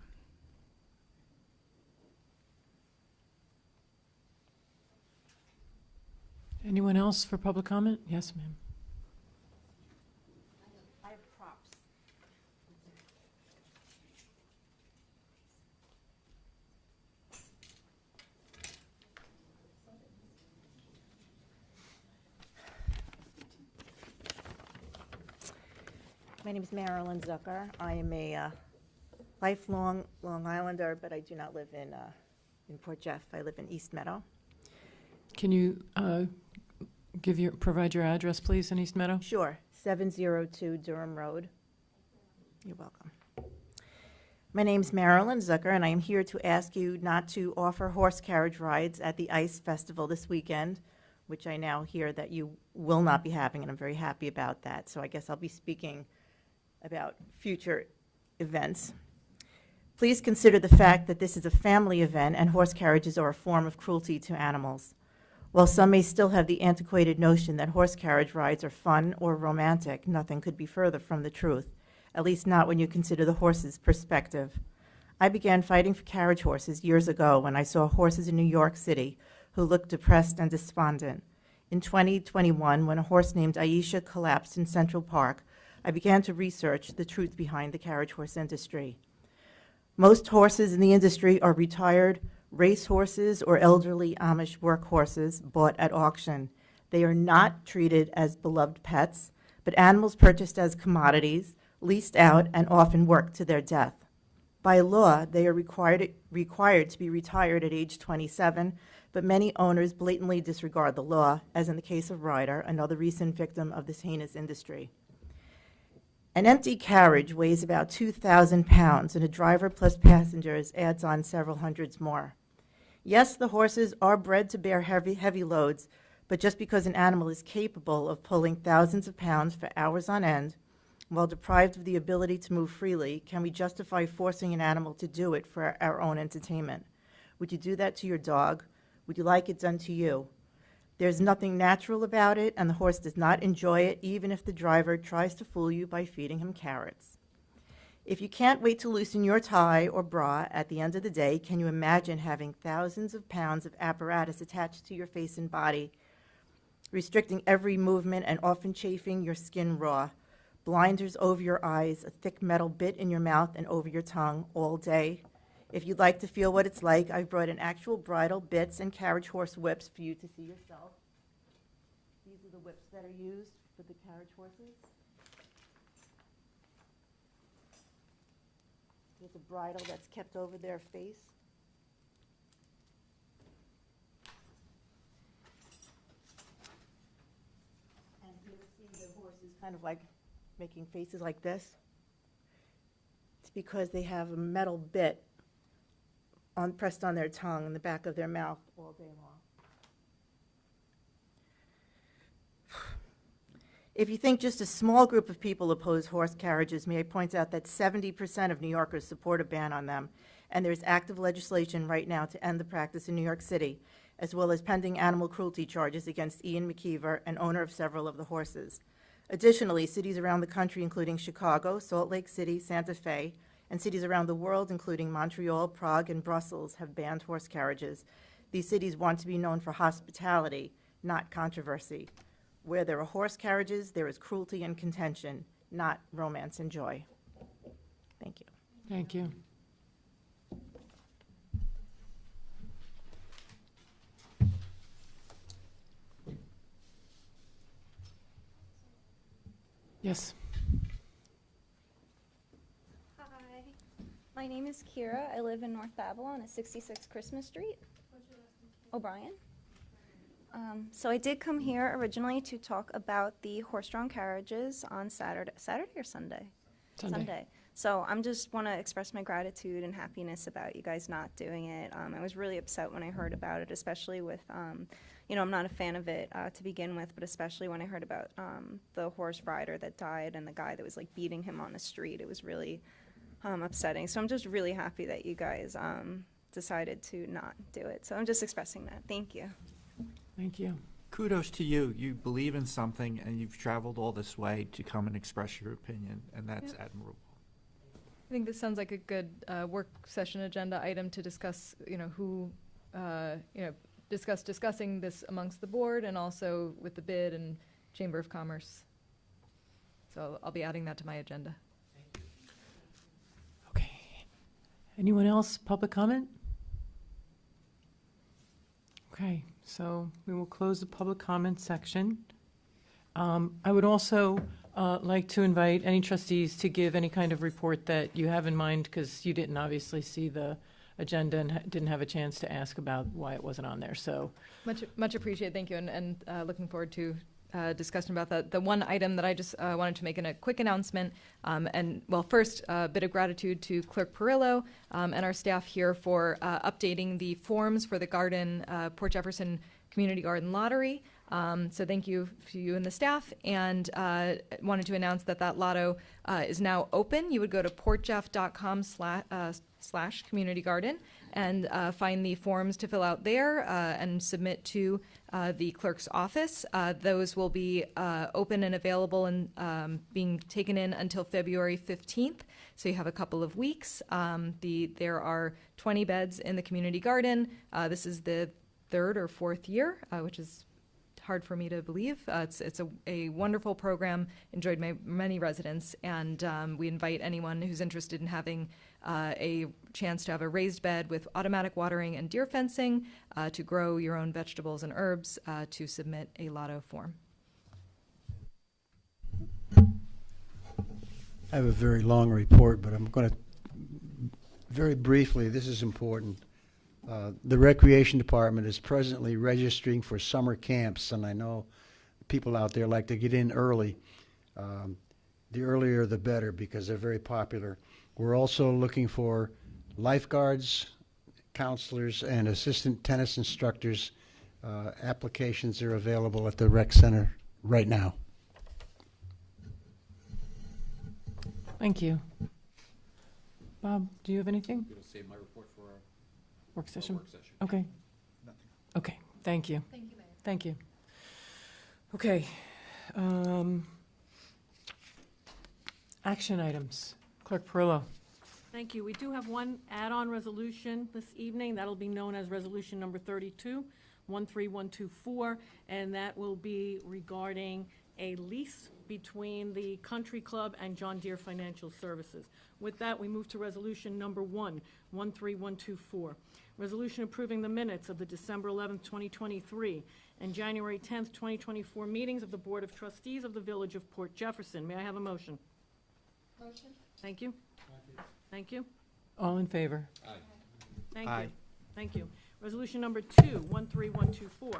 Anyone else for public comment? Yes, ma'am. I have props. My name is Marilyn Zucker. I am a lifelong Long Islander, but I do not live in Port Jeff. I live in East Meadow. Can you provide your address, please, in East Meadow? Sure, 702 Durham Road. You're welcome. My name's Marilyn Zucker, and I am here to ask you not to offer horse carriage rides at the Ice Festival this weekend, which I now hear that you will not be having, and I'm very happy about that. So I guess I'll be speaking about future events. Please consider the fact that this is a family event and horse carriages are a form of cruelty to animals. While some may still have the antiquated notion that horse carriage rides are fun or romantic, nothing could be further from the truth, at least not when you consider the horse's perspective. I began fighting for carriage horses years ago when I saw horses in New York City who looked depressed and despondent. In 2021, when a horse named Aisha collapsed in Central Park, I began to research the truth behind the carriage horse industry. Most horses in the industry are retired race horses or elderly Amish work horses bought at auction. They are not treated as beloved pets, but animals purchased as commodities, leased out, and often worked to their death. By law, they are required to be retired at age 27, but many owners blatantly disregard the law, as in the case of Ryder, another recent victim of this heinous industry. An empty carriage weighs about 2,000 pounds, and a driver plus passengers adds on several hundreds more. Yes, the horses are bred to bear heavy loads, but just because an animal is capable of pulling thousands of pounds for hours on end, while deprived of the ability to move freely, can we justify forcing an animal to do it for our own entertainment? Would you do that to your dog? Would you like it done to you? There's nothing natural about it, and the horse does not enjoy it, even if the driver tries to fool you by feeding him carrots. If you can't wait to loosen your tie or bra at the end of the day, can you imagine having thousands of pounds of apparatus attached to your face and body, restricting every movement and often chafing your skin raw, blinders over your eyes, a thick metal bit in your mouth and over your tongue all day? If you'd like to feel what it's like, I've brought in actual bridle, bits, and carriage horse whips for you to see yourself. These are the whips that are used for the carriage horses. There's a bridle that's kept over their face. horses kind of like making faces like this? It's because they have a metal bit pressed on their tongue in the back of their mouth all day long. If you think just a small group of people oppose horse carriages, may I point out that 70% of New Yorkers support a ban on them, and there's active legislation right now to end the practice in New York City, as well as pending animal cruelty charges against Ian McKeever, an owner of several of the horses. Additionally, cities around the country, including Chicago, Salt Lake City, Santa Fe, and cities around the world, including Montreal, Prague, and Brussels, have banned horse carriages. These cities want to be known for hospitality, not controversy. Where there are horse carriages, there is cruelty and contention, not romance and joy. Thank you. Thank you. Yes. Hi, my name is Kira. I live in North Babylon at 66 Christmas Street. O'Brien. So I did come here originally to talk about the horse-drawn carriages on Saturday or Sunday? Sunday. So I'm just want to express my gratitude and happiness about you guys not doing it. I was really upset when I heard about it, especially with, you know, I'm not a fan of it to begin with, but especially when I heard about the horse rider that died and the guy that was like beating him on the street. It was really upsetting. So I'm just really happy that you guys decided to not do it. So I'm just expressing that. Thank you. Thank you. Kudos to you. You believe in something, and you've traveled all this way to come and express your opinion, and that's admirable. I think this sounds like a good work session agenda item to discuss, you know, who, you know, discussing this amongst the board and also with the bid and Chamber of Commerce. So I'll be adding that to my agenda. Okay. Anyone else? Public comment? Okay, so we will close the public comment section. I would also like to invite any trustees to give any kind of report that you have in mind, because you didn't obviously see the agenda and didn't have a chance to ask about why it wasn't on there. So Much appreciated, thank you, and looking forward to discussion about that. The one item that I just wanted to make in a quick announcement, and well, first, a bit of gratitude to Clerk Perillo and our staff here for updating the forms for the garden, Port Jefferson Community Garden Lottery. So thank you to you and the staff, and wanted to announce that that lotto is now open. You would go to portjeff.com/community garden and find the forms to fill out there and submit to the clerk's office. Those will be open and available and being taken in until February 15th. So you have a couple of weeks. There are 20 beds in the community garden. This is the third or fourth year, which is hard for me to believe. It's a wonderful program, enjoyed by many residents, and we invite anyone who's interested in having a chance to have a raised bed with automatic watering and deer fencing to grow your own vegetables and herbs to submit a lotto form. I have a very long report, but I'm going to, very briefly, this is important. The Recreation Department is presently registering for summer camps, and I know people out there like to get in early. The earlier the better, because they're very popular. We're also looking for lifeguards, counselors, and assistant tennis instructors. Applications are available at the rec center right now. thank you. Bob, do you have anything? I'm going to save my report for our Work session? work session. Okay. Okay, thank you. Thank you, Mayor. Thank you. Okay. Action items. Clerk Perillo. Thank you. We do have one add-on resolution this evening. That'll be known as Resolution Number 32, 13124, and that will be regarding a lease between the Country Club and John Deere Financial Services. With that, we move to Resolution Number 13124. Resolution approving the minutes of the December 11th, 2023 and January 10th, 2024 meetings of the Board of Trustees of the Village of Port Jefferson. May I have a motion? Motion. Thank you. Thank you. All in favor? Aye. Thank Aye. you. Thank you. Resolution number 13124,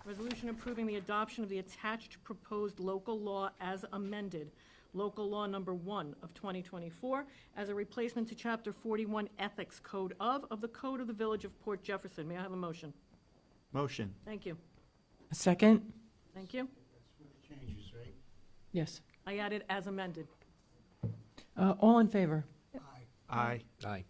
resolution approving the adoption of the attached proposed local law as amended, local law number 1 of 2024, as a replacement to Chapter 41 Ethics Code of the Code of the Village of Port Jefferson. May I have a motion? Motion. Thank you. A second? Thank you. Changes, right? Yes. I added as amended. All in favor? Aye. Aye.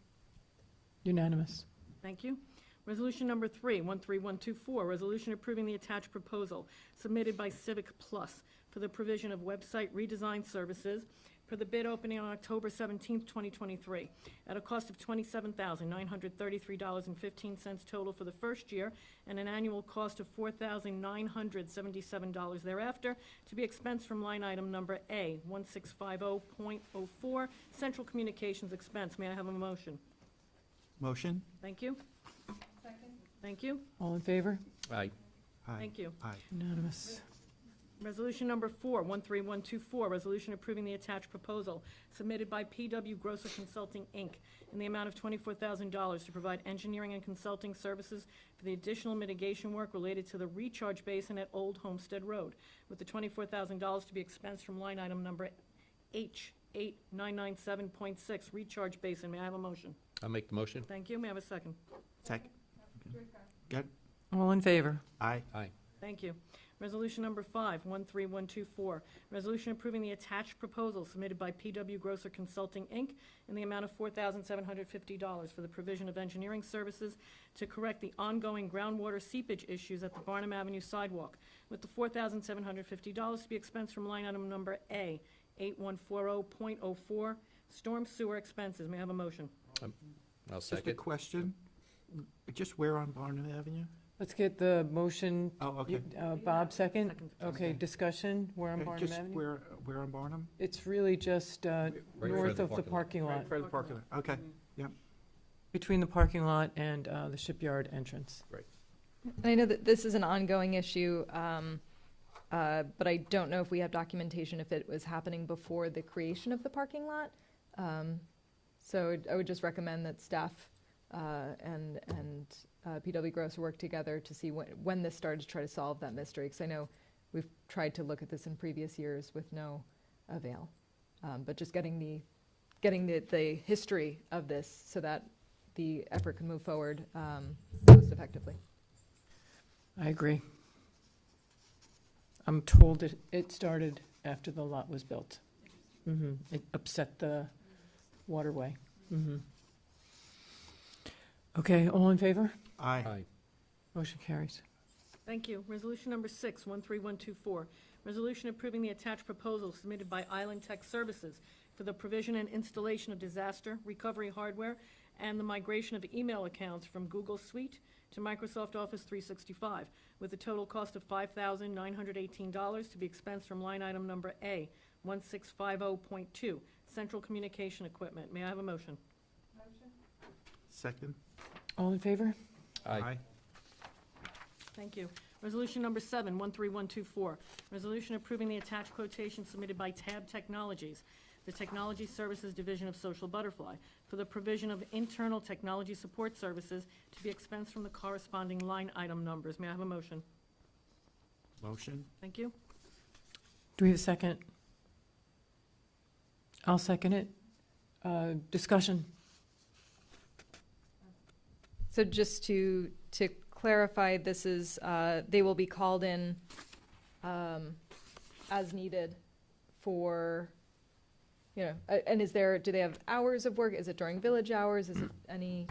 Unanimous. Thank you. Resolution number 13124, resolution approving the attached proposal submitted by Civic Plus for the provision of website redesign services per the bid opening on October 17th, 2023, at a cost of $27,933.15 total for the first year, and an annual cost of $4,977 thereafter, to be expensed from line item number A, 1650.04, Central Communications Expense. May I have a motion? Motion. Thank you. Thank you. All in favor? Aye. Thank you. Aye. Unanimous. Resolution number 13124, resolution approving the attached proposal submitted by PW Grosser Consulting, Inc. in the amount of $24,000 to provide engineering and consulting services for the additional mitigation work related to the recharge basin at Old Homestead Road, with the $24,000 to be expensed from line item number H8997.6, recharge basin. May I have a motion? I'll make the motion. Thank you. May I have a second? Second. Good. All in favor? Aye. Aye. Thank you. Resolution number 13124, resolution approving the attached proposal submitted by PW Grosser Consulting, Inc. in the amount of $4,750 for the provision of engineering services to correct the ongoing groundwater seepage issues at the Barnum Avenue sidewalk, with the $4,750 to be expensed from line item number A, 8140.04, storm sewer expenses. May I have a motion? I'll Just a second. question. Just where on Barnum Avenue? Let's get the motion. Oh, okay. Bob, second? Second. Okay, discussion, where on Barnum Just Avenue? where on Barnum? It's really just in front north of of the the parking parking lot, Right for the parking lot. Okay. Yep. between the parking lot and the shipyard entrance. Right. And I know that this is an ongoing issue, but I don't know if we have documentation if it was happening before the creation of the parking lot. So I would just recommend that staff and PW Gross work together to see when this started, to try to solve that mystery. Because I know we've tried to look at this in previous years with no avail. But just getting the history of this so that the effort can move forward most effectively. I agree. I'm told it started after the lot was built. It upset the waterway. Okay, all in favor? Aye. Aye. Motion carries. Thank you. Resolution number 13124, resolution approving the attached proposal submitted by Island Tech Services for the provision and installation of disaster recovery hardware and the migration of email accounts from Google Suite to Microsoft Office 365, with a total cost of $5,918 to be expensed from line item number A, 1650.2, Central Communication Equipment. May I have a motion? Second. All in favor? Aye. Thank you. Resolution number 13124, resolution approving the attached quotation submitted by Tab Technologies, the Technology Services Division of Social Butterfly, for the provision of internal technology support services to be expensed from the corresponding line item numbers. May I have a motion? Motion. Thank you. Do we have a second? I'll second it. Discussion. So just to clarify, this is, they will be called in as needed for, and do they have hours of work? Is it during village hours? Is it any?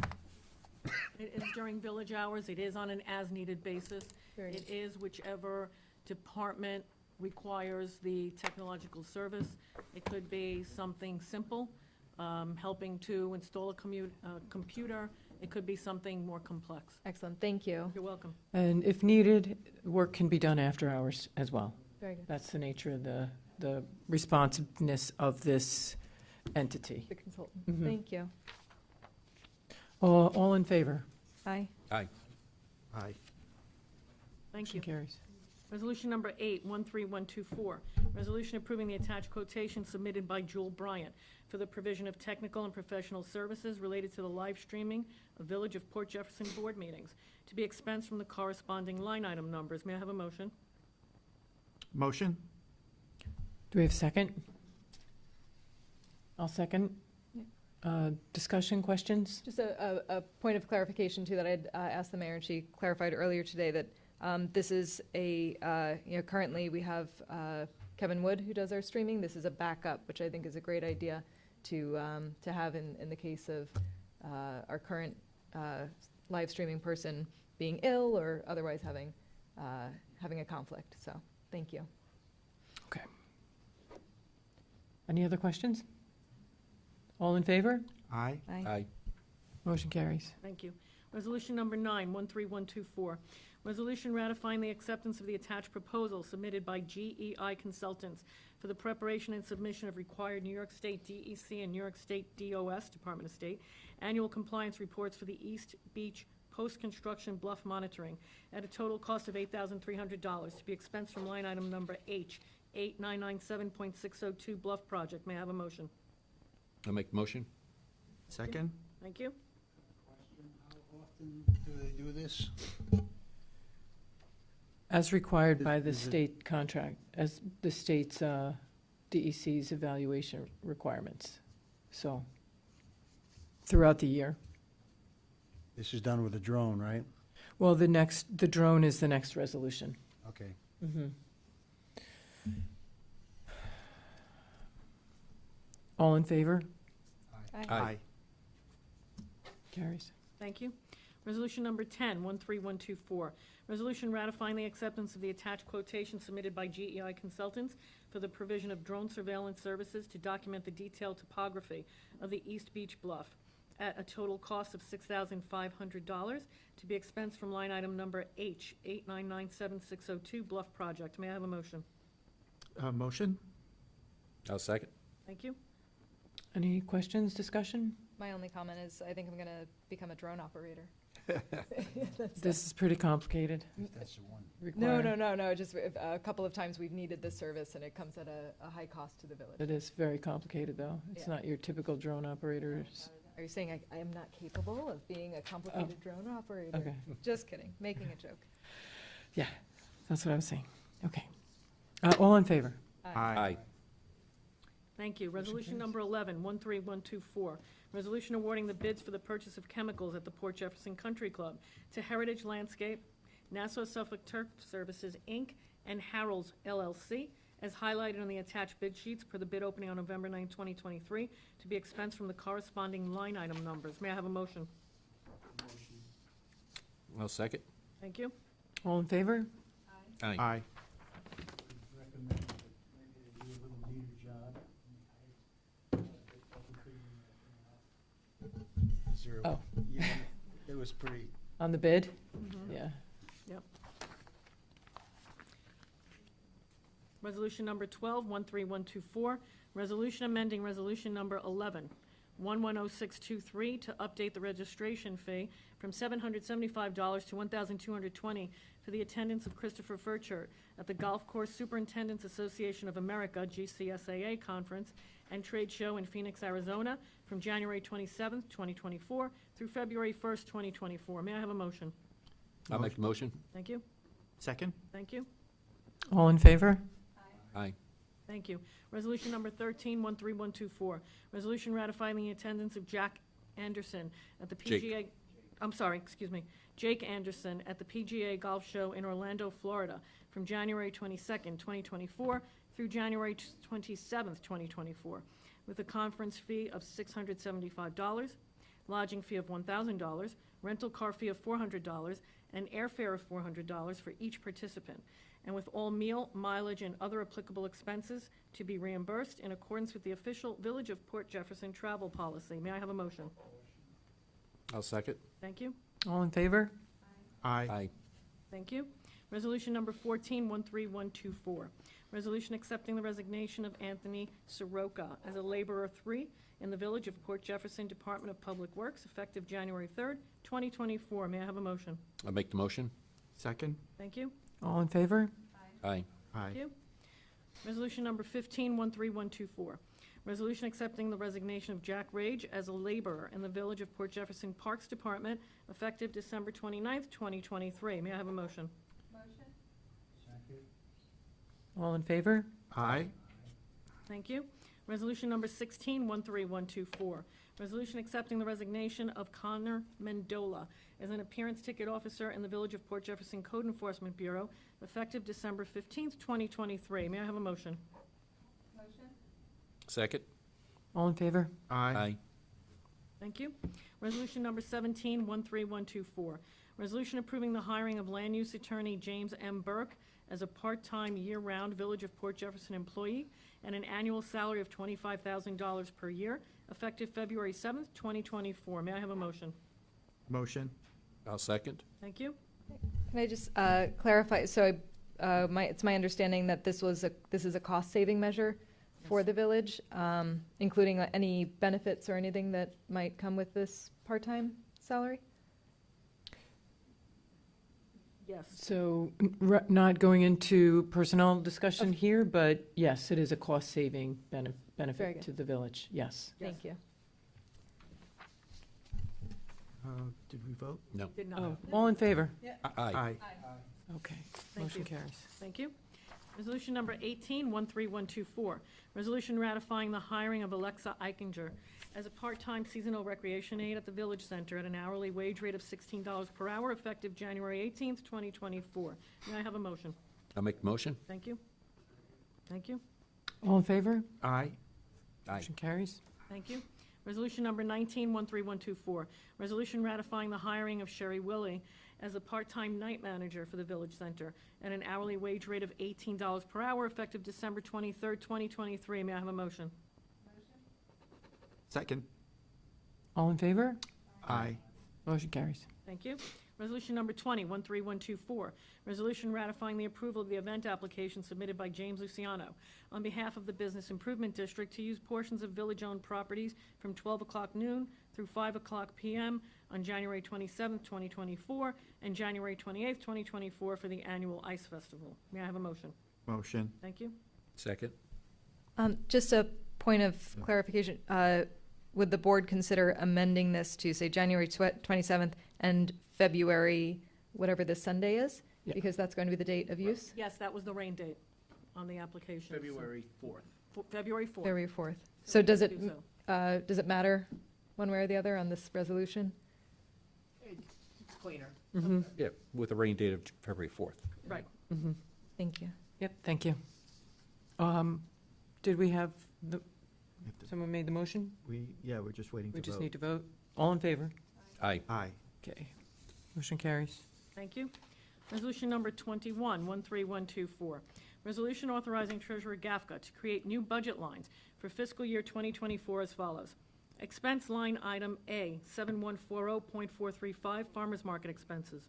It is during village hours. It is on an as-needed basis. Very It is whichever department requires the technological service. It could be something simple, helping to install a computer. It could be something more complex. Excellent, thank you. You're welcome. And if needed, work can be done after hours as well. Very good. That's the nature of the responsiveness of this entity. The consultant, Mhm. thank you. All in favor? Aye. Aye. Aye. Thank you. Motion carries. Resolution number 13124, Resolution approving the attached quotation submitted by Jewel Bryant for the provision of technical and professional services related to the live streaming of Village of Port Jefferson board meetings to be expensed from the corresponding line item numbers. May I have a motion? Motion? Do we have a second? I'll second. Discussion, questions? Just a point of clarification too, that I'd asked the mayor, and she clarified earlier today that this is currently we have Kevin Wood who does our streaming. This is a backup, which I think is a great idea to have in the case of our current live streaming person being ill or otherwise having a conflict. So thank you. Okay. Any other questions? All in favor? Aye. Aye. Motion carries. Thank you. Resolution number 9, 13124. Resolution ratifying the acceptance of the attached proposal submitted by GEI Consultants for the preparation and submission of required New York State DEC and New York State DOS, Department of State, annual compliance reports for the East Beach post-construction bluff monitoring at a total cost of $8,300 to be expensed from line item number H, 8997.602 Bluff Project. May I have a motion? I'll make the motion. Second? Thank you. How often do they do this? As required by the Is it- state contract, as the state's DEC's evaluation requirements. So, throughout the year. This is done with a drone, right? Well, the drone is the next resolution. Okay. Mm-hmm. All in favor? Aye. Carries. Thank you. Resolution number 10, 13124. Resolution ratifying the acceptance of the attached quotation submitted by GEI Consultants for the provision of drone surveillance services to document the detailed topography of the East Beach Bluff at a total cost of $6,500 to be expensed from line item number H, 8997.602 Bluff Project. May I have a motion? Motion? I'll second. Thank you. Any questions, discussion? My only comment is I think I'm going to become a drone operator. This is pretty complicated. If that's the one. No. Just a couple of times we've needed this service, and it comes at a high cost to the village. It is very complicated, though. It's Yeah. not your typical drone operators. Are you saying I am not capable of being a complicated drone operator? Okay. Just kidding. Making a joke. Yeah, that's what I was saying. Okay. All in favor? Aye. Thank you. Resolution number 11, 13124. Resolution awarding the bids for the purchase of chemicals at the Port Jefferson Country Club to Heritage Landscape, Nassau Suffolk Turf Services, Inc., and Harold's LLC, as highlighted on the attached bid sheets per the bid opening on November 9, 2023, to be expensed from the corresponding line item numbers. May I have a motion? I'll second. Thank you. All in favor? Aye. Aye. Recommend that maybe they do a little neater job. Is there, Oh. yeah, it was pretty, On the bid? Mhm. Yeah. Yep. Resolution number 12, 13124, resolution amending resolution number 11, 110623, to update the registration fee from $775 to $1,220 for the attendance of Christopher Furchert at the Golf Course Superintendents Association of America, GCSAA Conference and Trade Show in Phoenix, Arizona, from January 27th, 2024 through February 1st, 2024. May I have a motion? I'll make the motion. Thank you. Second? Thank you. All in favor? Aye. Thank you. Resolution number 13, 13124. Resolution ratifying the attendance of Jack Anderson at the PGA, Jake Anderson at the PGA Golf Show in Orlando, Florida, from January 22nd, 2024 through January 27th, 2024, with a conference fee of $675, lodging fee of $1,000, rental car fee of $400, and airfare of $400 for each participant, and with all meal, mileage, and other applicable expenses to be reimbursed in accordance with the official Village of Port Jefferson travel policy. May I have a motion? I'll second. Thank you. All in favor? Aye. Aye. Thank you. Resolution number 14, 13124. Resolution accepting the resignation of Anthony Soroka as a laborer 3 in the Village of Port Jefferson Department of Public Works, effective January 3rd, 2024. May I have a motion? I'll make the motion. Second? Thank you. All in favor? Aye. Aye. Thank you. Resolution number 15-13124. Resolution accepting the resignation of Jack Rage as a laborer in the Village of Port Jefferson Parks Department effective December 29th, 2023. May I have a motion? All in favor? Aye. Thank you. Resolution number 16-13124. Resolution accepting the resignation of Connor Mendola as an appearance ticket officer in the Village of Port Jefferson Code Enforcement Bureau effective December 15th, 2023. May I have a motion? Second? All in favor? Aye. Thank you. Resolution number 17-13124. Resolution approving the hiring of land use attorney James M. Burke as a part-time, year-round Village of Port Jefferson employee and an annual salary of $25,000 per year, effective February 7th, 2024. May I have a motion? Motion. I'll second. Thank you. Can I just clarify? So it's my understanding that this is a cost-saving measure for the village, including any benefits or anything that might come with this part-time salary? Yes. So, not going into personnel discussion here, but yes, it is a cost-saving Very benefit good. to the village, yes. Thank you. Did we vote? No. Did not. Oh, all in favor? Aye. Okay, Thank motion you. carries. Thank you. Resolution number 18-13124. Resolution ratifying the hiring of Alexa Eichinger as a part-time seasonal recreation aide at the Village Center at an hourly wage rate of $16 per hour effective January 18th, 2024. May I have a motion? I'll make the motion. Thank you. Thank you. All in favor? Aye. Aye. Motion carries. Thank you. Resolution number 19-13124. Resolution ratifying the hiring of Sherry Willie as a part-time night manager for the Village Center at an hourly wage rate of $18 per hour effective December 23rd, 2023. May I have a motion? Second. All in favor? Aye. Motion carries. Thank you. Resolution number 20-13124. Resolution ratifying the approval of the event application submitted by James Luciano on behalf of the Business Improvement District to use portions of village-owned properties from 12 o'clock noon through 5 o'clock p.m. on January 27th, 2024, and January 28th, 2024 for the annual Ice Festival. May I have a motion? Motion. Thank you. Second? Just a point of clarification. Would the board consider amending this to, say, January 27th and February, whatever this Sunday is? Yeah. Because that's going to be the date of use? Yes, that was the rain date on the application. February 4th. February 4th. February 4th. So does Do so. it matter one way or the other on this resolution? It's cleaner. Mm-hmm. Yeah, with a rain date of February 4th. Right. Mm-hmm. Thank you. Yep, thank you. Did we have someone made the motion? We're just waiting to We vote. just need to vote. All in favor? Aye. Aye. Okay. Motion carries. Thank you. Resolution number 21-13124. Resolution authorizing Treasurer Gafka to create new budget lines for fiscal year 2024 as follows. Expense line item A, 7140.435, Farmers Market expenses.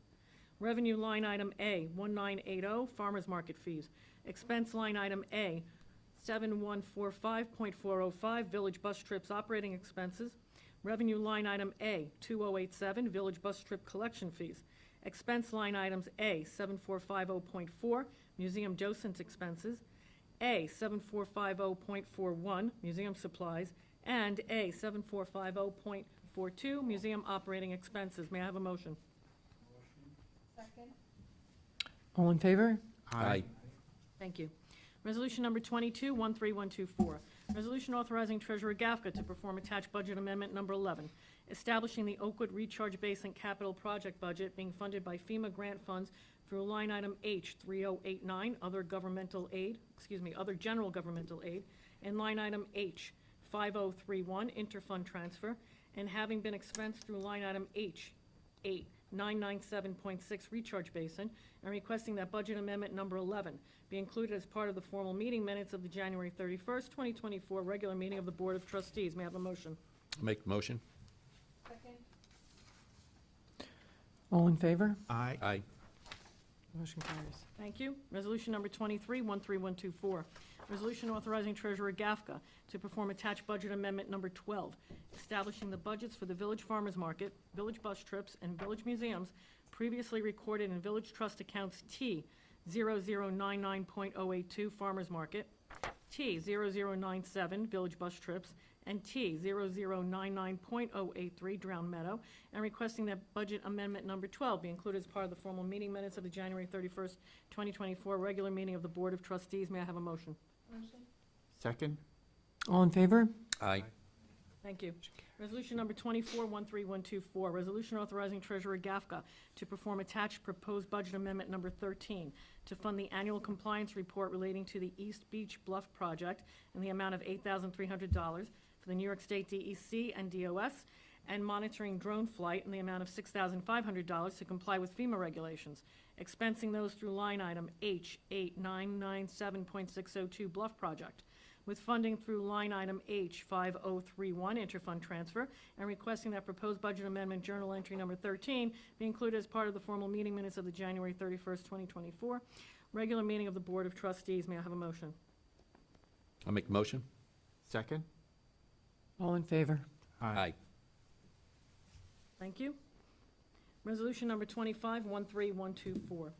Revenue line item A, 1980, Farmers Market fees. Expense line item A, 7145.405, Village Bus Trips operating expenses. Revenue line item A, 2087, Village Bus Trip collection fees. Expense line items A, 7450.4, Museum docents expenses. A, 7450.41, Museum supplies. And A, 7450.42, Museum operating expenses. May I have a motion? All in favor? Aye. Thank you. Resolution number 22-13124. Resolution authorizing Treasurer Gafka to perform attached budget amendment number 11, establishing the Oakwood Recharge Basin capital project budget being funded by FEMA grant funds through line item H3089, other general governmental aid, and line item H5031, interfund transfer, and having been expensed through line item H8997.6 recharge basin, and requesting that budget amendment number 11 be included as part of the formal meeting minutes of the January 31st, 2024 regular meeting of the Board of Trustees. May I have a motion? I'll make the motion. All in favor? Aye. Aye. Motion carries. Thank you. Resolution number 23-13124. Resolution authorizing Treasurer Gafka to perform attached budget amendment number 12, establishing the budgets for the Village Farmers Market, Village Bus Trips, and Village Museums previously recorded in Village Trust accounts T 0099.082 Farmers Market, T0097 Village Bus Trips, and T0099.083 Drown Meadow, and requesting that budget amendment number 12 be included as part of the formal meeting minutes of the January 31st, 2024 regular meeting of the Board of Trustees. May I have a motion? Second? All in favor? Aye. Thank you. Resolution number 24-13124, resolution authorizing Treasurer Gafka to perform attached proposed budget amendment number 13 to fund the annual compliance report relating to the East Beach Bluff project in the amount of $8,300 for the New York State DEC and DOS, and monitoring drone flight in the amount of $6,500 to comply with FEMA regulations, expensing those through line item H8997.602 Bluff project, with funding through line item H5031 interfund transfer, and requesting that proposed budget amendment journal entry number 13 be included as part of the formal meeting minutes of the January 31st, 2024 regular meeting of the Board of Trustees. May I have a motion? I'll make the motion. Second? All in favor? Aye. Thank you. Resolution number 25-13124.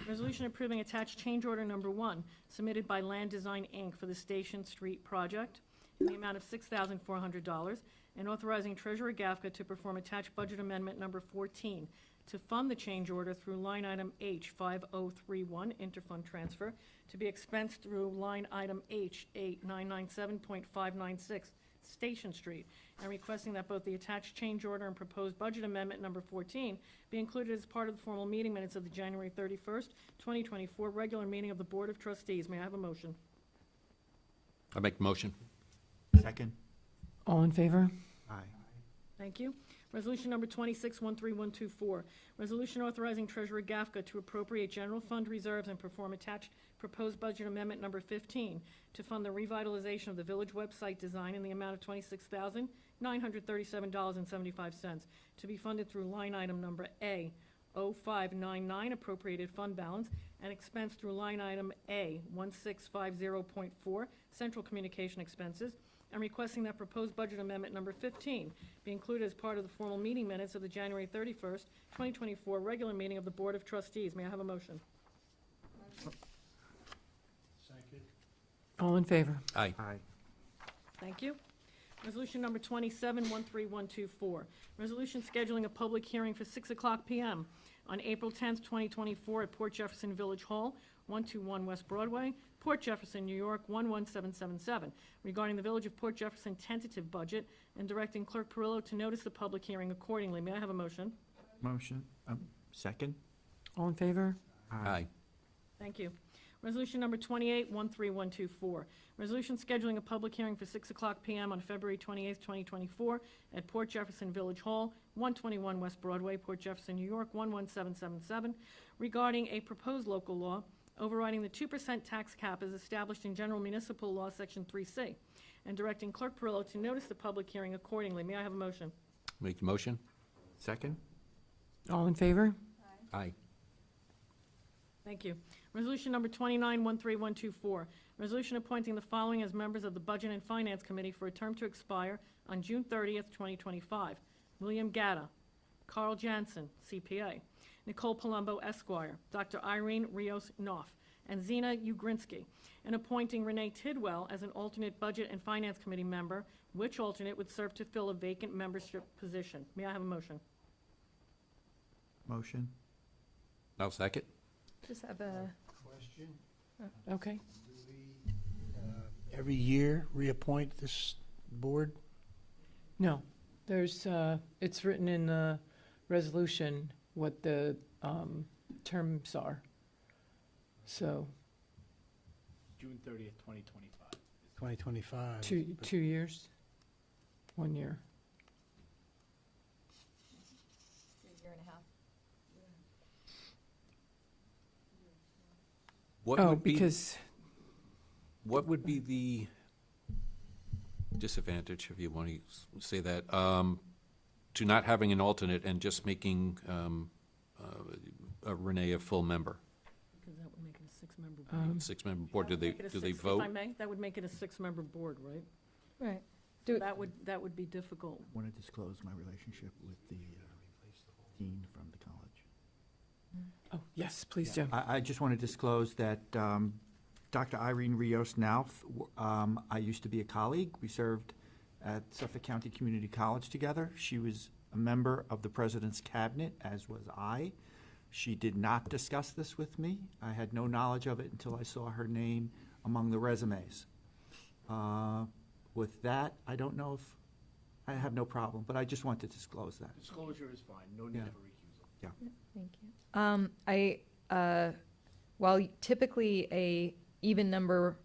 Resolution approving attached change order number 1 submitted by Land Design, Inc. for the Station Street project in the amount of $6,400, and authorizing Treasurer Gafka to perform attached budget amendment number 14 to fund the change order through line item H5031 interfund transfer to be expensed through line item H8997.596 Station Street, and requesting that both the attached change order and proposed budget amendment number 14 be included as part of the formal meeting minutes of the January 31st, 2024 regular meeting of the Board of Trustees. May I have a motion? I'll make the motion. Second? All in favor? Aye. Thank you. Resolution number 26-13124, resolution authorizing Treasurer Gafka to appropriate general fund reserves and perform attached proposed budget amendment number 15 to fund the revitalization of the village website design in the amount of $26,937.75 to be funded through line item number A0599 appropriated fund balance and expense through line item A1650.4 central communication expenses, and requesting that proposed budget amendment number 15 be included as part of the formal meeting minutes of the January 31st, 2024 regular meeting of the Board of Trustees. May I have a motion? Second. All in favor? Aye. Aye. Thank you. Resolution number 27-13124, resolution scheduling a public hearing for 6 o'clock p.m. on April 10th, 2024 at Port Jefferson Village Hall, 121 West Broadway, Port Jefferson, New York, 11777, regarding the Village of Port Jefferson tentative budget, and directing Clerk Perillo to notice the public hearing accordingly. May I have a motion? Motion? Second? All in favor? Aye. Thank you. Resolution number 28-13124, resolution scheduling a public hearing for 6 o'clock p.m. on February 28th, 2024 at Port Jefferson Village Hall, 121 West Broadway, Port Jefferson, New York, 11777, regarding a proposed local law overriding the 2% tax cap as established in General Municipal Law, Section 3C, and directing Clerk Perillo to notice the public hearing accordingly. May I have a motion? Make the motion. Second? All in favor? Aye. Thank you. Resolution number 29-13124, resolution appointing the following as members of the Budget and Finance Committee for a term to expire on June 30th, 2025. William Gatta, Carl Jansen, CPA, Nicole Palumbo, Esquire, Dr. Irene Rios Knopf, and Zena Ugrinsky, and appointing Renee Tidwell as an alternate Budget and Finance Committee member, which alternate would serve to fill a vacant membership position. May I have a motion? Motion? I'll second. Just have a Question? Okay. Do we, every year reappoint this board? No, there's, it's written in the resolution what the terms are. So, June 30th, 2025. 2025. two years, 1 year. a year and a half. What Oh, would be- because, What would be the disadvantage, if you want to say that, to not having an alternate and just making Renee a full member? Because that would make it a six-member board. Six-member board, do they Make it a do they six- vote? If I may, that would make it a six-member board, right? Right. That would be difficult. Want to disclose my relationship with the dean from the college. oh, yes, please do. I just want to disclose that Dr. Irene Rios now, I used to be a colleague. We served at Suffolk County Community College together. She was a member of the president's cabinet, as was I. She did not discuss this with me. I had no knowledge of it until I saw her name among the resumes. With that, I don't know if, I have no problem, but I just want to disclose that. Disclosure is fine, no need Yeah. of a recusal. Yeah. Thank you. While typically a even number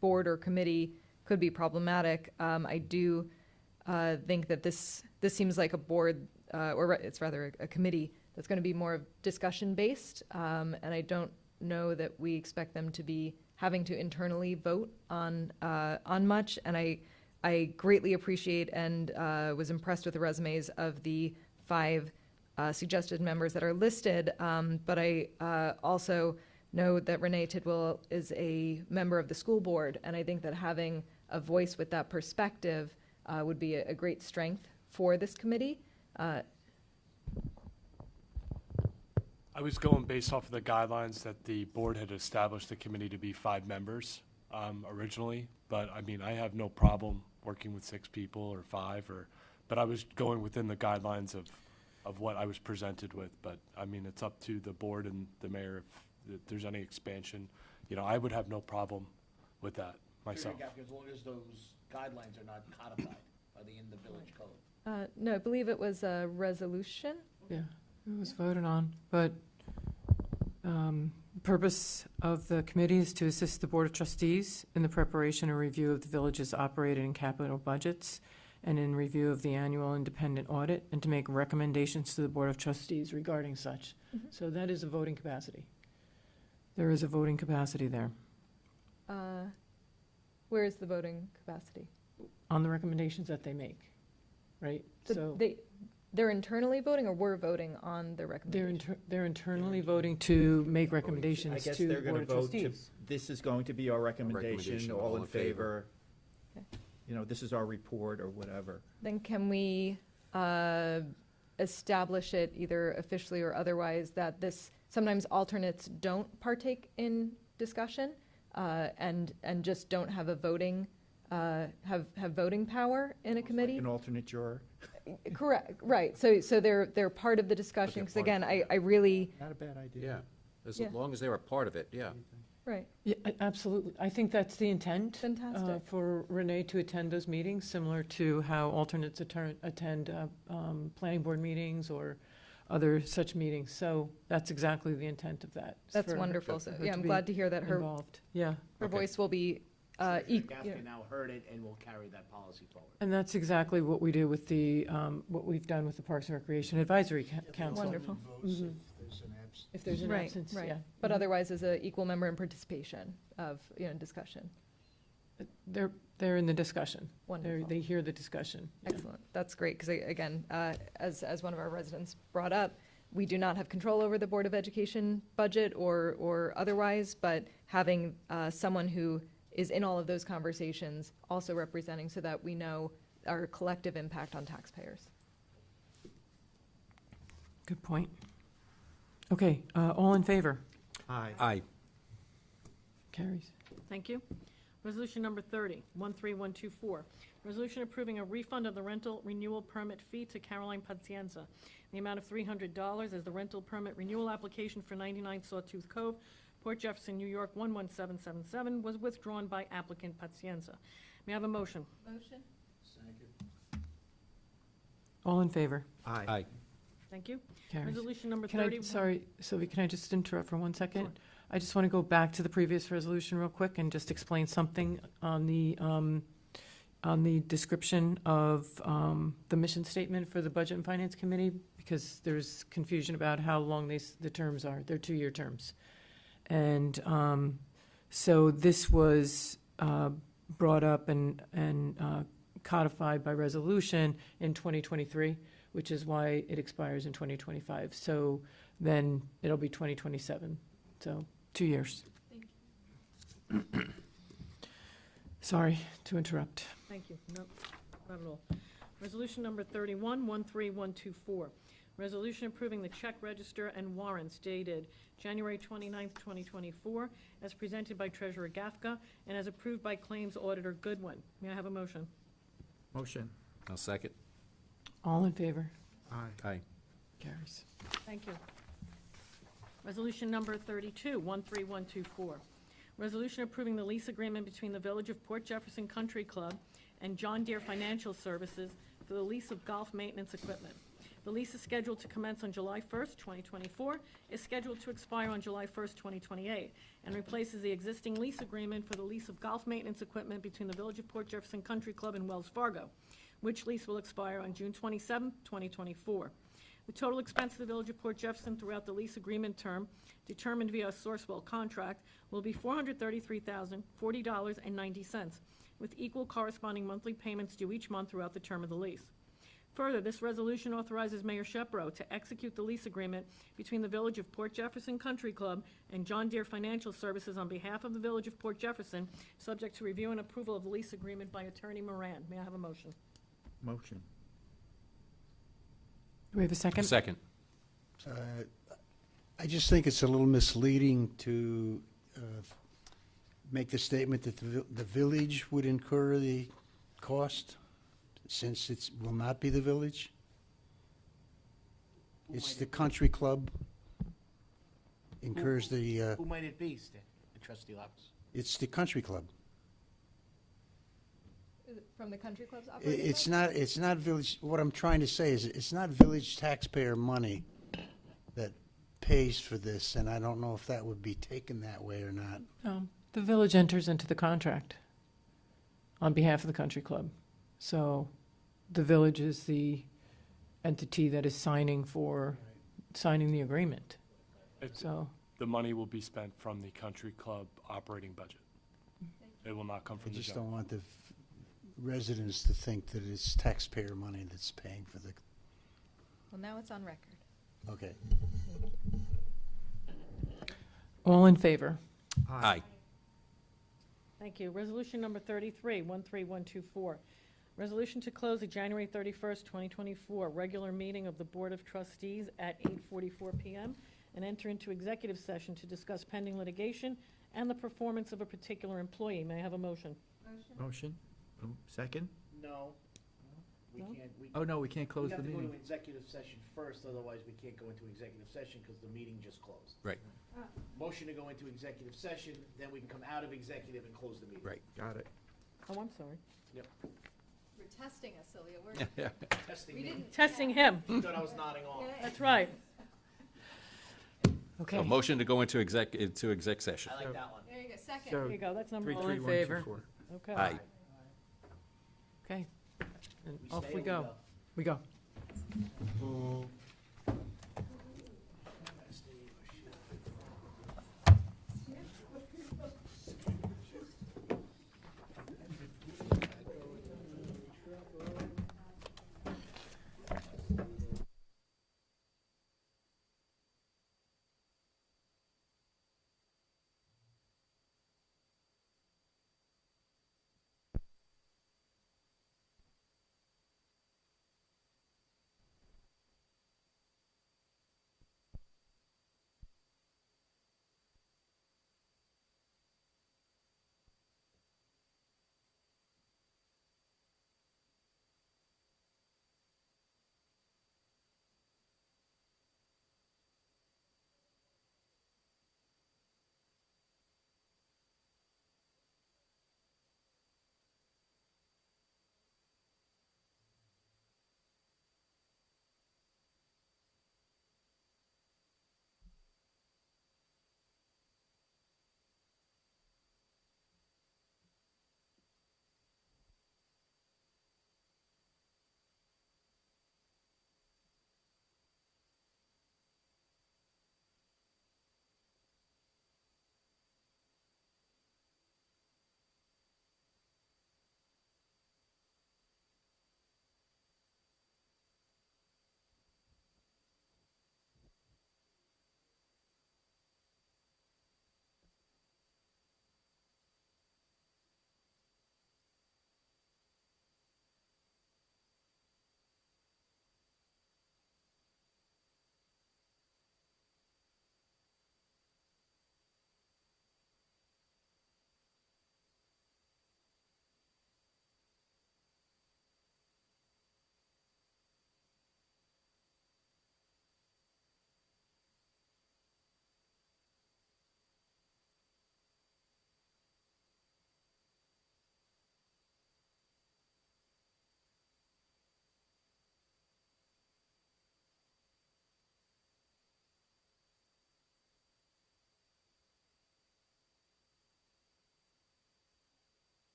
board or committee could be problematic, I do think that this seems like a board, or it's rather a committee that's going to be more discussion based, and I don't know that we expect them to be having to internally vote on much. And I greatly appreciate and was impressed with the resumes of the 5 suggested members that are listed, but I also know that Renee Tidwell is a member of the school board, and I think that having a voice with that perspective would be a great strength for this committee. I was going based off of the guidelines that the board had established the committee to be 5 members originally, but I mean, I have no problem working with 6 people or 5, but I was going within the guidelines of what I was presented with. But I mean, it's up to the board and the mayor if there's any expansion. You know, I would have no problem with that myself. As long as those guidelines are not codified in the village code. No, I believe it was a resolution. Yeah, it was voted on, but the purpose of the committee is to assist the Board of Trustees in the preparation and review of the village's operating and capital budgets, and in review of the annual independent audit, and to make recommendations to the Board of Trustees regarding such. So that is a voting capacity. There is a voting capacity there. Where is the voting capacity? On the recommendations that they make, right? So They're internally voting, or we're voting on the recommendation? they're internally voting to make recommendations I guess to they're the going Board to of vote to, Trustees. this is going to be our recommendation, all in favor. Okay. You know, this is our report or whatever. Then can we establish it either officially or otherwise that sometimes alternates don't partake in discussion and just don't have a voting have voting power in a committee? An alternate juror. Correct. Right. So they're part of the discussion, because again, I really Not a bad idea. Yeah, as Yeah. long as they're a part of it, yeah. right. Yeah, absolutely. I think that's the intent. Fantastic. For Renee to attend those meetings, similar to how alternates attend planning board meetings or other such meetings. So that's exactly the intent of that. is That's for wonderful. her So to yeah, I'm be glad to hear that her involved. Yeah. voice will be Gaffney now heard it and will carry that policy forward. And that's exactly what we do with the, what we've done with the Parks and Recreation Advisory Council. Wonderful. Mhm. If there's an right, absence, right. yeah. But Mhm. otherwise, as an equal member in participation of discussion. They're in the discussion. Wonderful. They hear the discussion. Excellent. That's great, because again, as one of our residents brought up, we do not have control over the Board of Education budget or otherwise, but having someone who is in all of those conversations also representing, so that we know our collective impact on taxpayers. Good point. Okay, all in favor? Aye. Aye. Carries. Thank you. Resolution number 30, 13124. Resolution approving a refund of the rental renewal permit fee to Caroline Pazienza in the amount of $300 as the rental permit renewal application for 99 Sawtooth Cove, Port Jefferson, New York, 11777 was withdrawn by applicant Pazienza. May I have a motion? Motion. All in favor? Aye. Aye. Thank you. Carries. Resolution number Can I, 31. sorry, Sylvia, can I just interrupt for 1 second? Sure. I just want to go back to the previous resolution real quick and just explain something on the description of the mission statement for the Budget and Finance Committee, because there's confusion about how long the terms are. They're 2-year terms. And so this was brought up and codified by resolution in 2023, which is why it expires in 2025. So then it'll be 2027. So 2 years. Thank you. Sorry to interrupt. Thank you. No, not at all. Resolution number 31, 13124. Resolution approving the check register and warrants dated January 29th, 2024, as presented by Treasurer Gafka and as approved by Claims Auditor Goodwin. May I have a motion? Motion. I'll second. All in favor? Aye. Aye. Carries. Thank you. Resolution number 32, 13124. Resolution approving the lease agreement between the Village of Port Jefferson Country Club and John Deere Financial Services for the lease of golf maintenance equipment. The lease is scheduled to commence on July 1st, 2024, is scheduled to expire on July 1st, 2028, and replaces the existing lease agreement for the lease of golf maintenance equipment between the Village of Port Jefferson Country Club and Wells Fargo, which lease will expire on June 27th, 2024. The total expense of the Village of Port Jefferson throughout the lease agreement term, determined via a Sourcewell contract, will be $433,040.90, with equal corresponding monthly payments due each month throughout the term of the lease. Further, this resolution authorizes Mayor Shepro to execute the lease agreement between the Village of Port Jefferson Country Club and John Deere Financial Services on behalf of the Village of Port Jefferson, subject to review and approval of the lease agreement by Attorney Moran. May I have a motion? Motion. Do we have a second? Second. I just think it's a little misleading to make the statement that the village would incur the cost, since it will not be the village. It's the country club incurs the, Who might it be, Trustee Locks? it's the country club. Is it from the country club's I- operating It's budget? not, it's not village, what I'm trying to say is, it's not village taxpayer money that pays for this, and I don't know if that would be taken that way or not. The village enters into the contract on behalf of the country club. So the village is the entity that is signing the agreement. It's- So, The money will be spent from the country club operating budget. It will not come I from the just general. don't want the residents to think that it's taxpayer money that's paying for the, Well, now it's on record. okay. all in favor? Aye. Thank you. Resolution number 33, 13124. Resolution to close the January 31st, 2024 regular meeting of the Board of Trustees at 8:44 PM and enter into executive session to discuss pending litigation and the performance of a particular employee. May I have a motion? Motion. Second? No. We No? can't. Oh, no, we can't close the We have to go meeting. to executive session first, otherwise we can't go into executive session because the meeting just closed. Right. Motion to go into executive session, then we can come out of executive and close the meeting. Right. Got it. Oh, I'm sorry. Yep. You're testing us, Celia. Testing We me. didn't- Testing him. You thought I was nodding off. That's right. Okay. So motion to go into exec session. I like that one. There you go, second. So, There you go. That's number All in 1. favor? 33124. Okay. Aye. Okay. And We off stay we or go. We go.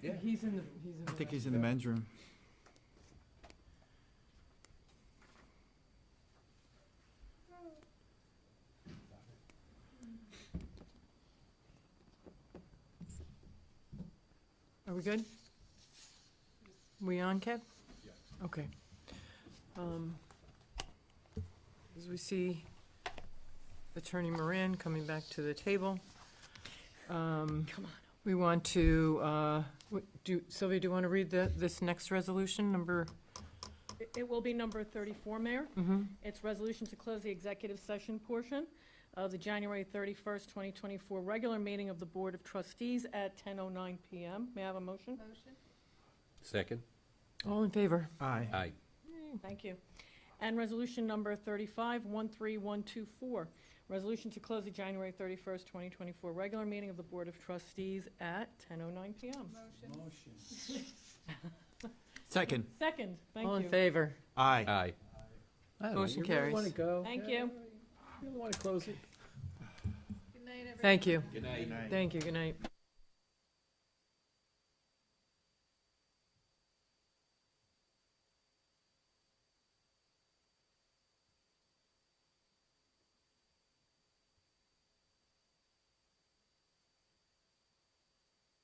Yeah. He's in the, I think he's in the men's room. Are we good? We on, Kev? Yeah. Okay. As we see Attorney Moran coming back to the table, we want to, Sylvia, do you want to read this next resolution, number? It will be number 34, Mayor. Mm-hmm. It's resolution to close the executive session portion of the January 31st, 2024 regular meeting of the Board of Trustees at 10:09 PM. May I have a motion? Second? All in favor? Aye. Aye. Thank you. And resolution number 35, 13124, resolution to close the January 31st, 2024 regular meeting of the Board of Trustees at 10:09 PM. Second. Second, thank you. All in favor? Aye. Aye. Motion carries. Want to go? Thank Yeah, you. You really want to close it? Thank you. Good night. Thank you, good night.